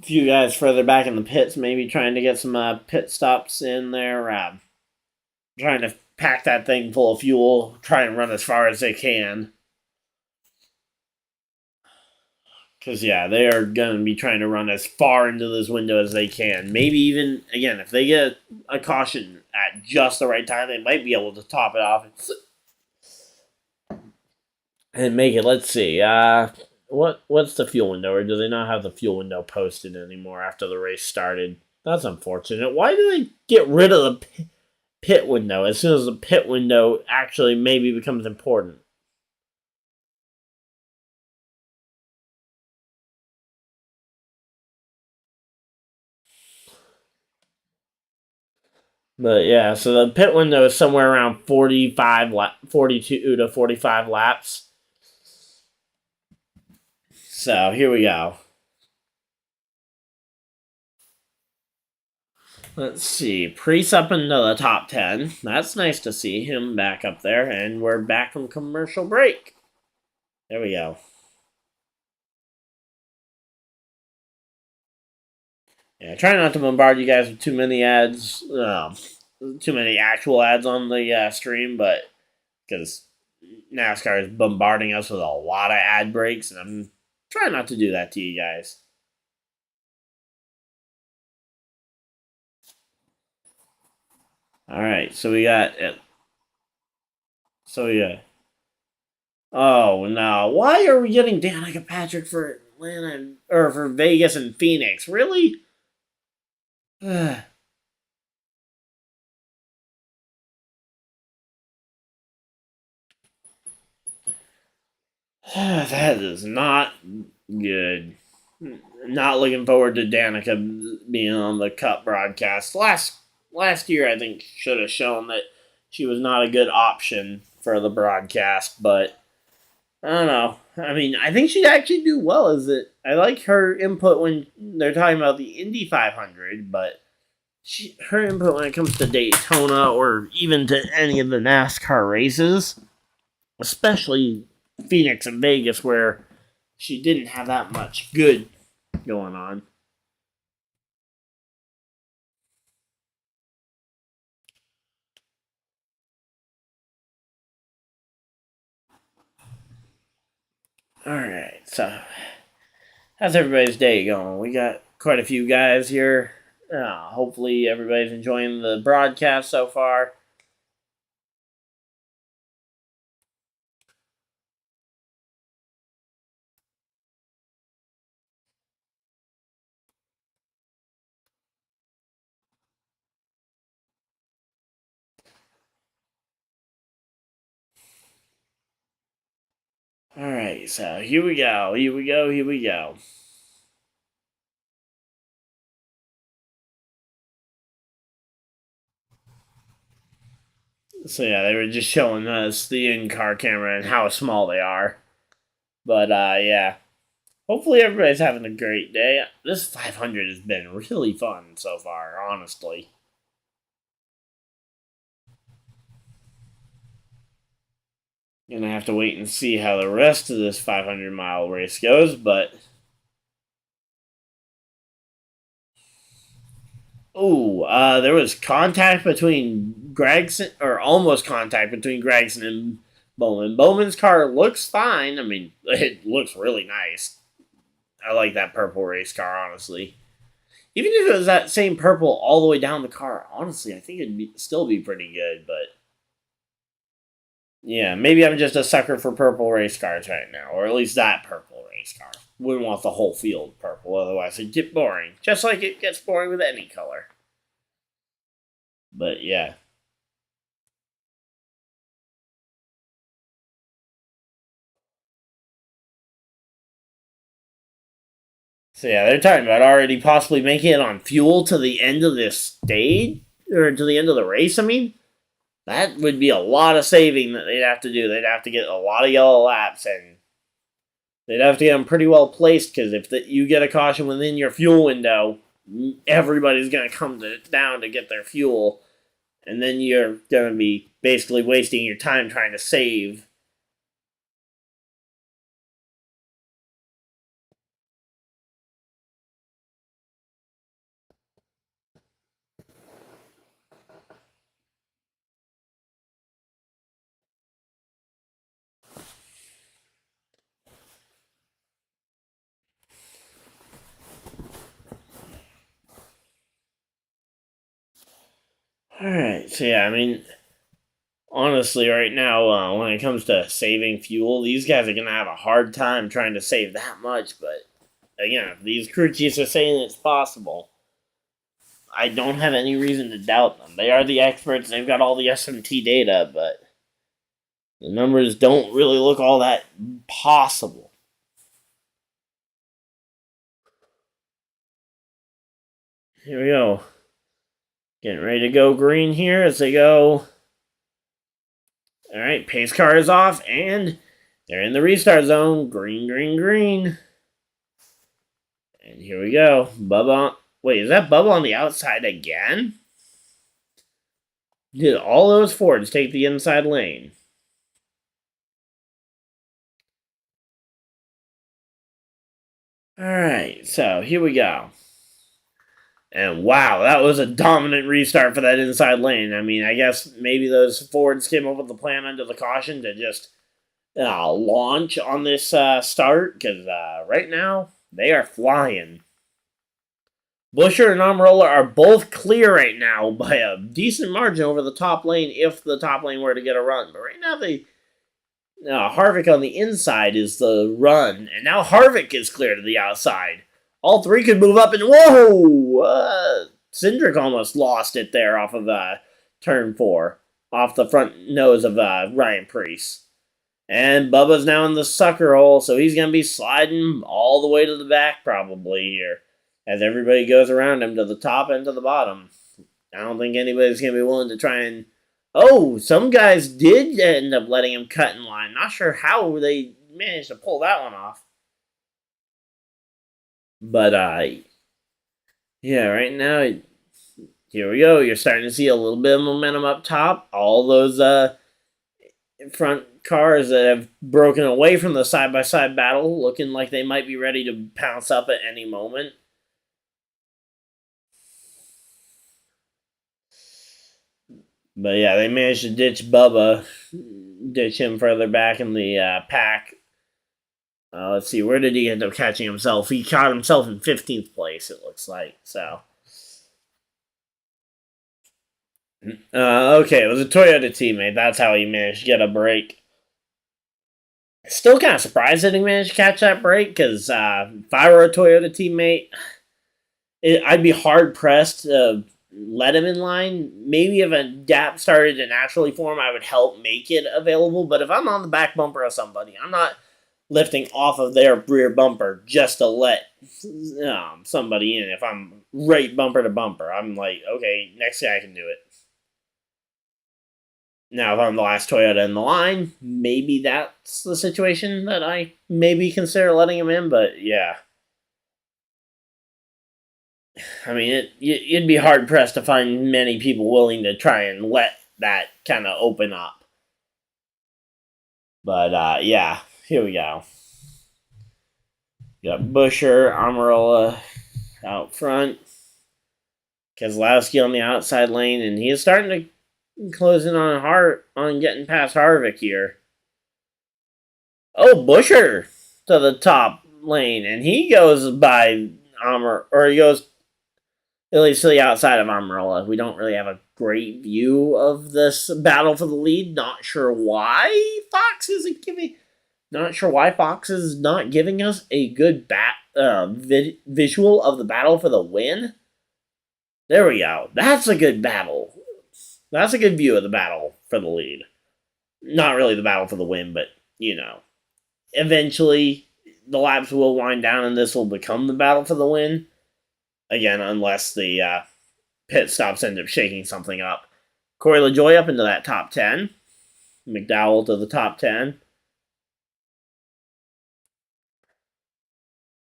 few guys further back in the pits, maybe trying to get some pit stops in there, trying to pack that thing full of fuel, try and run as far as they can. Because, yeah, they are going to be trying to run as far into this window as they can. Maybe even, again, if they get a caution at just the right time, they might be able to top it off and make it. Let's see. What's the fuel window? Or do they not have the fuel window posted anymore after the race started? That's unfortunate. Why do they get rid of the pit window as soon as the pit window actually maybe becomes important? But yeah, so the pit window is somewhere around 42 to 45 laps. So here we go. Let's see. Priest up into the top 10. That's nice to see him back up there. And we're back from commercial break. There we go. Yeah, try not to bombard you guys with too many ads. Too many actual ads on the stream, but because NASCAR is bombarding us with a lot of ad breaks, and I'm trying not to do that to you guys. All right, so we got it. So yeah. Oh no! Why are we getting Danica Patrick for Atlanta or for Vegas and Phoenix? Really? That is not good. Not looking forward to Danica being on the Cup broadcast. Last year, I think should have shown that she was not a good option for the broadcast, but I don't know. I mean, I think she'd actually do well as it. I like her input when they're talking about the Indy 500, but her input when it comes to Daytona or even to any of the NASCAR races, especially Phoenix and Vegas, where she didn't have that much good going on. All right, so how's everybody's day going? We got quite a few guys here. Hopefully, everybody's enjoying the broadcast so far. All right, so here we go. Here we go. Here we go. So yeah, they were just showing us the in-car camera and how small they are. But yeah, hopefully everybody's having a great day. This 500 has been really fun so far, honestly. Gonna have to wait and see how the rest of this 500-mile race goes, but There was contact between Gregson, or almost contact between Gregson and Bowman. Bowman's car looks fine. I mean, it looks really nice. I like that purple race car, honestly. Even if it was that same purple all the way down the car, honestly, I think still be pretty good. But yeah, maybe I'm just a sucker for purple race cars right now, or at least that purple race car. Wouldn't want the whole field purple, otherwise it'd get boring. Just like it gets boring with any color. But yeah. So yeah, they're talking about already possibly making it on fuel to the end of this stage, or to the end of the race. I mean, that would be a lot of saving that they'd have to do. They'd have to get a lot of yellow laps, and they'd have to get them pretty well placed, because if you get a caution within your fuel window, everybody's going to come down to get their fuel, and then you're going to be basically wasting your time trying to save. Alright, so yeah, I mean, honestly, right now, when it comes to saving fuel, these guys are going to have a hard time trying to save that much. But again, if these crew chiefs are saying it's possible, I don't have any reason to doubt them. They are the experts, they've got all the SMT data, but the numbers don't really look all that possible. Here we go. Getting ready to go green here as they go. Alright, pace car is off, and they're in the restart zone. Green, green, green. And here we go. Bubba. Wait, is that Bubba on the outside again? Did all those Fords take the inside lane? Alright, so here we go. And wow, that was a dominant restart for that inside lane. I mean, I guess maybe those Fords came up with the plan under the caution to just launch on this start, because right now they are flying. Busher and Amarola are both clear right now by a decent margin over the top lane if the top lane were to get a run. But right now Harvick on the inside is the run, and now Harvick is clear to the outside. All three could move up, and whoa! Cindric almost lost it there off of turn 4, off the front nose of Ryan Preece. And Bubba's now in the sucker hole, so he's going to be sliding all the way to the back probably here, as everybody goes around him to the top and to the bottom. I don't think anybody's going to be willing to try and... Oh, some guys did end up letting him cut in line. Not sure how they managed to pull that one off. But, yeah, right now, here we go. You're starting to see a little bit of momentum up top. All those front cars that have broken away from the side-by-side battle looking like they might be ready to pounce up at any moment. But yeah, they managed to ditch Bubba, ditch him further back in the pack. Let's see, where did he end up catching himself? He caught himself in 15th place, it looks like. So, okay, it was a Toyota teammate. That's how he managed to get a break. Still kind of surprised that he managed to catch that break, because if I were a Toyota teammate, I'd be hard-pressed to let him in line. Maybe if a gap started to naturally form, I would help make it available. But if I'm on the back bumper of somebody, I'm not lifting off of their rear bumper just to let somebody in. If I'm right bumper to bumper, I'm like, okay, next guy can do it. Now, if I'm the last Toyota in the line, maybe that's the situation that I maybe consider letting him in. But yeah, I mean, you'd be hard pressed to find many people willing to try and let that kind of open up. But yeah, here we go. Got Busher, Amarola out front. Keselowski on the outside lane, and he is starting to close in on getting past Harvick here. Oh, Buescher to the top lane, and he goes by he goes at least to the outside of Amarola. We don't really have a great view of this battle for the lead. Not sure why Fox isn't giving. Not sure why Fox is not giving us a good visual of the battle for the win. There we go. That's a good battle. That's a good view of the battle for the lead. Not really the battle for the win, but, eventually the laps will wind down and this will become the battle for the win. Again, unless the pit stops end up shaking something up. Corey LaJoie up into that top 10. McDowell to the top 10.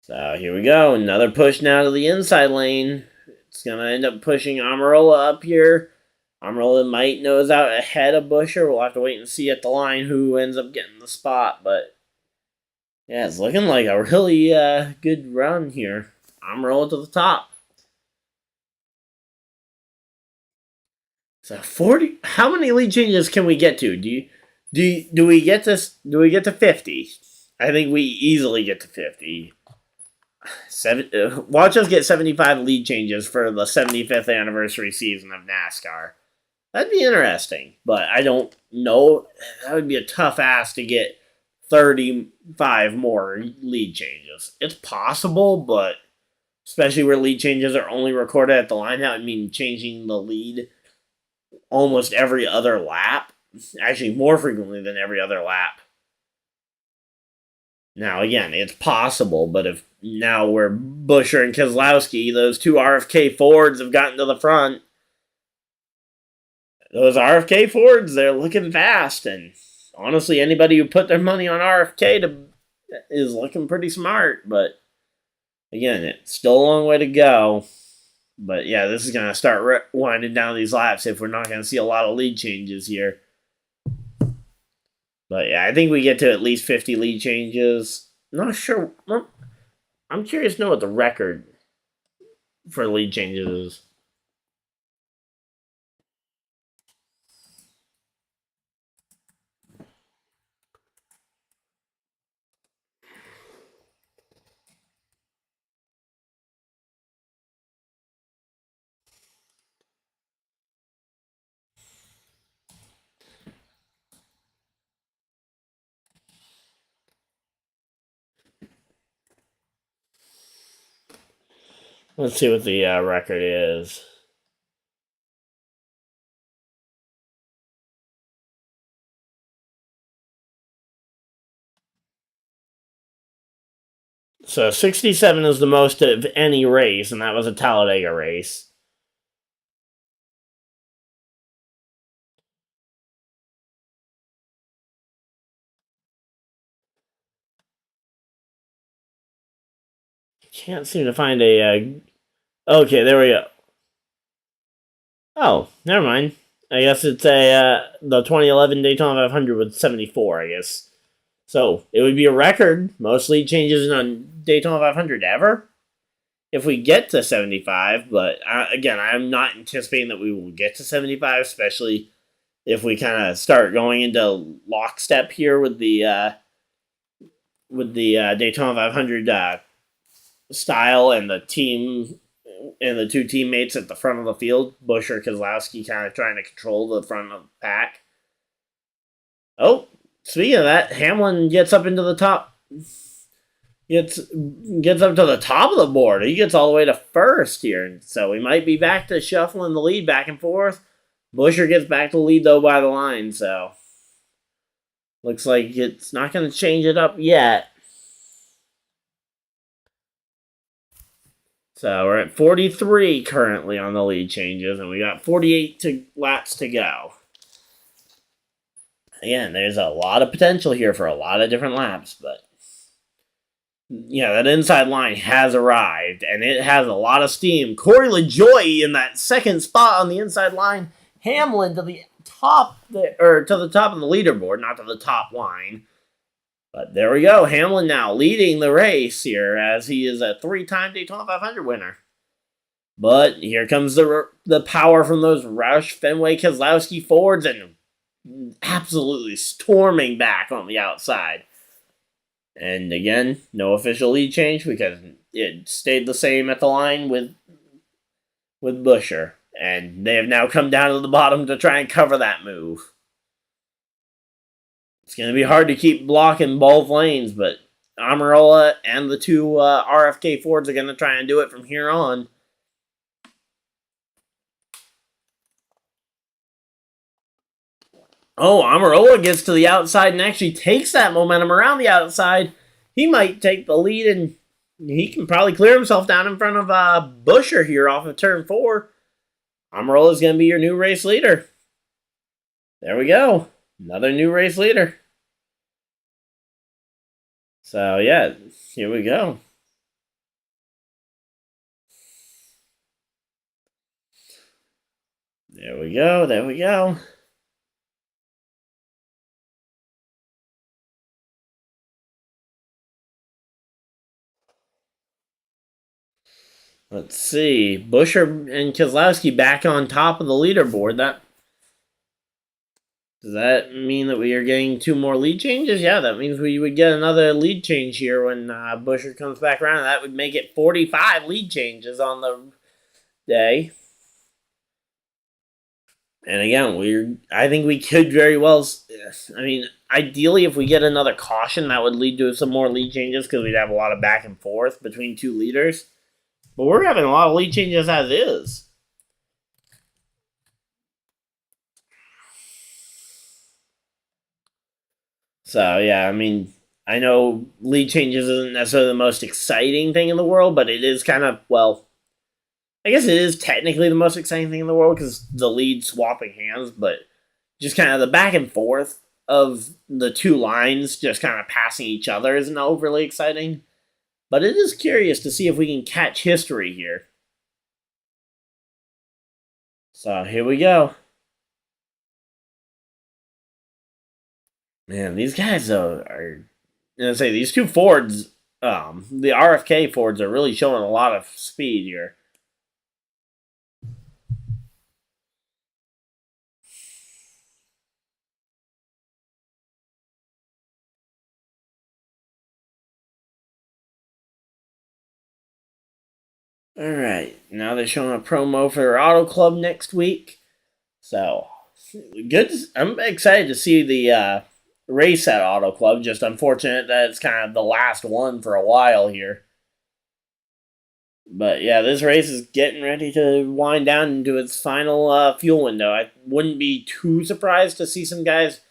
So here we go. Another push now to the inside lane. It's going to end up pushing Amarola up here. Amarola might nose out ahead of Buescher. We'll have to wait and see at the line who ends up getting the spot. But, yeah, it's looking like a really good run here. Amarola to the top. So 40. How many lead changes can we get to? Do we get to 50? I think we easily get to 50. Watch us get 75 lead changes for the 75th anniversary season of NASCAR. That'd be interesting, but I don't know. That would be a tough ask to get 35 more lead changes. It's possible, but especially where lead changes are only recorded at the line, that would mean changing the lead almost every other lap. Actually, more frequently than every other lap. Now, again, it's possible, but if now where Buescher and Keselowski, those two RFK Fords, have gotten to the front, those RFK Fords, they're looking fast, and honestly, anybody who put their money on RFK is looking pretty smart, but again, it's still a long way to go. But yeah, this is going to start winding down these laps if we're not going to see a lot of lead changes here. But yeah, I think we get to at least 50 lead changes. Not sure. I'm curious to know what the record for lead changes is. Let's see what the record is. So 67 is the most of any race, and that was a Talladega race. Can't seem to find a... okay, there we go. Oh, never mind. I guess it's the 2011 Daytona 500 with 74, I guess. So, it would be a record, most lead changes in a Daytona 500 ever, if we get to 75, but again, I'm not anticipating that we will get to 75, especially if we kind of start going into lockstep here with the Daytona 500 style and the team and the two teammates at the front of the field, Buescher, Keselowski, kind of trying to control the front of the pack. Oh, speaking of that, Hamlin gets up into the top. Gets up to the top of the board. He gets all the way to first here. So we might be back to shuffling the lead back and forth. Buescher gets back to the lead, though, by the line. So looks like it's not going to change it up yet. So we're at 43 currently on the lead changes, and we got 48 laps to go. Again, there's a lot of potential here for a lot of different laps, but yeah, that inside line has arrived, and it has a lot of steam. Corey LaJoie in that second spot on the inside line. Hamlin to the top, to the top of the leaderboard, not to the top line. But there we go. Hamlin now leading the race here as he is a 3-time Daytona 500 winner. But here comes the power from those Roush, Fenway, Keselowski Fords and absolutely storming back on the outside. And again, no official lead change because it stayed the same at the line with Buescher. And they have now come down to the bottom to try and cover that move. It's going to be hard to keep blocking both lanes, but Amarola and the two RFK Fords are going to try and do it from here on. Oh, Amarola gets to the outside and actually takes that momentum around the outside. He might take the lead and he can probably clear himself down in front of Buescher here off of turn 4. Amarola is going to be your new race leader. There we go. Another new race leader. So, yeah, here we go. There we go. There we go. Let's see. Buescher and Keselowski back on top of the leaderboard. Does that mean that we are getting 2 more lead changes? Yeah, that means we would get another lead change here when Buescher comes back around. That would make it 45 lead changes on the day. And again, I think we could very well. I mean, ideally, if we get another caution, that would lead to some more lead changes because we'd have a lot of back and forth between 2 leaders. But we're having a lot of lead changes as is. So, yeah, I mean, I know lead changes isn't necessarily the most exciting thing in the world, but it is kind of, well, I guess it is technically the most exciting thing in the world because the lead swapping hands, but just kind of the back and forth of the 2 lines just kind of passing each other isn't overly exciting. But it is curious to see if we can catch history here. So here we go. Man, these guys are these 2 Fords, the RFK Fords are really showing a lot of speed here. All right, now they're showing a promo for their Auto Club next week. So good. I'm excited to see the race at Auto Club. Just unfortunate that it's kind of the last one for a while here. But yeah, this race is getting ready to wind down into its final fuel window. I wouldn't be too surprised to see some guys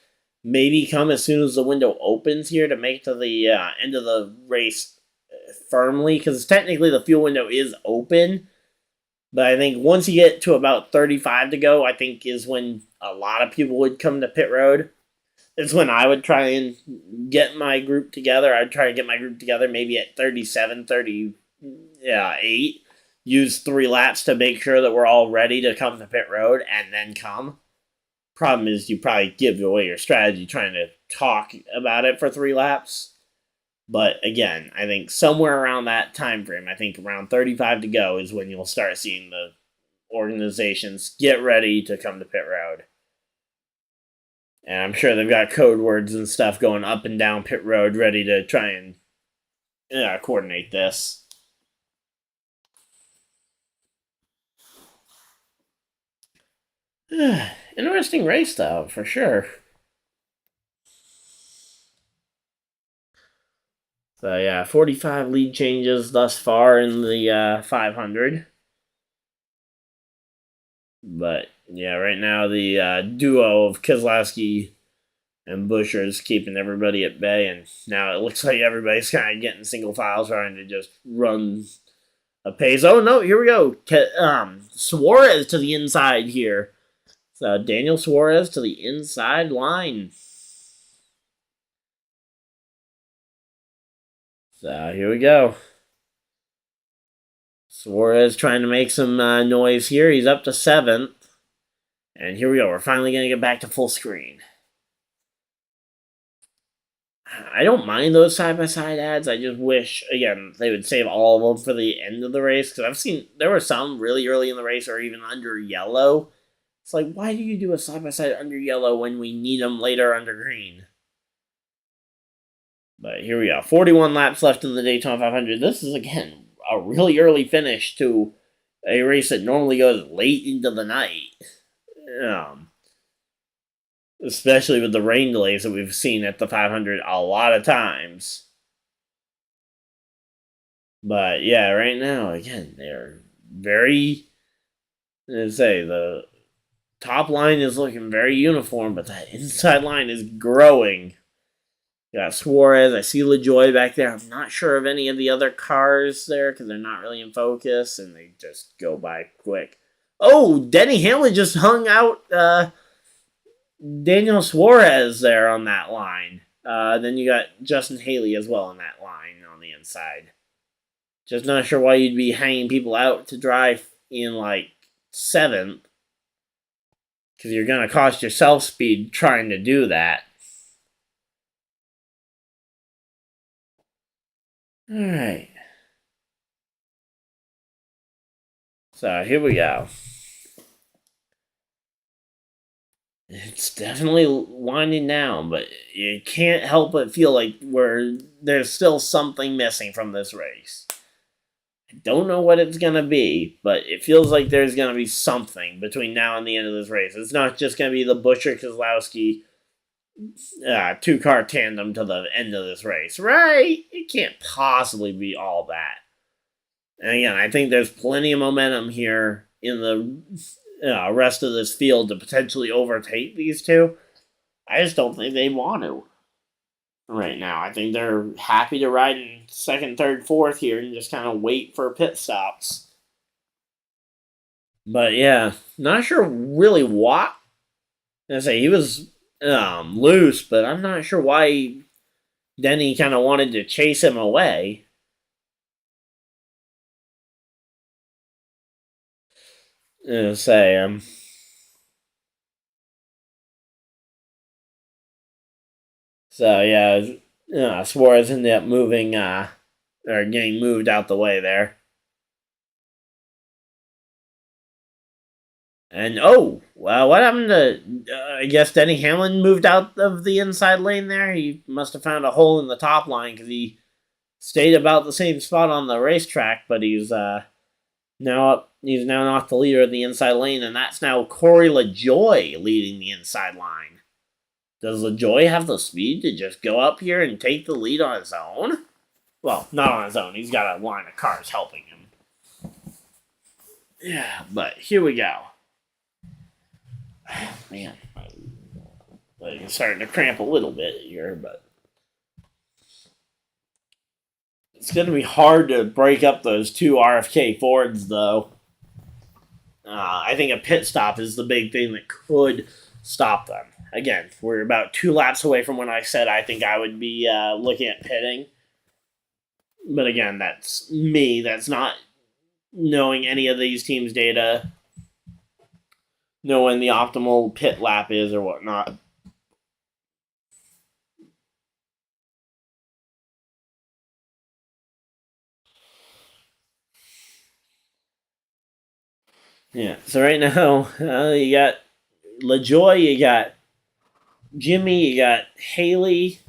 maybe come as soon as the window opens here to make to the end of the race firmly, because technically the fuel window is open. But I think once you get to about 35 to go, I think is when a lot of people would come to pit road. It's when I would try and get my group together. I'd try to get my group together maybe at 37, 38. Use 3 laps to make sure that we're all ready to come to pit road and then come. Problem is, you probably give away your strategy trying to talk about it for 3 laps. But again, I think somewhere around that time frame, I think around 35 to go is when you'll start seeing the organizations get ready to come to pit road. And I'm sure they've got code words and stuff going up and down pit road ready to try and coordinate this. Interesting race, though, for sure. So, yeah, 45 lead changes thus far in the 500. But, yeah, right now the duo of Keselowski and Buescher is keeping everybody at bay. And now it looks like everybody's kind of getting single file trying to just run a pace. Oh, no, here we go. Suarez to the inside here. So, Daniel Suarez to the inside line. So, here we go. Suarez trying to make some noise here. He's up to 7th. And here we go. We're finally going to get back to full screen. I don't mind those side-by-side ads. I just wish, again, they would save all of them for the end of the race. Because I've seen, there were some really early in the race or even under yellow. It's like, why do you do a side-by-side under yellow when we need them later under green? But here we go. 41 laps left in the Daytona 500. This is, again, a really early finish to a race that normally goes late into the night. Especially with the rain delays that we've seen at the 500 a lot of times. But yeah, right now, again, they're very, let's say, the top line is looking very uniform, but that inside line is growing. You got Suarez. I see LaJoy back there. I'm not sure of any of the other cars there because they're not really in focus and they just go by quick. Oh, Denny Hamlin just hung out Daniel Suarez there on that line. Then you got Justin Haley as well on that line on the inside. Just not sure why you'd be hanging people out to drive in like 7th. Because you're going to cost yourself speed trying to do that. Alright. So here we go. It's definitely winding down, but you can't help but feel like there's still something missing from this race. I don't know what it's going to be, but it feels like there's going to be something between now and the end of this race. It's not just going to be the Buescher-Keselowski 2-car tandem to the end of this race, right? It can't possibly be all that. And again, I think there's plenty of momentum here in the rest of this field to potentially overtake these two. I just don't think they want to right now. I think they're happy to ride in 2nd, 3rd, 4th here and just kind of wait for pit stops. But yeah, not sure really what. I say he was loose, but I'm not sure why Denny kind of wanted to chase him away. So yeah, Suarez ended up moving or getting moved out the way there. And what happened to? I guess Denny Hamlin moved out of the inside lane there. He must have found a hole in the top line because he stayed about the same spot on the racetrack, but he's now not the leader of the inside lane, and that's now Corey LaJoy leading the inside line. Does LaJoy have the speed to just go up here and take the lead on his own? Well, not on his own. He's got a line of cars helping him. Yeah, but here we go. Man, I'm starting to cramp a little bit here, but it's going to be hard to break up those two RFK Fords, though. I think a pit stop is the big thing that could stop them. Again, we're about 2 laps away from when I said I think I would be looking at pitting. But again, that's me. That's not knowing any of these teams' data, knowing the optimal pit lap is or whatnot. Yeah, so right now, you got LaJoy, you got Jimmy, you got Haley.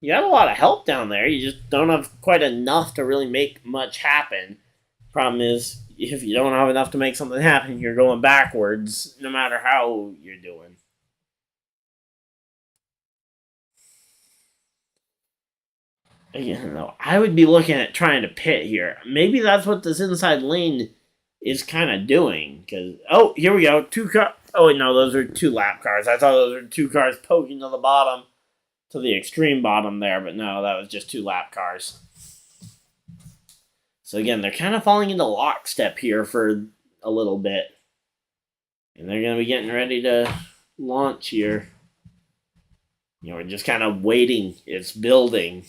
You got a lot of help down there. You just don't have quite enough to really make much happen. Problem is, if you don't have enough to make something happen, you're going backwards, no matter how you're doing. Again, though, I would be looking at trying to pit here. Maybe that's what this inside lane is kind of doing. Because here we go. 2 car. Oh wait, no, those are 2 lap cars. I thought those were 2 cars poking to the bottom, to the extreme bottom there, but no, that was just 2 lap cars. So again, they're kind of falling into lockstep here for a little bit. And they're going to be getting ready to launch here. We're just kind of waiting. It's building.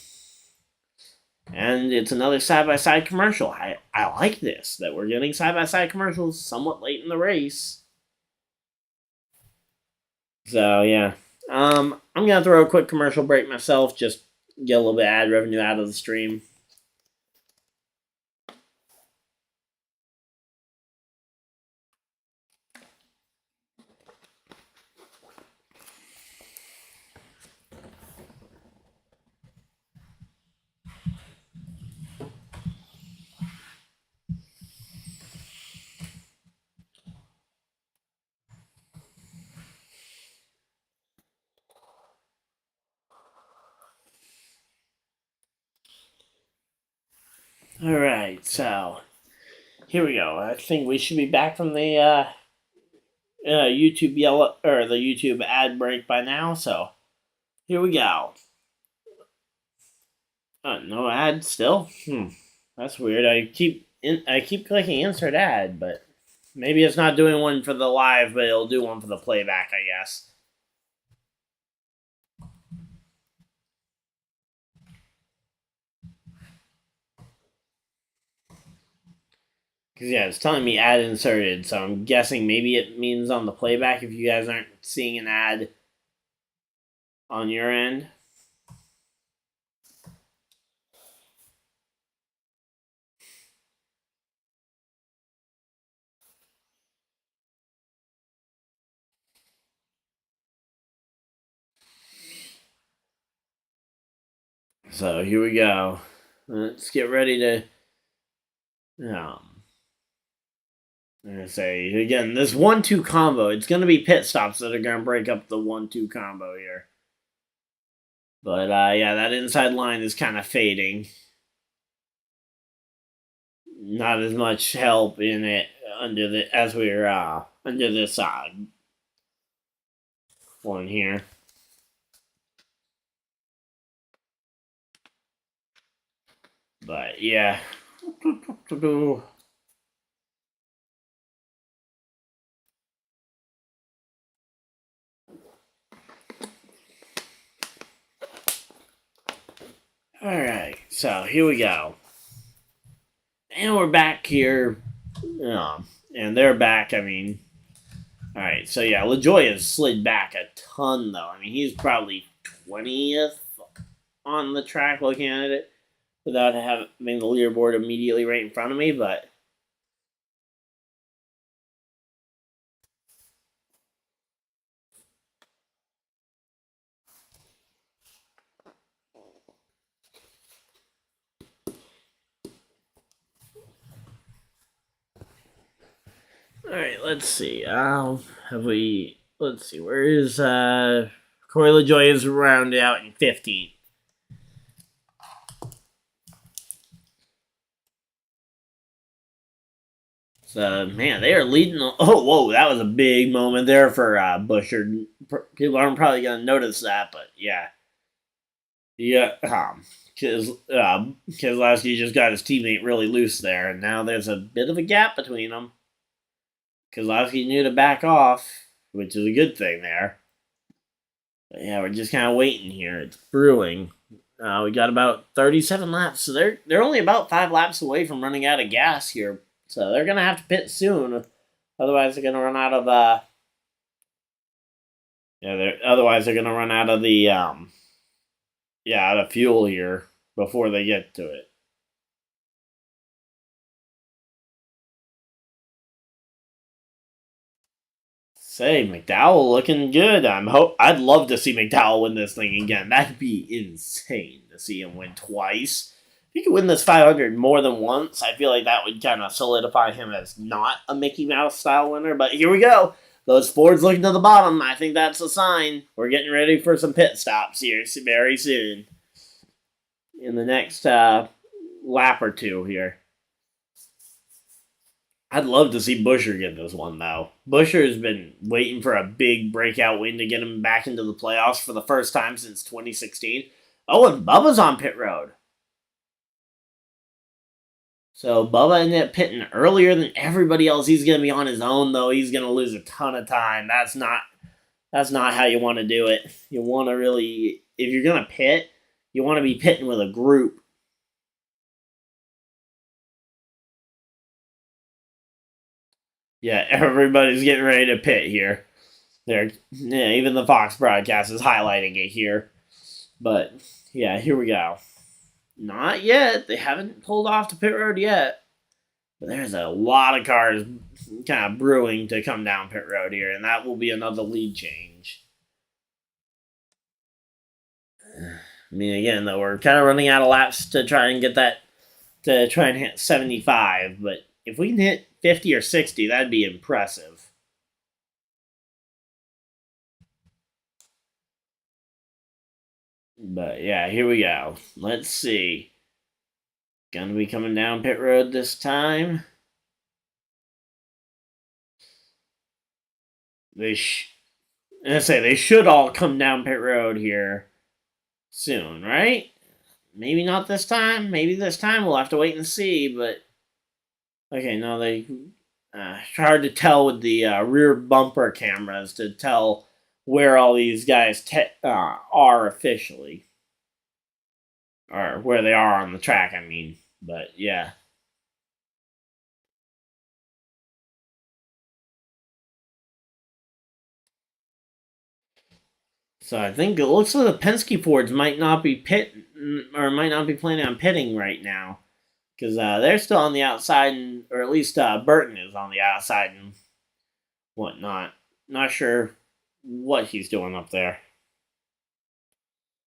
And it's another side-by-side commercial. I like this, that we're getting side-by-side commercials somewhat late in the race. So, yeah. I'm gonna throw a quick commercial break myself, just get a little bit of ad revenue out of the stream. All right, so here we go. I think we should be back from the YouTube yellow or the YouTube ad break by now. So here we go. No ad still. That's weird. I keep clicking insert ad, but maybe it's not doing one for the live, but it'll do one for the playback, I guess. Because, yeah, it's telling me ad inserted, so I'm guessing maybe it means on the playback if you guys aren't seeing an ad on your end. So here we go. Let's get ready to. I'm gonna say again, this 1-2 combo. It's gonna be pit stops that are gonna break up the 1-2 combo here. But yeah, that inside line is kind of fading. Not as much help in it as we're under this one here. But yeah. Alright, so here we go. And we're back here. And they're back, I mean. Alright, so yeah, LaJoy has slid back a ton, though. I mean, he's probably 20th on the track looking at it without having the leaderboard immediately right in front of me, but. Alright, let's see. Let's see. Where is Corey LaJoy is rounded out in 15th. So, man, they are leading. Oh, whoa, that was a big moment there for Busher. People aren't probably going to notice that, but yeah. Yeah, Keselowski just got his teammate really loose there, and now there's a bit of a gap between them. Keselowski knew to back off, which is a good thing there. But yeah, we're just kind of waiting here. It's brewing. We got about 37 laps, so they're only about 5 laps away from running out of gas here. So they're gonna have to pit soon, otherwise they're gonna run out of otherwise they're gonna run out of the out of fuel here before they get to it. Say, McDowell looking good. I'd love to see McDowell win this thing again. That'd be insane to see him win twice. If he could win this 500 more than once, I feel like that would kind of solidify him as not a Mickey Mouse style winner. But here we go. Those Fords looking to the bottom. I think that's a sign. We're getting ready for some pit stops here very soon. In the next lap or two here. I'd love to see Busher get this one, though. Busher has been waiting for a big breakout win to get him back into the playoffs for the first time since 2016. Oh, and Bubba's on pit road. So Bubba ended up pitting earlier than everybody else. He's going to be on his own, though. He's going to lose a ton of time. That's not how you want to do it. You want to really, if you're going to pit, you want to be pitting with a group. Yeah, everybody's getting ready to pit here. Yeah, even the Fox broadcast is highlighting it here. But yeah, here we go. Not yet. They haven't pulled off to pit road yet. But there's a lot of cars kind of brewing to come down pit road here, and that will be another lead change. I mean, again, though, we're kind of running out of laps to try and get that, to try and hit 75, but if we can hit 50 or 60, that'd be impressive. But yeah, here we go. Let's see. Gonna be coming down pit road this time. They they should all come down pit road here soon, right? Maybe not this time. Maybe this time we'll have to wait and see. But okay, no, they it's hard to tell with the rear bumper cameras to tell where all these guys are officially, or where they are on the track. I mean, but yeah. So I think it looks like the Penske Fords might not be might not be planning on pitting right now, because they're still on the outside, or at least Burton is on the outside and whatnot. Not sure what he's doing up there.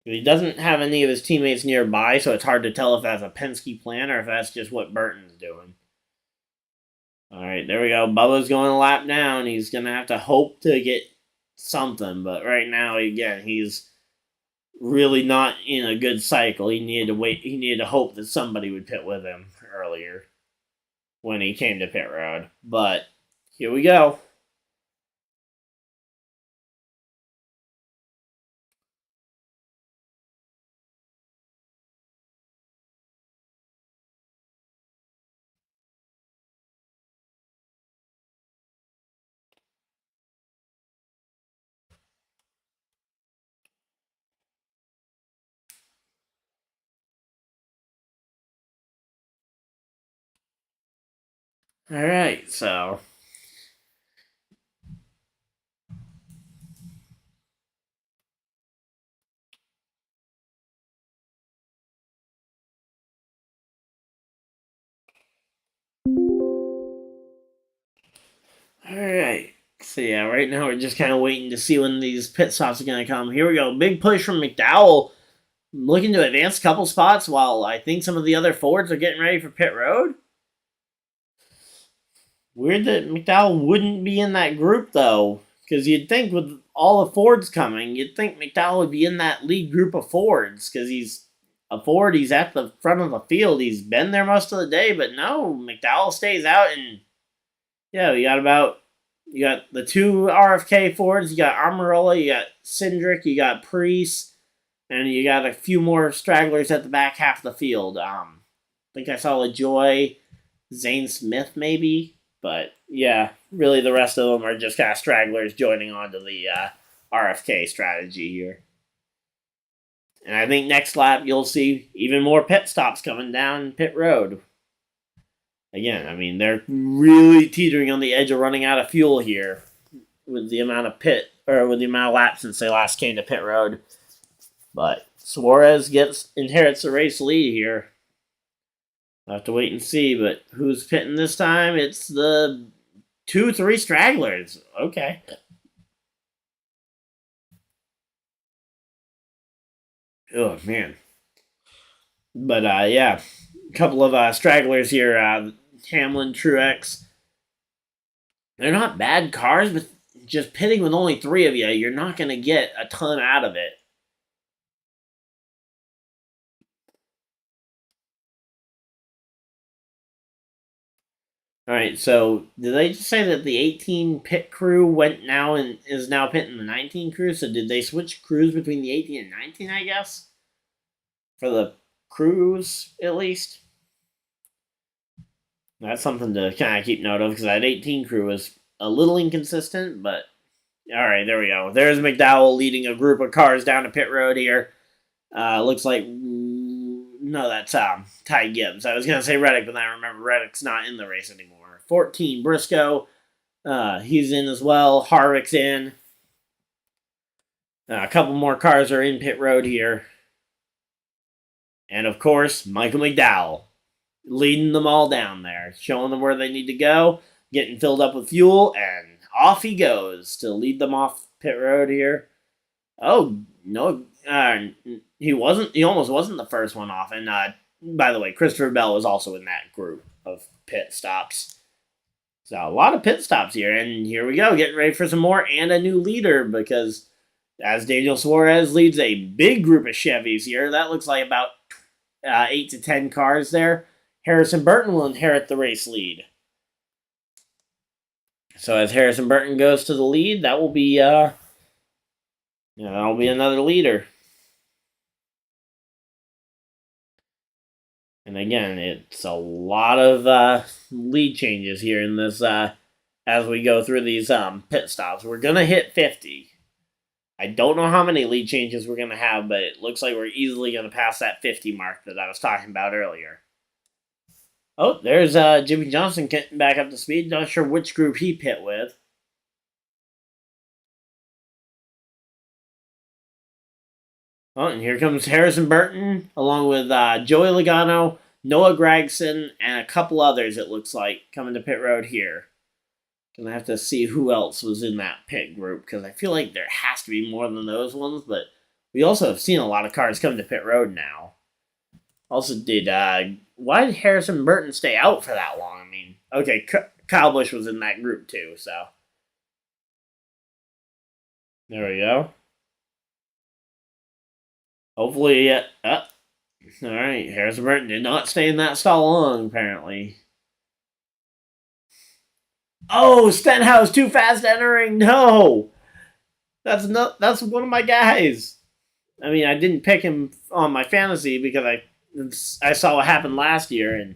He doesn't have any of his teammates nearby, so it's hard to tell if that's a Penske plan or if that's just what Burton's doing. All right, there we go. Bubba's going a lap down. He's gonna have to hope to get something, but right now, again, he's really not in a good cycle. He needed to wait. He needed to hope that somebody would pit with him earlier when he came to pit road. But here we go. All right, so all right. So yeah, right now we're just kind of waiting to see when these pit stops are going to come. Here we go. Big push from McDowell, looking to advance a couple spots while I think some of the other Fords are getting ready for pit road. Weird that McDowell wouldn't be in that group though, because you'd think with all the Fords coming, you'd think McDowell would be in that lead group of Fords because he's a Ford. He's at the front of the field. He's been there most of the day, but no, McDowell stays out. And yeah, you got the two RFK Fords. You got Amarola. You got Cindric. You got Priest, and you got a few more stragglers at the back half of the field. I think I saw LaJoy, Zane Smith maybe. But yeah, really the rest of them are just kind of stragglers joining onto the RFK strategy here. And I think next lap you'll see even more pit stops coming down pit road. Again, I mean, they're really teetering on the edge of running out of fuel here with the amount of with the amount of laps since they last came to pit road. But Suarez inherits the race lead here. I'll have to wait and see, but who's pitting this time? It's the 2-3 stragglers. Okay. Oh, man. But, yeah. A couple of stragglers here. Hamlin, Truex. They're not bad cars, but just pitting with only 3 of you, you're not going to get a ton out of it. All right, so did they just say that the 18 pit crew is now pitting the 19 crew? So did they switch crews between the 18 and 19? I guess for the crews at least. That's something to kind of keep note of because that 18 crew was a little inconsistent. But all right, there we go. There's McDowell leading a group of cars down to pit road here. Looks like no, that's Ty Gibbs. I was gonna say Reddick, but then I remember Reddick's not in the race anymore. 14 Briscoe, he's in as well. Harvick's in. A couple more cars are in pit road here. And of course, Michael McDowell leading them all down there, showing them where they need to go, getting filled up with fuel, and off he goes to lead them off pit road here. Oh, no, he wasn't. He almost wasn't the first one off. And by the way, Christopher Bell was also in that group of pit stops. So a lot of pit stops here. And here we go, getting ready for some more and a new leader because as Daniel Suarez leads a big group of Chevys here, that looks like about 8 to 10 cars there. Harrison Burton will inherit the race lead. So as Harrison Burton goes to the lead, that will be that'll be another leader. And again, it's a lot of lead changes here in this as we go through these pit stops. We're gonna hit 50. I don't know how many lead changes we're gonna have, but it looks like we're easily gonna pass that 50 mark that I was talking about earlier. Oh, there's Jimmy Johnson getting back up to speed. Not sure which group he pit with. Oh, and here comes Harrison Burton, along with Joey Logano, Noah Gragson, and a couple others, it looks like, coming to pit road here. Gonna have to see who else was in that pit group, because I feel like there has to be more than those ones, but we also have seen a lot of cars come to pit road now. Also, why did Harrison Burton stay out for that long? I mean, okay, Kyle Busch was in that group too, so. There we go. Hopefully, alright, Harrison Burton did not stay in that stall long, apparently. Oh, Stenhouse too fast entering. No, that's one of my guys. I mean, I didn't pick him on my fantasy because I saw what happened last year,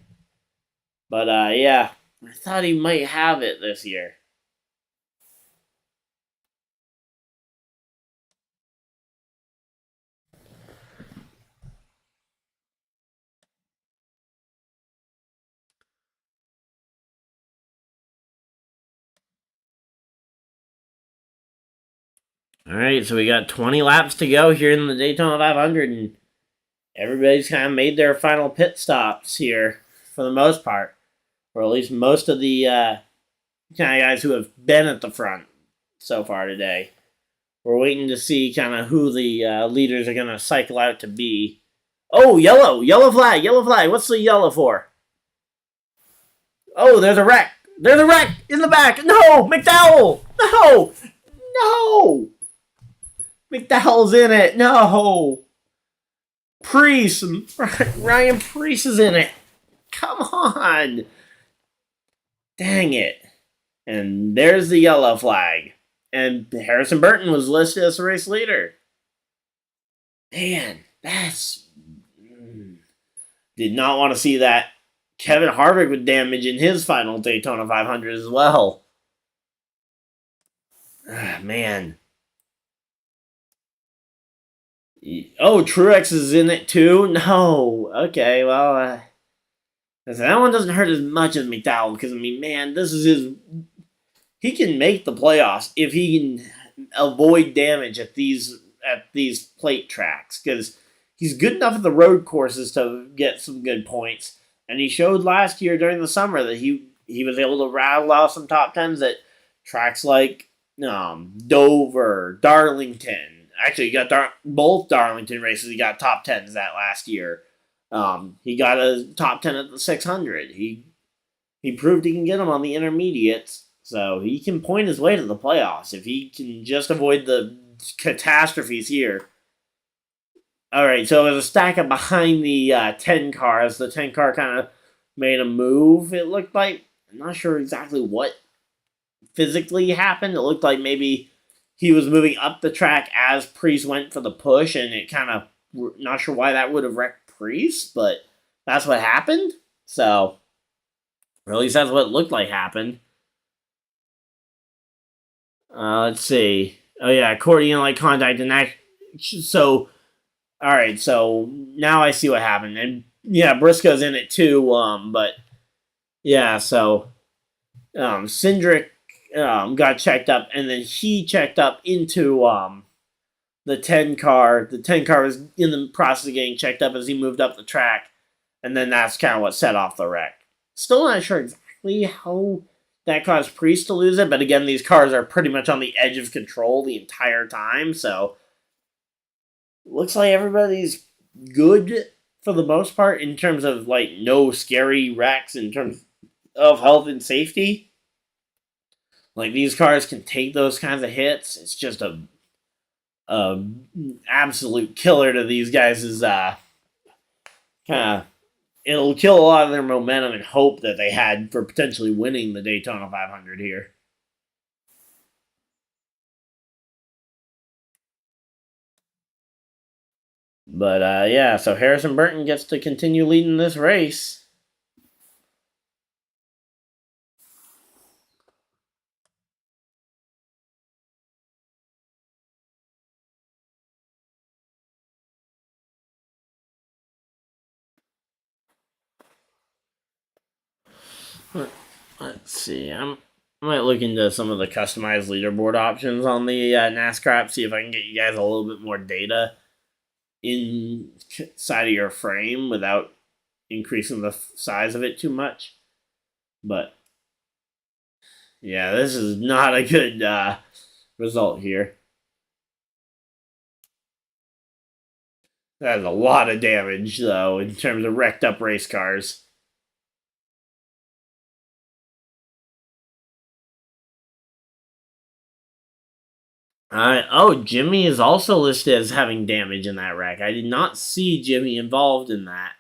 but yeah, I thought he might have it this year. All right, so we got 20 laps to go here in the Daytona 500, and everybody's kind of made their final pit stops here for the most part, or at least most of the kind of guys who have been at the front so far today. We're waiting to see kind of who the leaders are going to cycle out to be. Oh, yellow flag. What's the yellow for? Oh, there's a wreck in the back. No, McDowell. No. McDowell's in it. No. Priest. Ryan Priest is in it. Come on. Dang it. And there's the yellow flag. And Harrison Burton was listed as the race leader. Man, that's... Did not want to see that. Kevin Harvick with damage in his final Daytona 500 as well. Man. Oh, Truex is in it too? No. Okay, well, that one doesn't hurt as much as McDowell because, I mean, man, this is his... He can make the playoffs if he can avoid damage at these plate tracks because he's good enough at the road courses to get some good points. And he showed last year during the summer that he was able to rattle off some top tens at tracks like Dover, Darlington. Actually, he got both Darlington races. He got top tens that last year. He got a top 10 at the 600. He proved he can get them on the intermediates. So he can point his way to the playoffs if he can just avoid the catastrophes here. All right, so there's a stack up behind the 10 cars. The 10 car kind of made a move, it looked like. I'm not sure exactly what physically happened. It looked like maybe he was moving up the track as Priest went for the push, and it kind of, not sure why that would have wrecked Priest, but that's what happened. So, or at least that's what it looked like happened. Let's see. Oh yeah, accordion like contact, and that. So, all right. So now I see what happened, and yeah, Briscoe's in it too. But yeah, so Cindric got checked up, and then he checked up into the 10 car. The 10 car was in the process of getting checked up as he moved up the track, and then that's kind of what set off the wreck. Still not sure exactly how that caused Priest to lose it, but again, these cars are pretty much on the edge of control the entire time, so looks like everybody's good for the most part in terms of like no scary wrecks in terms of health and safety. Like these cars can take those kinds of hits. It's just a absolute killer to these guys' kind of it'll kill a lot of their momentum and hope that they had for potentially winning the Daytona 500 here. But yeah, so Harrison Burton gets to continue leading this race. Let's see. I might look into some of the customized leaderboard options on the NASCAR app, see if I can get you guys a little bit more data inside of your frame without increasing the size of it too much. But yeah, this is not a good result here. That is a lot of damage, though, in terms of wrecked up race cars. Oh, Jimmy is also listed as having damage in that wreck. I did not see Jimmy involved in that.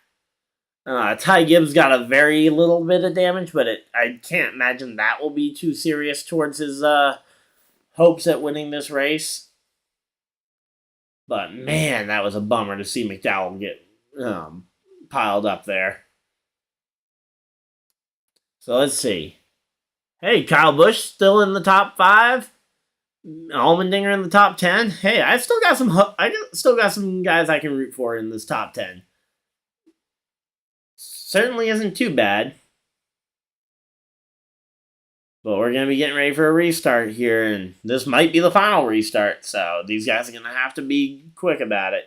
Ty Gibbs got a very little bit of damage, but I can't imagine that will be too serious towards his hopes at winning this race. But man, that was a bummer to see McDowell get piled up there. So let's see. Hey, Kyle Busch still in the top 5. Allmendinger in the top 10. Hey, I still got some guys I can root for in this top 10. Certainly isn't too bad. But we're going to be getting ready for a restart here, and this might be the final restart, so these guys are going to have to be quick about it.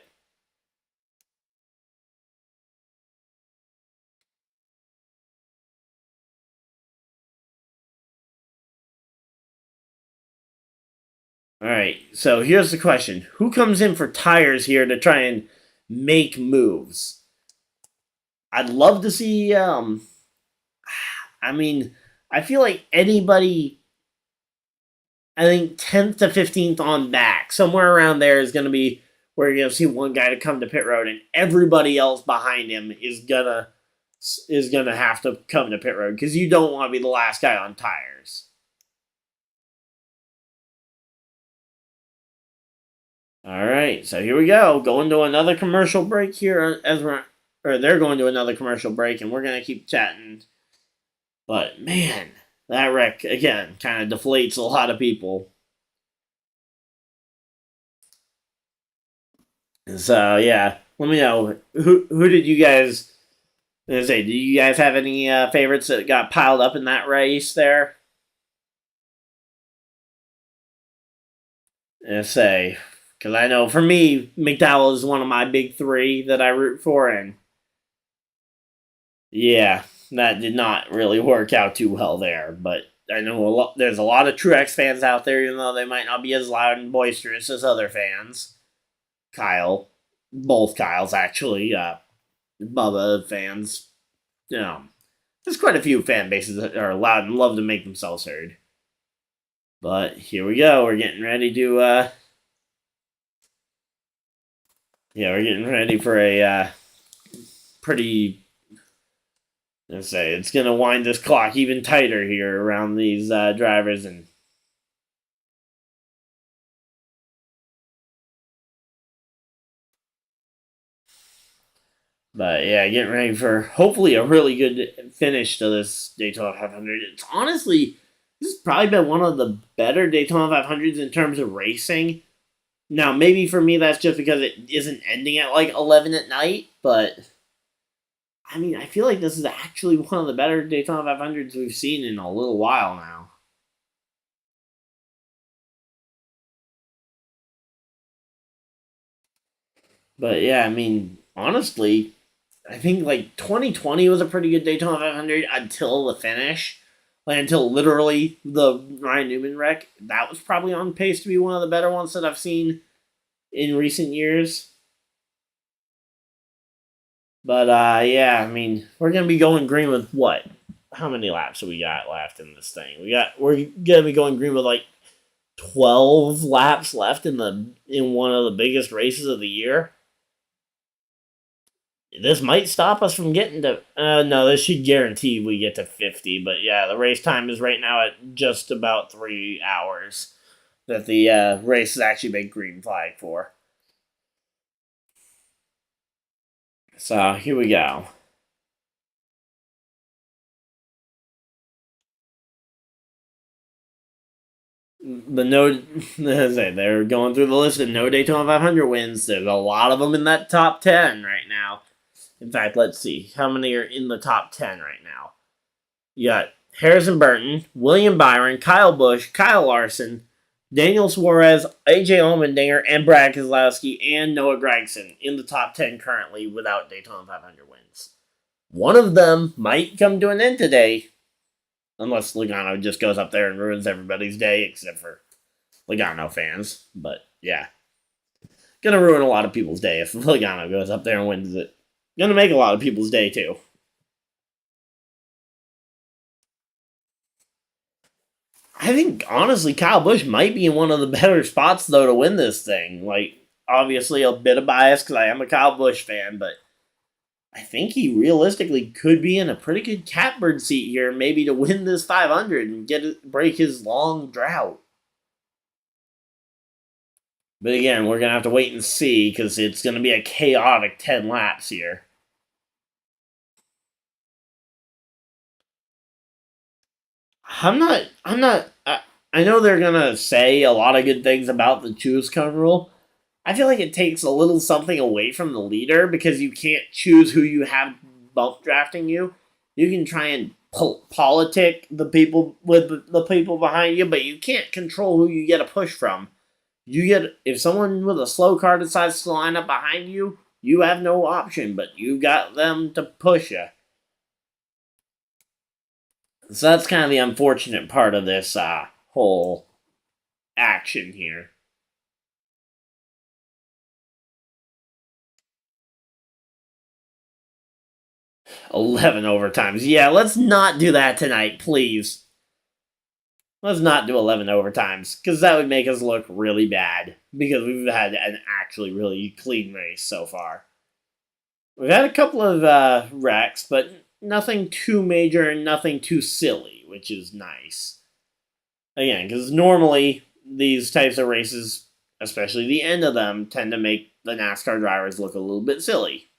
All right, so here's the question. Who comes in for tires here to try and make moves? I'd love to see, I mean, I feel like anybody, I think 10th to 15th on back, somewhere around there is going to be where you're going to see one guy to come to pit road and everybody else behind him is going to have to come to pit road because you don't want to be the last guy on tires. All right, so here we go. Going to another commercial break here they're going to another commercial break, and we're going to keep chatting. But man, that wreck again kind of deflates a lot of people. So yeah, let me know who did you guys say? Do you guys have any favorites that got piled up in that race there? I say, because I know for me, McDowell is one of my big 3 that I root for, and yeah, that did not really work out too well there. But I know there's a lot of Truex fans out there, even though they might not be as loud and boisterous as other fans. Kyle, both Kyles actually, Bubba fans. There's quite a few fan bases that are loud and love to make themselves heard. But here we go. We're getting ready to. We're getting ready for a pretty. Let's say it's gonna wind this clock even tighter here around these drivers and. But yeah, getting ready for hopefully a really good finish to this Daytona 500. It's honestly, this has probably been one of the better Daytona 500s in terms of racing. Now, maybe for me that's just because it isn't ending at like 11 at night, but I mean, I feel like this is actually one of the better Daytona 500s we've seen in a little while now. But yeah, I mean, honestly, I think like 2020 was a pretty good Daytona 500 until the finish. Like until literally the Ryan Newman wreck. That was probably on pace to be one of the better ones that I've seen in recent years. But yeah, I mean, we're gonna be going green with what? How many laps do we got left in this thing? We're gonna be going green with like 12 laps left in one of the biggest races of the year. This might stop us from getting to. No, this should guarantee we get to 50. But yeah, the race time is right now at just about 3 hours that the race has actually been green flag for. So here we go. The no, they're going through the list of no Daytona 500 wins. There's a lot of them in that top 10 right now. In fact, let's see how many are in the top 10 right now. You got Harrison Burton, William Byron, Kyle Busch, Kyle Larson, Daniel Suarez, AJ Allmendinger, and Brad Keselowski, and Noah Gragson in the top 10 currently without Daytona 500 wins. One of them might come to an end today, unless Logano just goes up there and ruins everybody's day, except for Logano fans. But yeah, gonna ruin a lot of people's day if Logano goes up there and wins it. Gonna make a lot of people's day too. I think honestly, Kyle Busch might be in one of the better spots though to win this thing. Like, obviously, a bit of bias because I am a Kyle Busch fan, but I think he realistically could be in a pretty good catbird seat here, maybe to win this 500 and break his long drought. But again, we're gonna have to wait and see because it's gonna be a chaotic 10 laps here. I'm not. I'm not. I know they're gonna say a lot of good things about the choose cone rule. I feel like it takes a little something away from the leader because you can't choose who you have bump drafting you. You can try and politic the people with the people behind you, but you can't control who you get a push from. You get if someone with a slow car decides to line up behind you, you have no option, but you got them to push you. So that's kind of the unfortunate part of this whole action here. 11 overtimes. Yeah, let's not do that tonight, please. Let's not do 11 overtimes, because that would make us look really bad. Because we've had an actually really clean race so far. We've had a couple of wrecks, but nothing too major and nothing too silly, which is nice. Again, because normally these types of races, especially the end of them, tend to make the NASCAR drivers look a little bit silly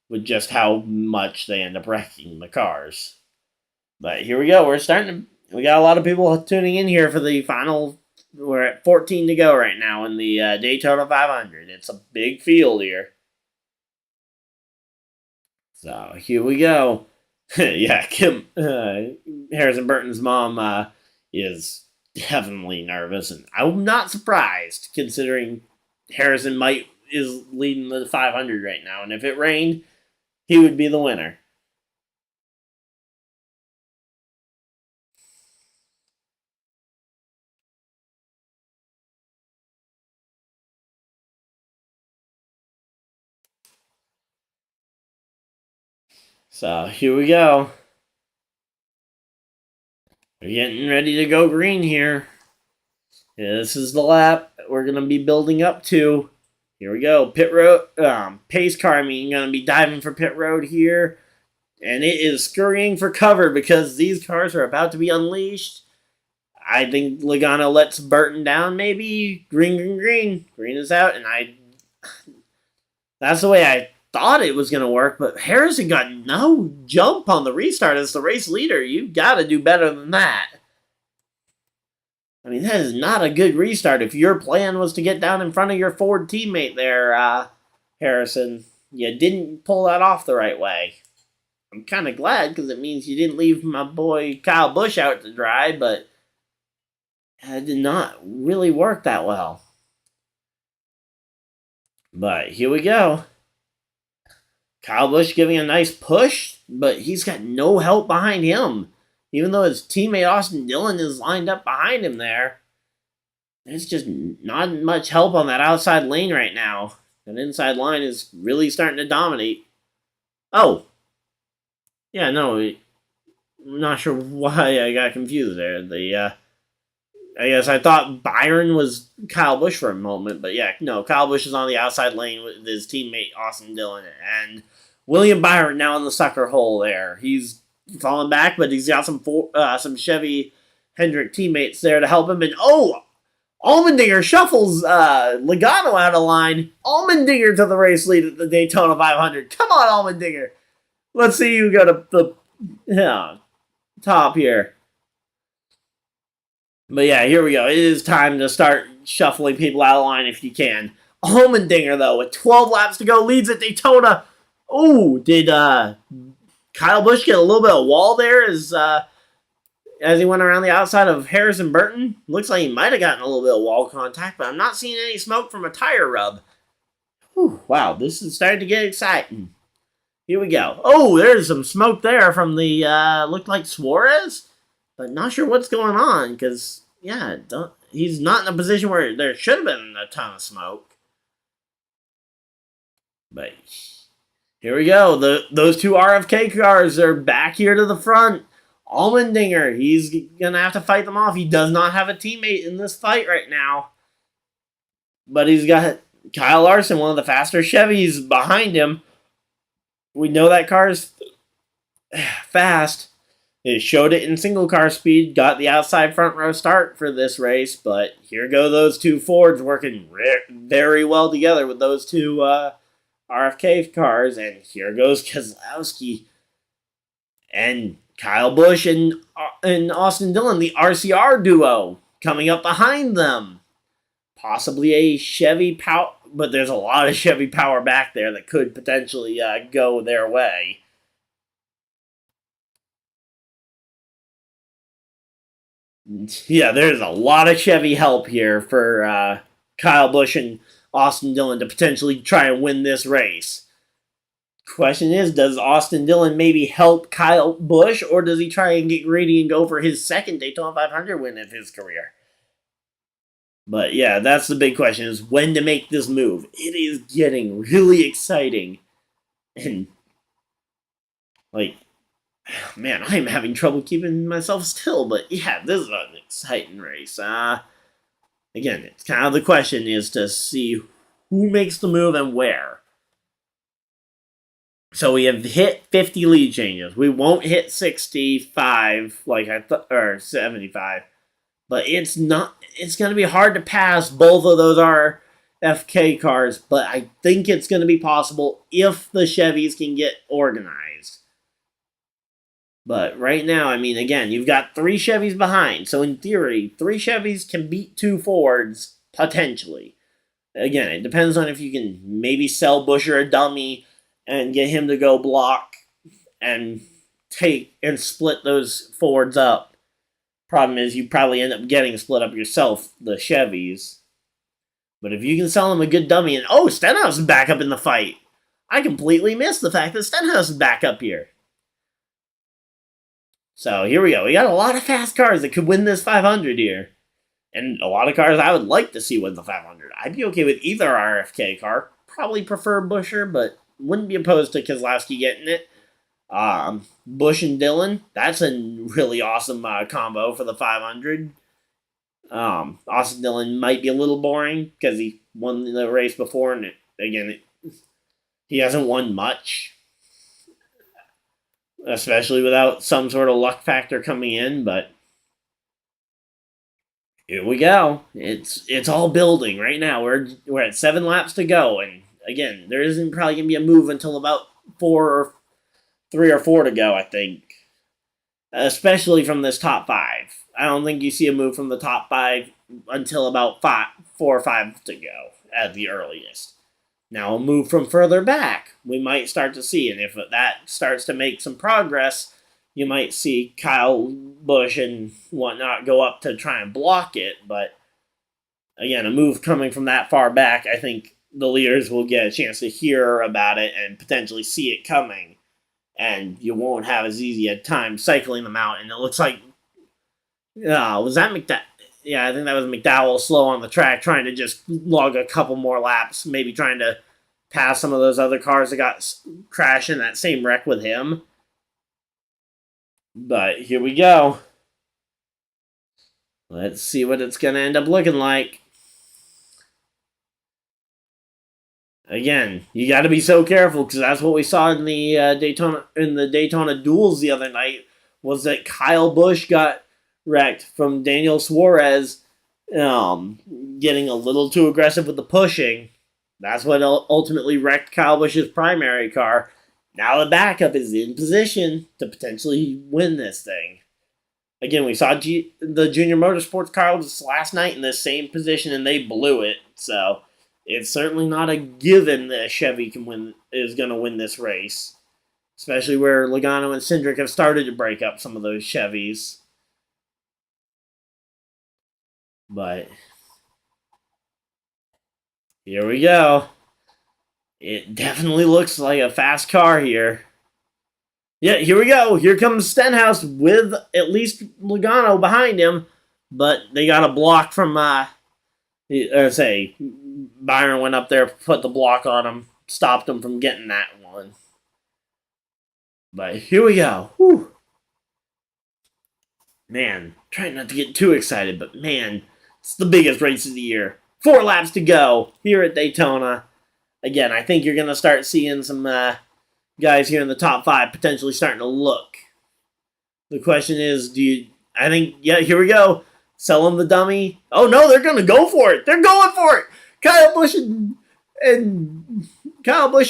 with just how much they end up wrecking the cars. But here we go. We got a lot of people tuning in here for the final. We're at 14 to go right now in the Daytona 500. It's a big field here. So here we go. Yeah, Harrison Burton's mom is definitely nervous, and I'm not surprised considering Harrison is leading the 500 right now, and if it rained, he would be the winner. So here we go. We're getting ready to go green here. Yeah, this is the lap we're gonna be building up to. Here we go. Pit road, pace car. Gonna be diving for pit road here, and it is scurrying for cover because these cars are about to be unleashed. I think Logano lets Burton down. Maybe green, green, green. Green is out, and that's the way I thought it was gonna work. But Harrison got no jump on the restart as the race leader. You got to do better than that. I mean, that is not a good restart. If your plan was to get down in front of your Ford teammate there, Harrison, you didn't pull that off the right way. I'm kind of glad because it means you didn't leave my boy Kyle Busch out to dry, but it did not really work that well. But here we go. Kyle Busch giving a nice push, but he's got no help behind him. Even though his teammate Austin Dillon is lined up behind him there, there's just not much help on that outside lane right now. That inside line is really starting to dominate. Oh, yeah, no, I'm not sure why I got confused there. I guess I thought Byron was Kyle Busch for a moment, but yeah, no, Kyle Busch is on the outside lane with his teammate Austin Dillon, and William Byron now in the sucker hole there. He's falling back, but he's got some Chevy Hendrick teammates there to help him, and Allmendinger shuffles Logano out of line. Allmendinger to the race lead at the Daytona 500. Come on, Allmendinger. Let's see you go to the top here. But yeah, here we go. It is time to start shuffling people out of line if you can. Allmendinger, though, with 12 laps to go, leads at Daytona. Oh, did Kyle Busch get a little bit of wall there as he went around the outside of Harrison Burton? Looks like he might have gotten a little bit of wall contact, but I'm not seeing any smoke from a tire rub. Whew, wow, this is starting to get exciting. Here we go. Oh, there's some smoke there from the, looked like Suarez? But not sure what's going on, because, yeah, he's not in a position where there should have been a ton of smoke. But here we go. Those two RFK cars are back here to the front. Allmendinger, he's going to have to fight them off. He does not have a teammate in this fight right now. But he's got Kyle Larson, one of the faster Chevys, behind him. We know that car's fast. It showed it in single car speed, got the outside front row start for this race, but here go those two Fords working very well together with those two RFK cars, and here goes Keselowski and Kyle Busch and Austin Dillon, the RCR duo, coming up behind them. Possibly a Chevy power, but there's a lot of Chevy power back there that could potentially go their way. Yeah, there's a lot of Chevy help here for Kyle Busch and Austin Dillon to potentially try and win this race. Question is, does Austin Dillon maybe help Kyle Busch, or does he try and get greedy and go for his second Daytona 500 win of his career? But yeah, that's the big question, is when to make this move. It is getting really exciting. And, like, man, I'm having trouble keeping myself still, but yeah, this is an exciting race. Again, it's kind of the question is to see who makes the move and where. So we have hit 50 lead changes. We won't hit 65 like I thought, or 75. But it's going to be hard to pass both of those RFK cars, but I think it's going to be possible if the Chevys can get organized. But right now, I mean, again, you've got 3 Chevys behind. So in theory, 3 Chevys can beat 2 Fords, potentially. Again, it depends on if you can maybe sell Buescher a dummy and get him to go block and take and split those Fords up. Problem is, you probably end up getting split up yourself, the Chevys. But if you can sell him a good dummy, and Stenhouse is back up in the fight. I completely missed the fact that Stenhouse is back up here. So here we go. We got a lot of fast cars that could win this 500 here. And a lot of cars I would like to see win the 500. I'd be okay with either RFK car. Probably prefer Buescher, but wouldn't be opposed to Keselowski getting it. Busch and Dillon, that's a really awesome combo for the 500. Austin Dillon might be a little boring because he won the race before, and he hasn't won much, especially without some sort of luck factor coming in. But here we go. It's all building right now. We're at 7 laps to go, and again, there isn't probably gonna be a move until about 3 or 4 to go, I think. Especially from this top 5. I don't think you see a move from the top 5 until about 4 or 5 to go at the earliest. Now, a move from further back, we might start to see. And if that starts to make some progress, you might see Kyle Busch and whatnot go up to try and block it. But, again, a move coming from that far back, I think the leaders will get a chance to hear about it and potentially see it coming, and you won't have as easy a time cycling them out. And it looks like, was that McDowell? Yeah, I think that was McDowell slow on the track, trying to just log a couple more laps, maybe trying to pass some of those other cars that got crashed in that same wreck with him. But here we go. Let's see what it's going to end up looking like. Again, you got to be so careful, because that's what we saw in the Daytona duels the other night. Was that Kyle Busch got wrecked from Daniel Suarez getting a little too aggressive with the pushing. That's what ultimately wrecked Kyle Busch's primary car. Now the backup is in position to potentially win this thing. Again, we saw the Junior Motorsports car last night in the same position, and they blew it. So it's certainly not a given that Chevy is going to win this race, especially where Logano and Cindric have started to break up some of those Chevys. But here we go. It definitely looks like a fast car here. Yeah, here we go. Here comes Stenhouse with at least Logano behind him, but they got a block from, Byron went up there, put the block on him, stopped him from getting that one. But here we go. Whew. Man, trying not to get too excited, but man, it's the biggest race of the year. 4 laps to go here at Daytona. Again, I think you're going to start seeing some guys here in the top 5 potentially starting to look. The question is, here we go. Sell them the dummy. Oh no, they're going to go for it. They're going for it. Kyle Busch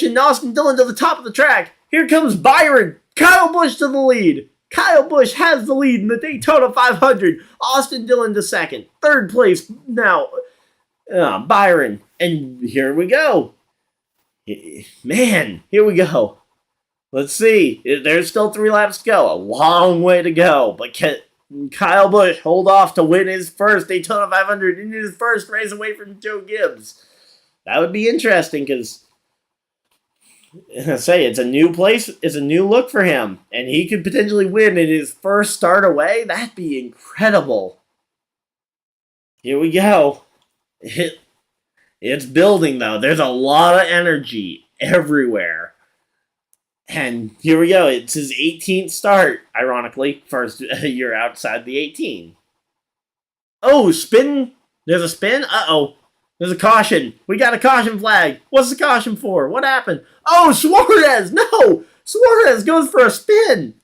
and Austin Dillon to the top of the track. Here comes Byron. Kyle Busch to the lead. Kyle Busch has the lead in the Daytona 500. Austin Dillon to second. Third place now, Byron. And here we go. Man, here we go. Let's see. There's still 3 laps to go. A long way to go. But can Kyle Busch hold off to win his first Daytona 500 in his first race away from Joe Gibbs? That would be interesting, because it's a new place. It's a new look for him. And he could potentially win in his first start away. That'd be incredible. Here we go. It's building, though. There's a lot of energy everywhere. And here we go. It's his 18th start, ironically. First year outside the 18. Oh, spin. There's a spin? Uh-oh. There's a caution. We got a caution flag. What's the caution for? What happened? Oh, Suarez! No! Suarez goes for a spin!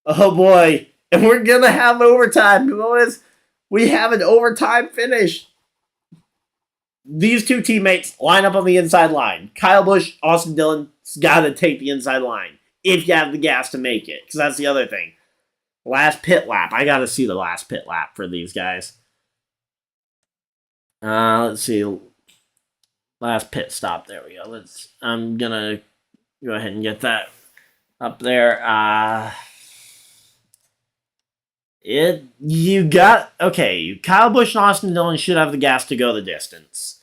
Oh, boy. And we're going to have overtime, boys. We have an overtime finish. These 2 teammates line up on the inside line. Kyle Busch, Austin Dillon's got to take the inside line if you have the gas to make it, because that's the other thing. Last pit lap. I got to see the last pit lap for these guys. Let's see. Last pit stop. There we go. I'm going to go ahead and get that up there. Kyle Busch and Austin Dillon should have the gas to go the distance.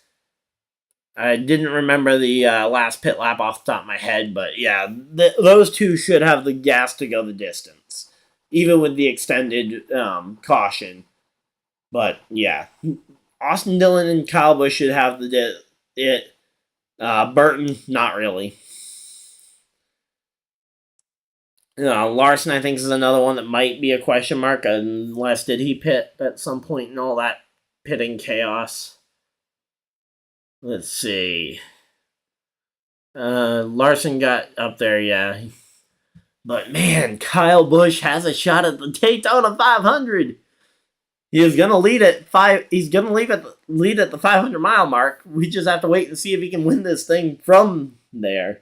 I didn't remember the last pit lap off the top of my head, but yeah, those 2 should have the gas to go the distance, even with the extended caution. But yeah, Austin Dillon and Kyle Busch should have it. Burton, not really. Larson, I think, is another one that might be a question mark, unless did he pit at some point in all that pitting chaos. Let's see. Larson got up there, yeah. But man, Kyle Busch has a shot at the Daytona 500. He is gonna lead at 5. He's gonna lead at the 500-mile mark. We just have to wait and see if he can win this thing from there.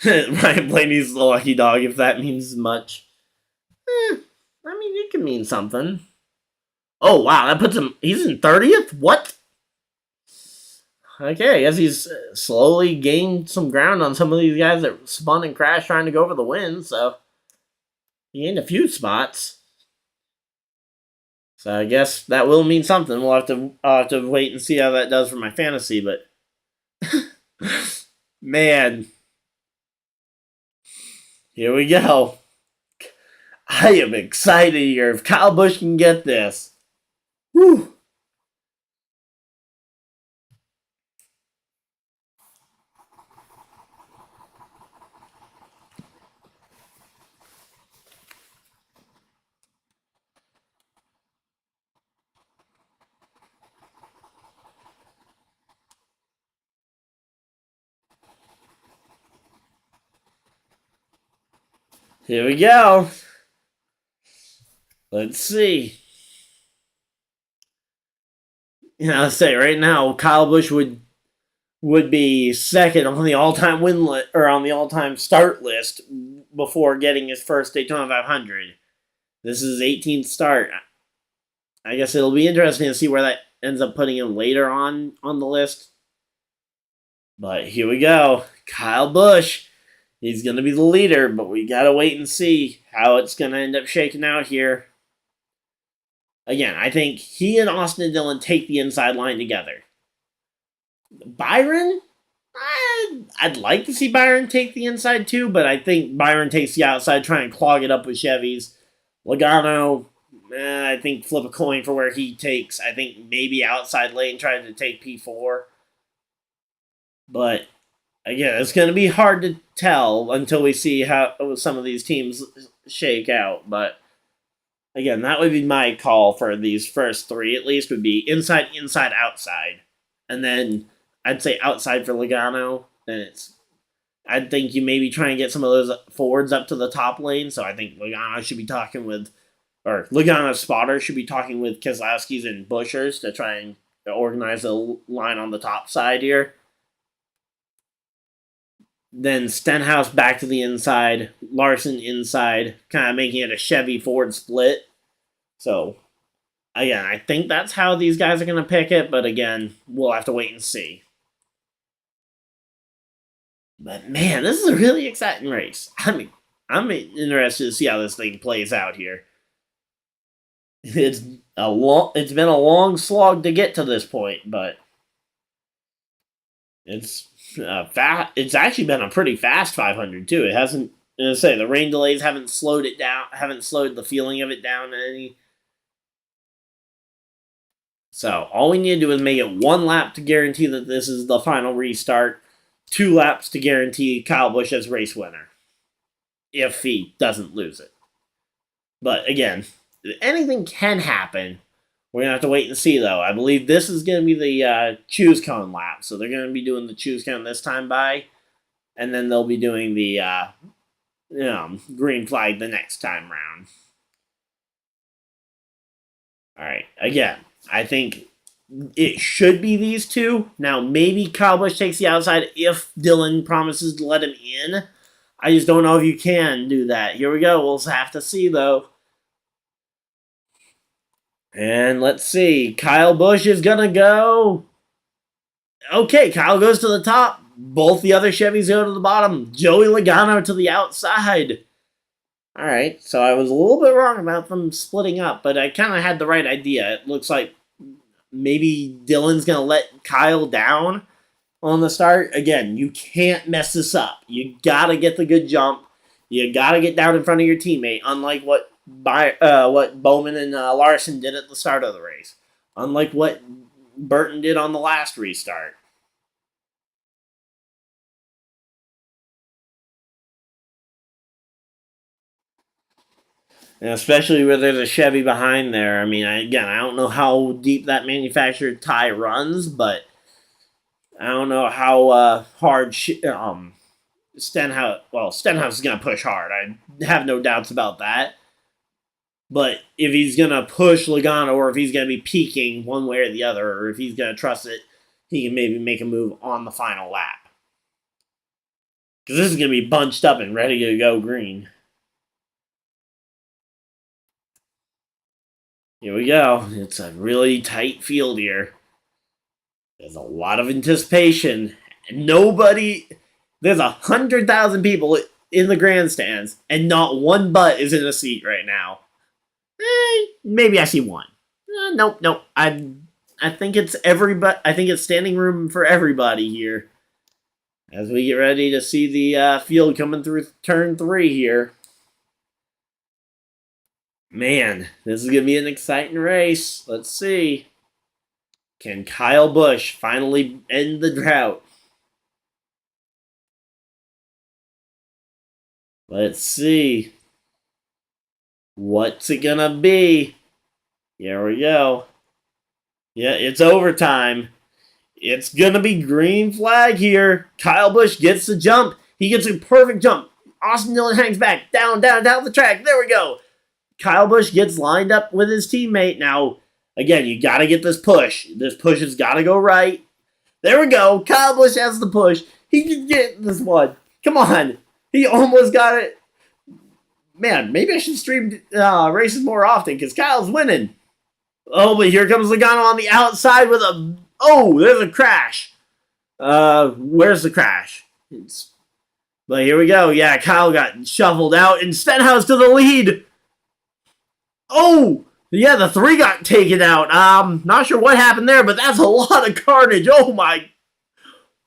Ryan Blaney's the lucky dog, if that means much. I mean, it can mean something. Oh, wow, that puts him... He's in 30th? What? Okay, I guess he's slowly gained some ground on some of these guys that spun and crashed trying to go for the win, so... He gained a few spots. So I guess that will mean something. I'll have to wait and see how that does for my fantasy. But man, here we go. I am excited here. If Kyle Busch can get this, whew. Here we go. Let's see. I'll say right now, Kyle Busch would be second on the all-time win list or on the all-time start list before getting his first Daytona 500. This is his 18th start. I guess it'll be interesting to see where that ends up putting him later on the list. But here we go. Kyle Busch. He's going to be the leader, but we got to wait and see how it's going to end up shaking out here. Again, I think he and Austin Dillon take the inside line together. Byron? I'd like to see Byron take the inside too, but I think Byron takes the outside, try and clog it up with Chevys. Logano, I think flip a coin for where he takes. I think maybe outside lane trying to take P4. But again, it's going to be hard to tell until we see how some of these teams shake out. But again, that would be my call for these first three, at least, would be inside, inside, outside. And then I'd say outside for Logano. Then I'd think you maybe try and get some of those forwards up to the top lane. So I think Logano should be talking with, or Logano's spotter should be talking with Keselowski's and Buschers to try and organize a line on the top side here. Then Stenhouse back to the inside, Larson inside, kind of making it a Chevy Ford split. So, again, I think that's how these guys are going to pick it, but again, we'll have to wait and see. But man, this is a really exciting race. I'm interested to see how this thing plays out here. It's been a long slog to get to this point, but it's it's actually been a pretty fast 500 too. It hasn't. The rain delays haven't slowed it down. Haven't slowed the feeling of it down any. So all we need to do is make it one lap to guarantee that this is the final restart. 2 laps to guarantee Kyle Busch as race winner, if he doesn't lose it. But again, anything can happen. We're going to have to wait and see, though. I believe this is going to be the choose cone lap. So they're going to be doing the choose cone this time by. And then they'll be doing the green flag the next time round. All right. Again, I think it should be these two. Now, maybe Kyle Busch takes the outside if Dillon promises to let him in. I just don't know if you can do that. Here we go. We'll have to see, though. And let's see. Kyle Busch is going to go. Okay, Kyle goes to the top. Both the other Chevys go to the bottom. Joey Logano to the outside. All right, so I was a little bit wrong about them splitting up, but I kind of had the right idea. It looks like maybe Dillon's going to let Kyle down on the start. Again, you can't mess this up. You got to get the good jump. You got to get down in front of your teammate, unlike what Bowman and Larson did at the start of the race. Unlike what Burton did on the last restart. And especially where there's a Chevy behind there. I mean, I don't know how deep that manufactured tie runs, but I don't know how hard Stenhouse is going to push hard. I have no doubts about that. But if he's going to push Logano, or if he's going to be peaking one way or the other, or if he's going to trust it, he can maybe make a move on the final lap. Because this is going to be bunched up and ready to go green. Here we go. It's a really tight field here. There's a lot of anticipation. There's 100,000 people in the grandstands, and not one butt is in a seat right now. Maybe I see one. Nope, nope. I think it's everybody. I think it's standing room for everybody here as we get ready to see the field coming through turn 3 here. Man, this is gonna be an exciting race. Let's see. Can Kyle Busch finally end the drought? Let's see. What's it gonna be? Here we go. Yeah, it's overtime. It's gonna be green flag here. Kyle Busch gets the jump. He gets a perfect jump. Austin Dillon hangs back. Down the track. There we go. Kyle Busch gets lined up with his teammate. Now, again, you gotta get this push. This push has gotta go right. There we go. Kyle Busch has the push. He can get this one. Come on. He almost got it. Man, maybe I should stream races more often because Kyle's winning. Oh, but here comes Logano on the outside with a... Oh, there's a crash. Where's the crash? But here we go. Yeah, Kyle got shuffled out and Stenhouse to the lead. Oh, yeah, the 3 got taken out. Not sure what happened there, but that's a lot of carnage. Oh, my...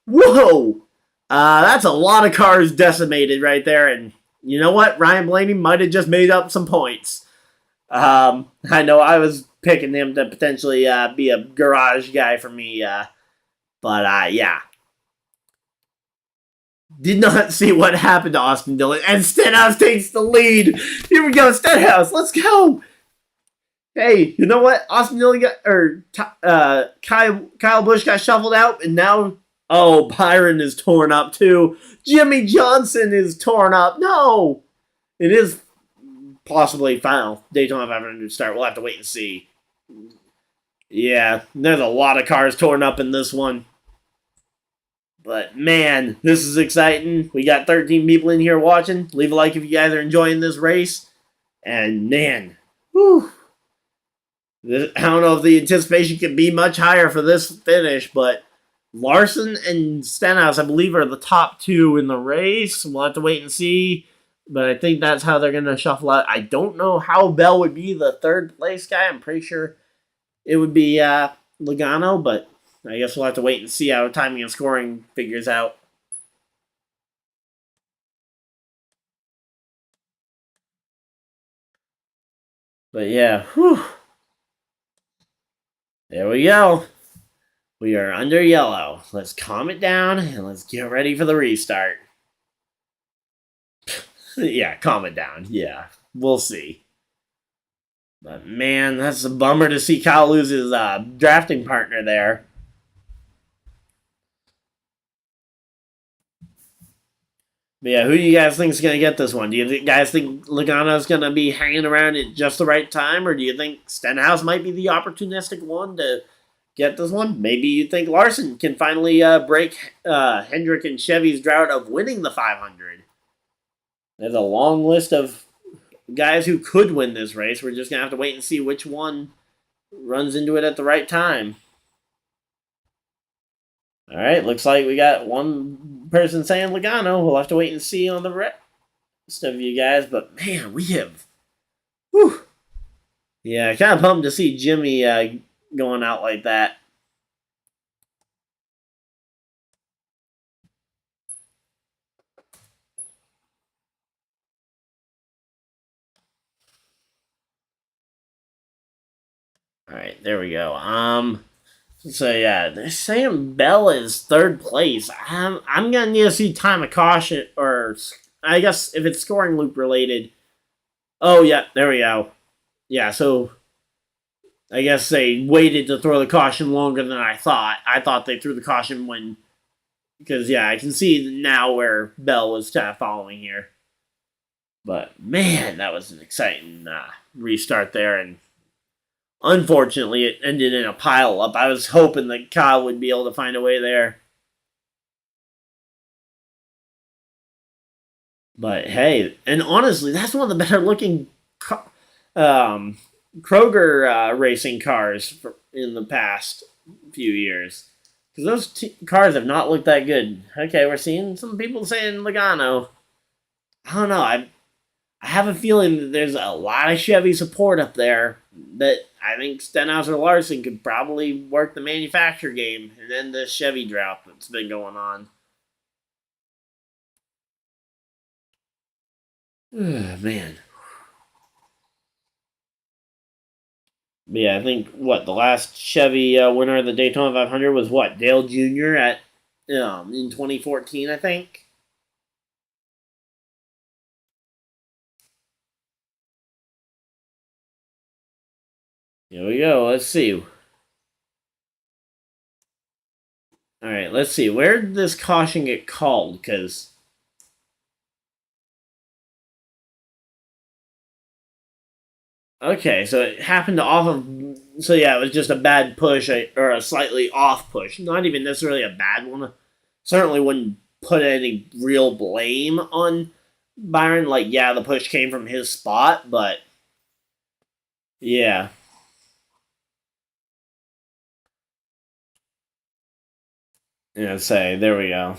Whoa. That's a lot of cars decimated right there. And you know what? Ryan Blaney might have just made up some points. I know I was picking him to potentially be a garage guy for me. But yeah. Did not see what happened to Austin Dillon. And Stenhouse takes the lead. Here we go, Stenhouse. Let's go. Hey, you know what? Austin Dillon Kyle Busch got shuffled out, and now, oh, Byron is torn up too. Jimmy Johnson is torn up. No, it is possibly final Daytona 500 start. We'll have to wait and see. Yeah, there's a lot of cars torn up in this one. But man, this is exciting. We got 13 people in here watching. Leave a like if you guys are enjoying this race. And man, whew. I don't know if the anticipation can be much higher for this finish, but Larson and Stenhouse, I believe, are the top 2 in the race. We'll have to wait and see. But I think that's how they're going to shuffle out. I don't know how Bell would be the 3rd place guy. I'm pretty sure it would be Logano, but I guess we'll have to wait and see how timing and scoring figures out. But yeah, whew. There we go. We are under yellow. Let's calm it down and let's get ready for the restart. Yeah, calm it down. Yeah, we'll see. But man, that's a bummer to see Kyle lose his drafting partner there. But yeah, who do you guys think is going to get this one? Do you guys think Logano's going to be hanging around at just the right time? Or do you think Stenhouse might be the opportunistic one to get this one? Maybe you think Larson can finally break Hendrick and Chevy's drought of winning the 500. There's a long list of guys who could win this race. We're just going to have to wait and see which one runs into it at the right time. All right, looks like we got one person saying Logano. We'll have to wait and see on the rest of you guys. But man, we have... Whew. Yeah, kind of pumped to see Jimmy going out like that. All right, there we go. So yeah, they're saying Bell is 3rd place. I'm gonna need to see time of caution, or I guess if it's scoring loop related. Oh yeah, there we go. Yeah, so I guess they waited to throw the caution longer than I thought. I thought they threw the caution when, because yeah, I can see now where Bell was kind of following here. But man, that was an exciting restart there, and unfortunately, it ended in a pile-up. I was hoping that Kyle would be able to find a way there. But hey, and honestly, that's one of the better-looking Kroger racing cars in the past few years. Because those cars have not looked that good. Okay, we're seeing some people saying Logano. I don't know. I have a feeling that there's a lot of Chevy support up there that I think Stenhouse or Larson could probably work the manufacturer game and end the Chevy drought that's been going on. Man. But yeah, I think the last Chevy winner of the Daytona 500 was Dale Jr. at in 2014, I think. Here we go. Let's see. All right, let's see. Where did this caution get called? Because okay, so it happened off of. So yeah, it was just a bad push or a slightly off push. Not even necessarily a bad one. Certainly wouldn't put any real blame on Byron. Like, yeah, the push came from his spot, but yeah. Yeah, say, there we go.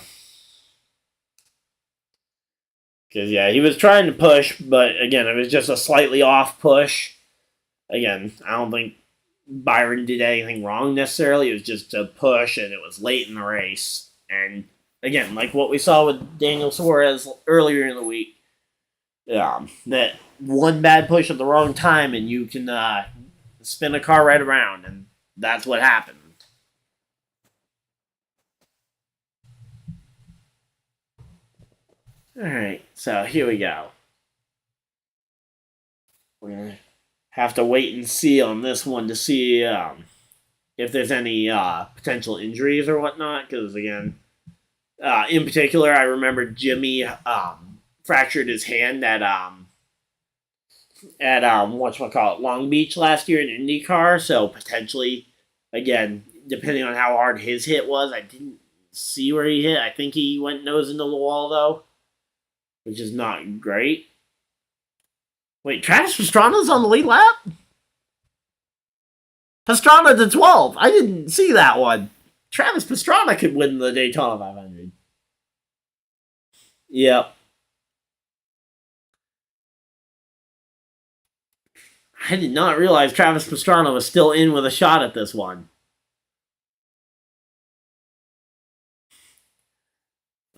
Because, yeah, he was trying to push, but again, it was just a slightly off push. Again, I don't think Byron did anything wrong necessarily. It was just a push, and it was late in the race. And again, like what we saw with Daniel Suarez earlier in the week, that one bad push at the wrong time, and you can spin a car right around, and that's what happened. All right, so here we go. We're gonna have to wait and see on this one to see if there's any potential injuries or whatnot. Because again, in particular, I remember Jimmy fractured his hand at whatchamacallit, Long Beach last year in IndyCar. So potentially, again, depending on how hard his hit was, I didn't see where he hit. I think he went nose into the wall though, which is not great. Wait, Travis Pastrana's on the lead lap? Pastrana to 12. I didn't see that one. Travis Pastrana could win the Daytona 500. Yep. I did not realize Travis Pastrana was still in with a shot at this one.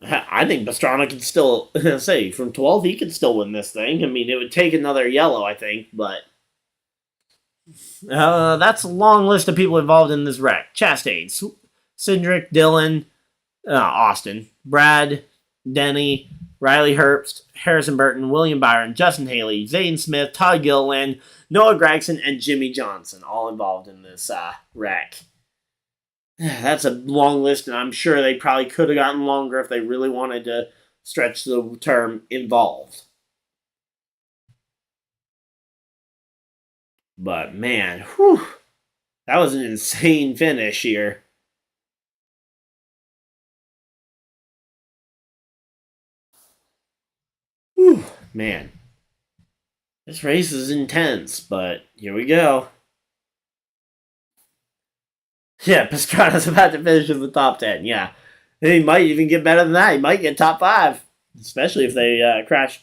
I think Pastrana can still say from 12 he could still win this thing. I mean, it would take another yellow, I think, but that's a long list of people involved in this wreck. Chastain, Cindric, Dillon, Austin, Brad, Denny, Riley Herbst, Harrison Burton, William Byron, Justin Haley, Zane Smith, Todd Gilliland, Noah Gragson, and Jimmy Johnson, all involved in this wreck. That's a long list, and I'm sure they probably could have gotten longer if they really wanted to stretch the term involved. But man, whew, that was an insane finish here. Whew, man. This race is intense, but here we go. Yeah, Pastrana's about to finish in the top 10. Yeah. He might even get better than that. He might get top 5. Especially if they crash,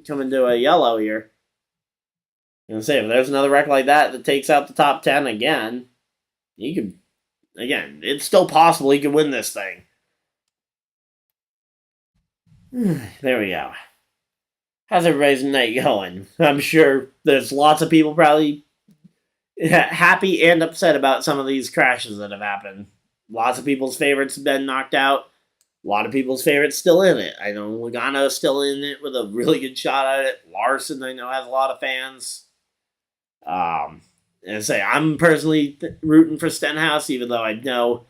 come into a yellow here. I'm going to say, if there's another wreck like that takes out the top 10 again, he could, again, it's still possible he could win this thing. There we go. How's everybody's night going? I'm sure there's lots of people probably happy and upset about some of these crashes that have happened. Lots of people's favorites have been knocked out. A lot of people's favorites still in it. I know Logano's still in it with a really good shot at it. Larson, I know, has a lot of fans. And say I'm personally rooting for Stenhouse, even though I know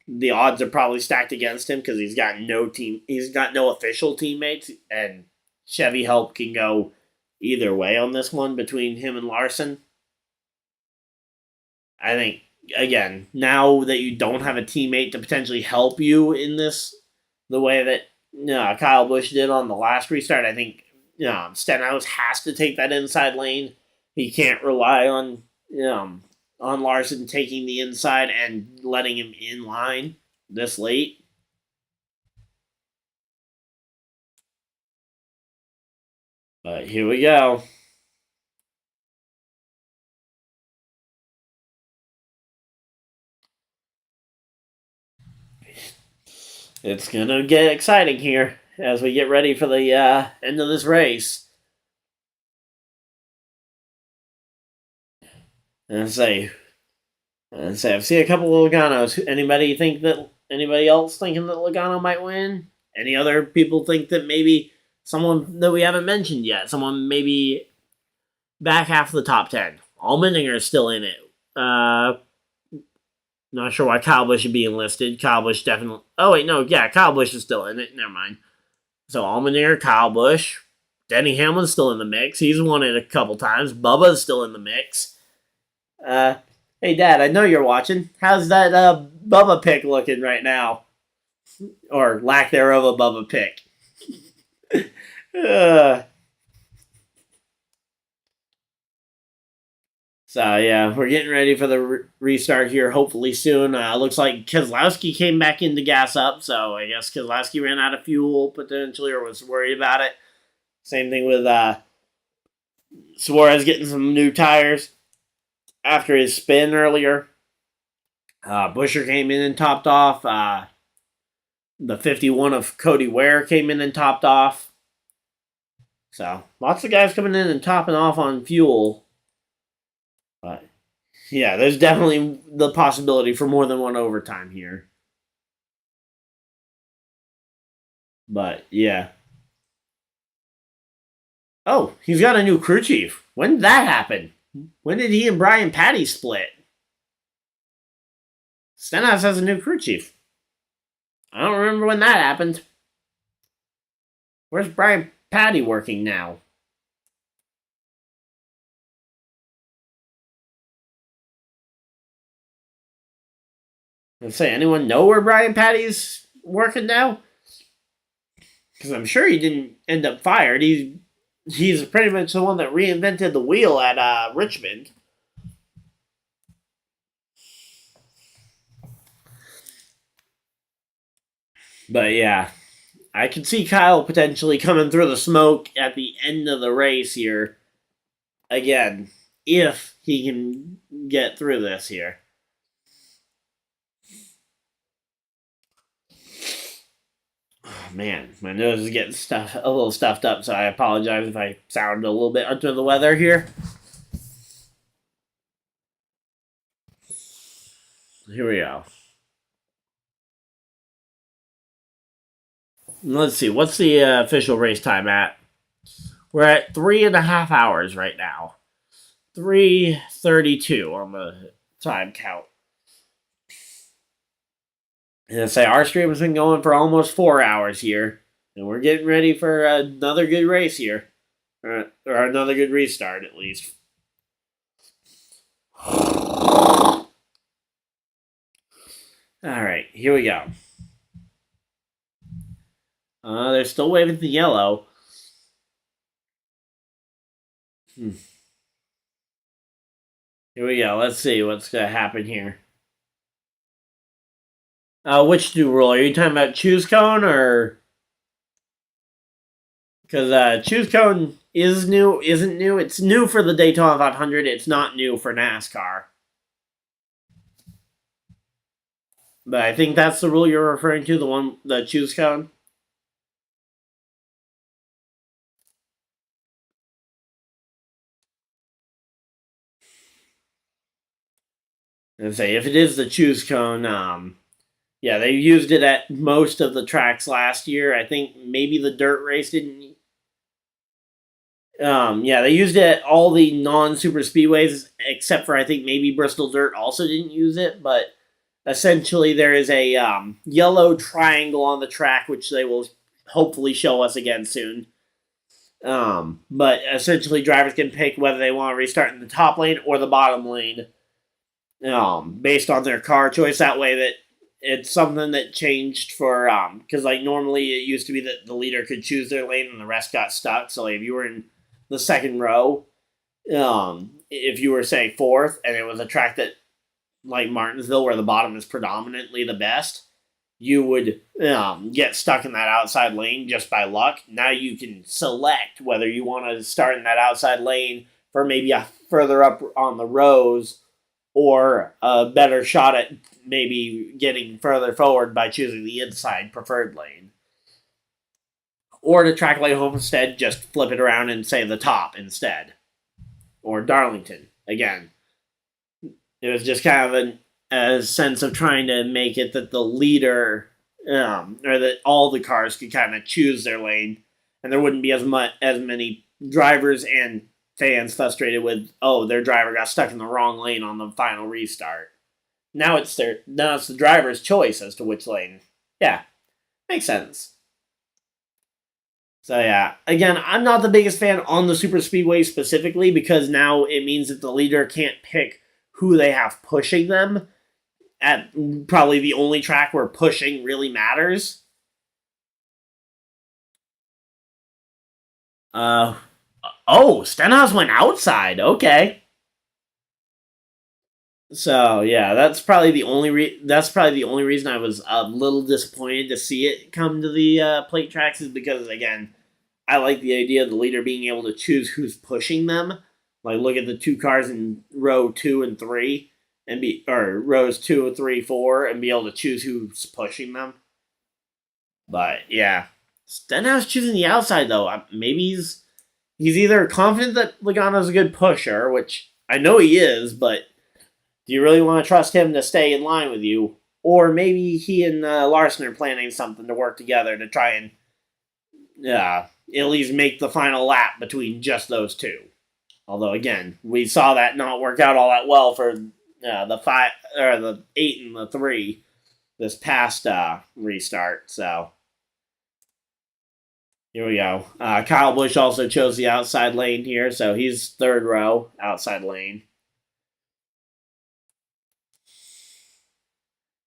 the odds are probably stacked against him because he's got no official teammates, and Chevy help can go either way on this one between him and Larson. I think again, now that you don't have a teammate to potentially help you in this, the way that Kyle Busch did on the last restart, I think Stenhouse has to take that inside lane. He can't rely on Larson taking the inside and letting him in line this late. But here we go. It's gonna get exciting here as we get ready for the end of this race. And I've seen a couple of Logano's. Anybody else thinking that Logano might win? Any other people think that maybe someone that we haven't mentioned yet, someone maybe back half of the top 10? Allmendinger is still in it. Not sure why Kyle Busch is being listed. Kyle Busch definitely. Oh wait, no, yeah, Kyle Busch is still in it. Never mind. So Allmendinger, Kyle Busch, Denny Hamlin's still in the mix. He's won it a couple times. Bubba's still in the mix. Hey Dad, I know you're watching. How's that Bubba pick looking right now? Or lack thereof a Bubba pick. So yeah, we're getting ready for the restart here. Hopefully soon. Looks like Keselowski came back in to gas up, so I guess Keselowski ran out of fuel potentially, or was worried about it. Same thing with Suarez getting some new tires after his spin earlier. Buescher came in and topped off. The 51 of Cody Ware came in and topped off. So lots of guys coming in and topping off on fuel. But yeah, there's definitely the possibility for more than one overtime here. But yeah. Oh, he's got a new crew chief. When did that happen? When did he and Brian Patty split? Stenhouse has a new crew chief. I don't remember when that happened. Where's Brian Patty working now? Let's say, anyone know where Brian Patty's working now? Because I'm sure he didn't end up fired. He's pretty much the one that reinvented the wheel at Richmond. But yeah, I can see Kyle potentially coming through the smoke at the end of the race here. Again, if he can get through this here. Oh, man, my nose is getting a little stuffed up, so I apologize if I sound a little bit under the weather here. Here we go. Let's see, what's the official race time at? We're at 3.5 hours right now. 3:32 on the time count. And I say our stream has been going for almost 4 hours here, and we're getting ready for another good race here, or another good restart at least. All right, here we go. They're still waving the yellow. Here we go. Let's see what's going to happen here. Which new rule? Are you talking about choose cone or? Because choose cone isn't new. It's new for the Daytona 500. It's not new for NASCAR. But I think that's the rule you're referring to, the choose cone. And say if it is the choose cone, yeah, they used it at most of the tracks last year. I think maybe the dirt race didn't. Yeah, they used it at all the non-super speedways, except for I think maybe Bristol Dirt also didn't use it. But essentially, there is a yellow triangle on the track, which they will hopefully show us again soon. But essentially, drivers can pick whether they want to restart in the top lane or the bottom lane, based on their car choice. That way, that it's something that changed for because like normally it used to be that the leader could choose their lane and the rest got stuck. So like, if you were in the second row, if you were say fourth and it was a track that like Martinsville where the bottom is predominantly the best, you would get stuck in that outside lane just by luck. Now you can select whether you want to start in that outside lane for maybe a further up on the rows or a better shot at maybe getting further forward by choosing the inside preferred lane. Or to track like Homestead, just flip it around and say the top instead. Or Darlington, again. It was just kind of a sense of trying to make it that the leader, or that all the cars could kind of choose their lane, and there wouldn't be as many drivers and fans frustrated with, oh, their driver got stuck in the wrong lane on the final restart. Now it's the driver's choice as to which lane. Yeah, makes sense. So yeah, again, I'm not the biggest fan on the super speedway specifically because now it means that the leader can't pick who they have pushing them at probably the only track where pushing really matters. Stenhouse went outside. Okay. So yeah, that's probably the only reason I was a little disappointed to see it come to the plate tracks is because again, I like the idea of the leader being able to choose who's pushing them. Like look at the two cars in row 2 and 3 or rows 2, 3, 4 and be able to choose who's pushing them. But yeah, Stenhouse choosing the outside though. Maybe he's either confident that Logano's a good pusher, which I know he is, but do you really want to trust him to stay in line with you? Or maybe he and Larson are planning something to work together to try and at least make the final lap between just those two. Although again, we saw that not work out all that well for the 8 and the 3 this past restart. So here we go. Kyle Busch also chose the outside lane here, so he's third row outside lane.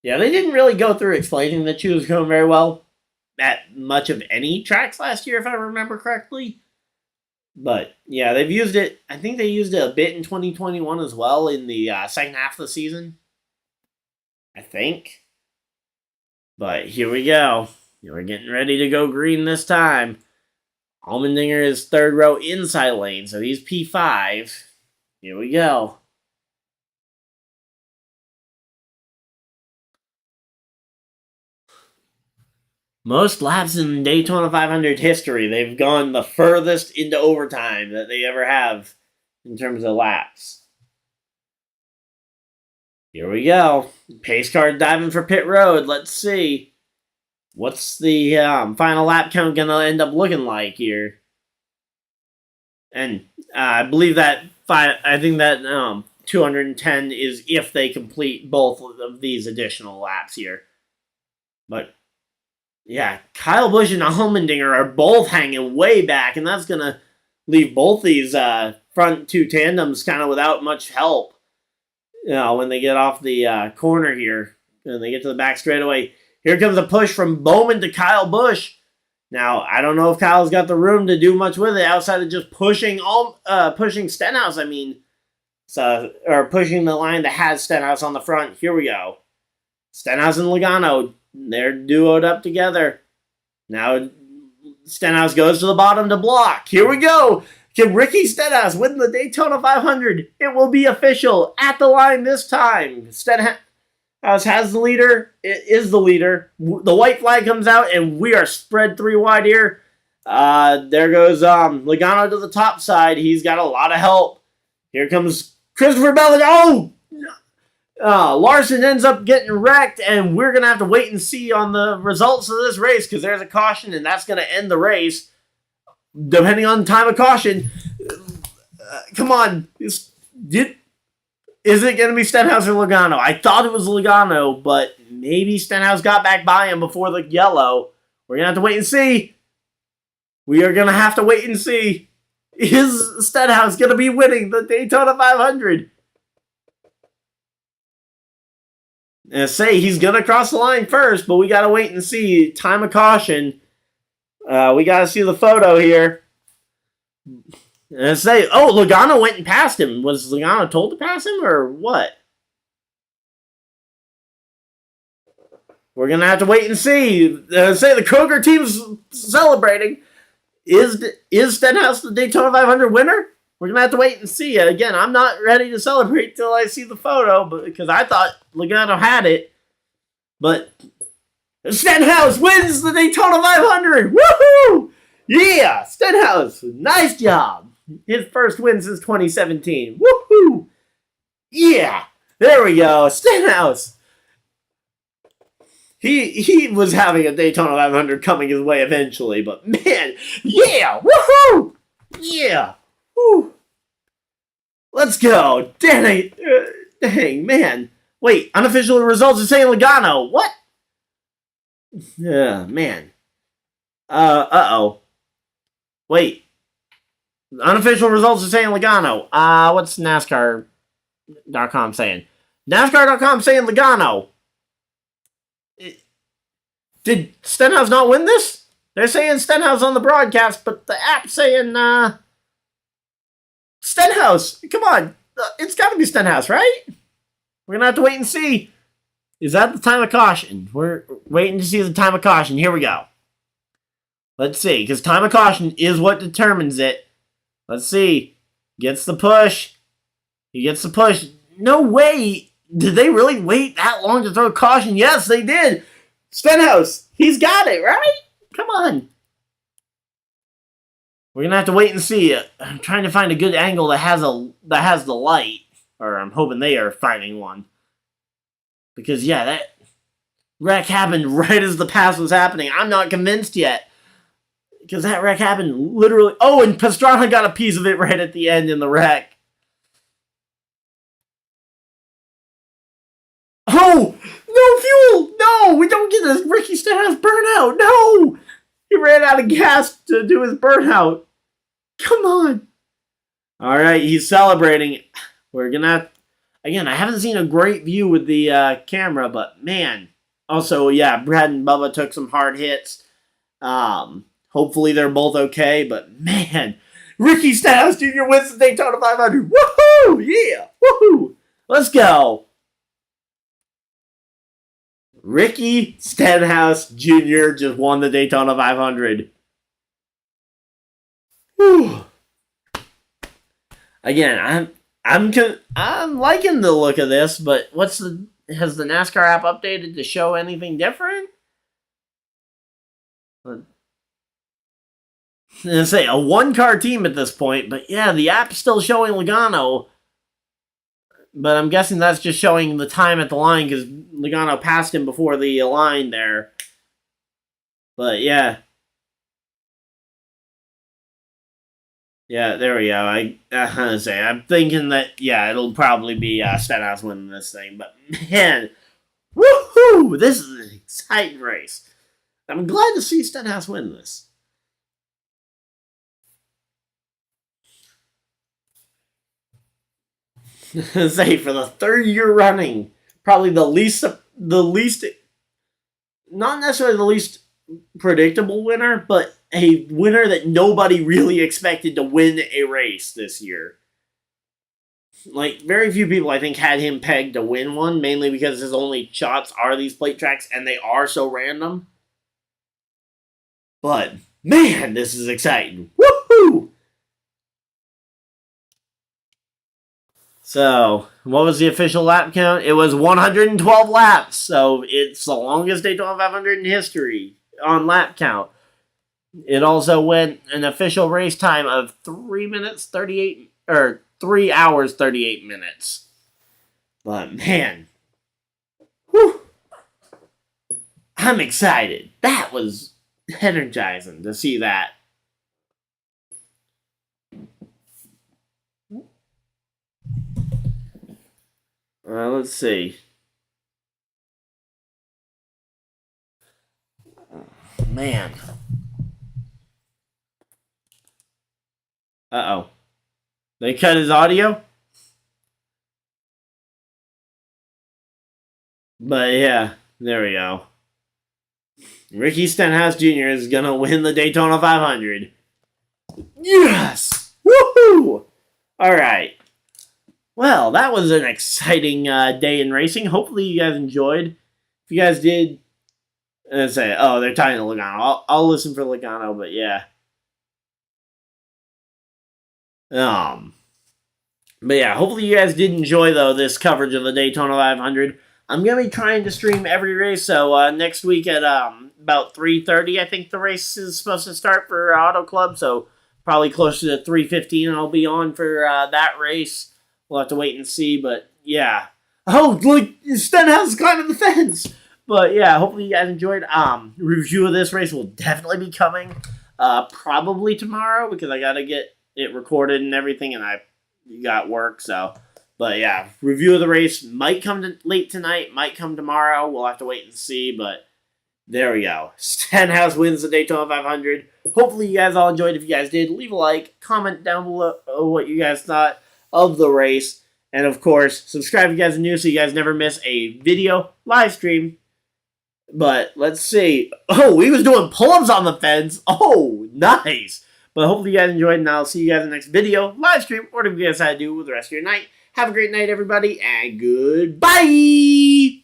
Yeah, they didn't really go through explaining the choose cone very well at much of any tracks last year, if I remember correctly. But yeah, they've used it. I think they used it a bit in 2021 as well in the second half of the season. I think. But here we go. We're getting ready to go green this time. Allmendinger is third row inside lane, so he's P5. Here we go. Most laps in Daytona 500 history, they've gone the furthest into overtime that they ever have in terms of laps. Here we go. Pace car diving for pit road. Let's see. What's the final lap count going to end up looking like here? And I believe that 210 is if they complete both of these additional laps here. But yeah, Kyle Busch and Allmendinger are both hanging way back, and that's going to leave both these front two tandems kind of without much help. When they get off the corner here, and they get to the back straightaway. Here comes a push from Bowman to Kyle Busch. Now, I don't know if Kyle's got the room to do much with it outside of just pushing Stenhouse, or pushing the line that has Stenhouse on the front. Here we go. Stenhouse and Logano, they're duoed up together. Now, Stenhouse goes to the bottom to block. Here we go. Can Ricky Stenhouse win the Daytona 500? It will be official at the line this time. Stenhouse has the leader. It is the leader. The white flag comes out, and we are spread 3 wide here. There goes Logano to the top side. He's got a lot of help. Here comes Christopher Bell. Larson ends up getting wrecked, and we're going to have to wait and see on the results of this race because there's a caution, and that's going to end the race. Depending on the time of caution. Come on. Is it going to be Stenhouse or Logano? I thought it was Logano, but maybe Stenhouse got back by him before the yellow. We're going to have to wait and see. We are going to have to wait and see. Is Stenhouse going to be winning the Daytona 500? And say he's going to cross the line first, but we got to wait and see. Time of caution. We got to see the photo here. And say, Logano went and passed him. Was Logano told to pass him or what? We're going to have to wait and see. Say the Kroger team's celebrating. Is Stenhouse the Daytona 500 winner? We're going to have to wait and see. Again, I'm not ready to celebrate till I see the photo because I thought Logano had it. But Stenhouse wins the Daytona 500. Woohoo! Yeah, Stenhouse, nice job. His first win since 2017. Woohoo! Yeah, there we go. Stenhouse. He was having a Daytona 500 coming his way eventually, but man, yeah, woohoo! Yeah, woo! Let's go. Dang, man. Wait, unofficial results are saying Logano. What? Yeah, man. Uh-oh. Wait. Unofficial results are saying Logano. What's NASCAR.com saying? NASCAR.com saying Logano. Did Stenhouse not win this? They're saying Stenhouse on the broadcast, but the app's saying, Stenhouse. Come on. It's gotta be Stenhouse, right? We're gonna have to wait and see. Is that the time of caution? We're waiting to see the time of caution. Here we go. Let's see, because time of caution is what determines it. Let's see. Gets the push. He gets the push. No way. Did they really wait that long to throw caution? Yes, they did. Stenhouse, he's got it, right? Come on. We're going to have to wait and see. I'm trying to find a good angle that has the light. Or I'm hoping they are finding one. Because, yeah, that wreck happened right as the pass was happening. I'm not convinced yet. Because that wreck happened literally... Oh, and Pastrana got a piece of it right at the end in the wreck. Oh! No fuel! No! We don't get this Ricky Stenhouse burnout! No! He ran out of gas to do his burnout. Come on! Alright, he's celebrating. We're gonna... Again, I haven't seen a great view with the camera, but man. Also, yeah, Brad and Bubba took some hard hits. Hopefully they're both okay, but man. Ricky Stenhouse Jr. wins the Daytona 500. Woohoo! Yeah! Woohoo! Let's go! Ricky Stenhouse Jr. just won the Daytona 500. Whew. Again, I'm liking the look of this, but has the NASCAR app updated to show anything different? I'm gonna say a one-car team at this point, but yeah, the app's still showing Logano. But I'm guessing that's just showing the time at the line because Logano passed him before the line there. But yeah. Yeah, there we go. I'm thinking that, yeah, it'll probably be Stenhouse winning this thing. But man, woohoo! This is an exciting race. I'm glad to see Stenhouse win this. Say for the third year running, probably the least, not necessarily the least predictable winner, but a winner that nobody really expected to win a race this year. Like, very few people, I think, had him pegged to win one, mainly because his only shots are these plate tracks, and they are so random. But, man, this is exciting. Woohoo! So, what was the official lap count? It was 112 laps, so it's the longest Daytona 500 in history on lap count. It also went an official race time of 3 hours 38 minutes. But man, whew, I'm excited. That was energizing to see that. Let's see. Man. Uh-oh. They cut his audio? But yeah, there we go. Ricky Stenhouse Jr. is going to win the Daytona 500. Yes! Woohoo! Alright. Well, that was an exciting day in racing. Hopefully you guys enjoyed. If you guys did, and say, oh, they're tying to Logano. I'll listen for Logano, but yeah. But yeah, hopefully you guys did enjoy, though, this coverage of the Daytona 500. I'm going to be trying to stream every race, so next week at about 3:30, I think the race is supposed to start for Auto Club, so probably closer to 3:15 I'll be on for that race. We'll have to wait and see, but yeah. Oh, look, Stenhouse is climbing the fence! But yeah, hopefully you guys enjoyed. Review of this race will definitely be coming probably tomorrow, because I got to get it recorded and everything, and I got work, so. But yeah, review of the race might come late tonight, might come tomorrow. We'll have to wait and see, but there we go. Stenhouse wins the Daytona 500. Hopefully you guys all enjoyed. If you guys did, leave a like, comment down below what you guys thought of the race, and of course, subscribe if you guys are new so you guys never miss a video live stream. But let's see. Oh, he was doing pull-ups on the fence. Oh, nice. But hopefully you guys enjoyed, and I'll see you guys in the next video, live stream, or whatever you guys decide to do with the rest of your night. Have a great night, everybody, and goodbye!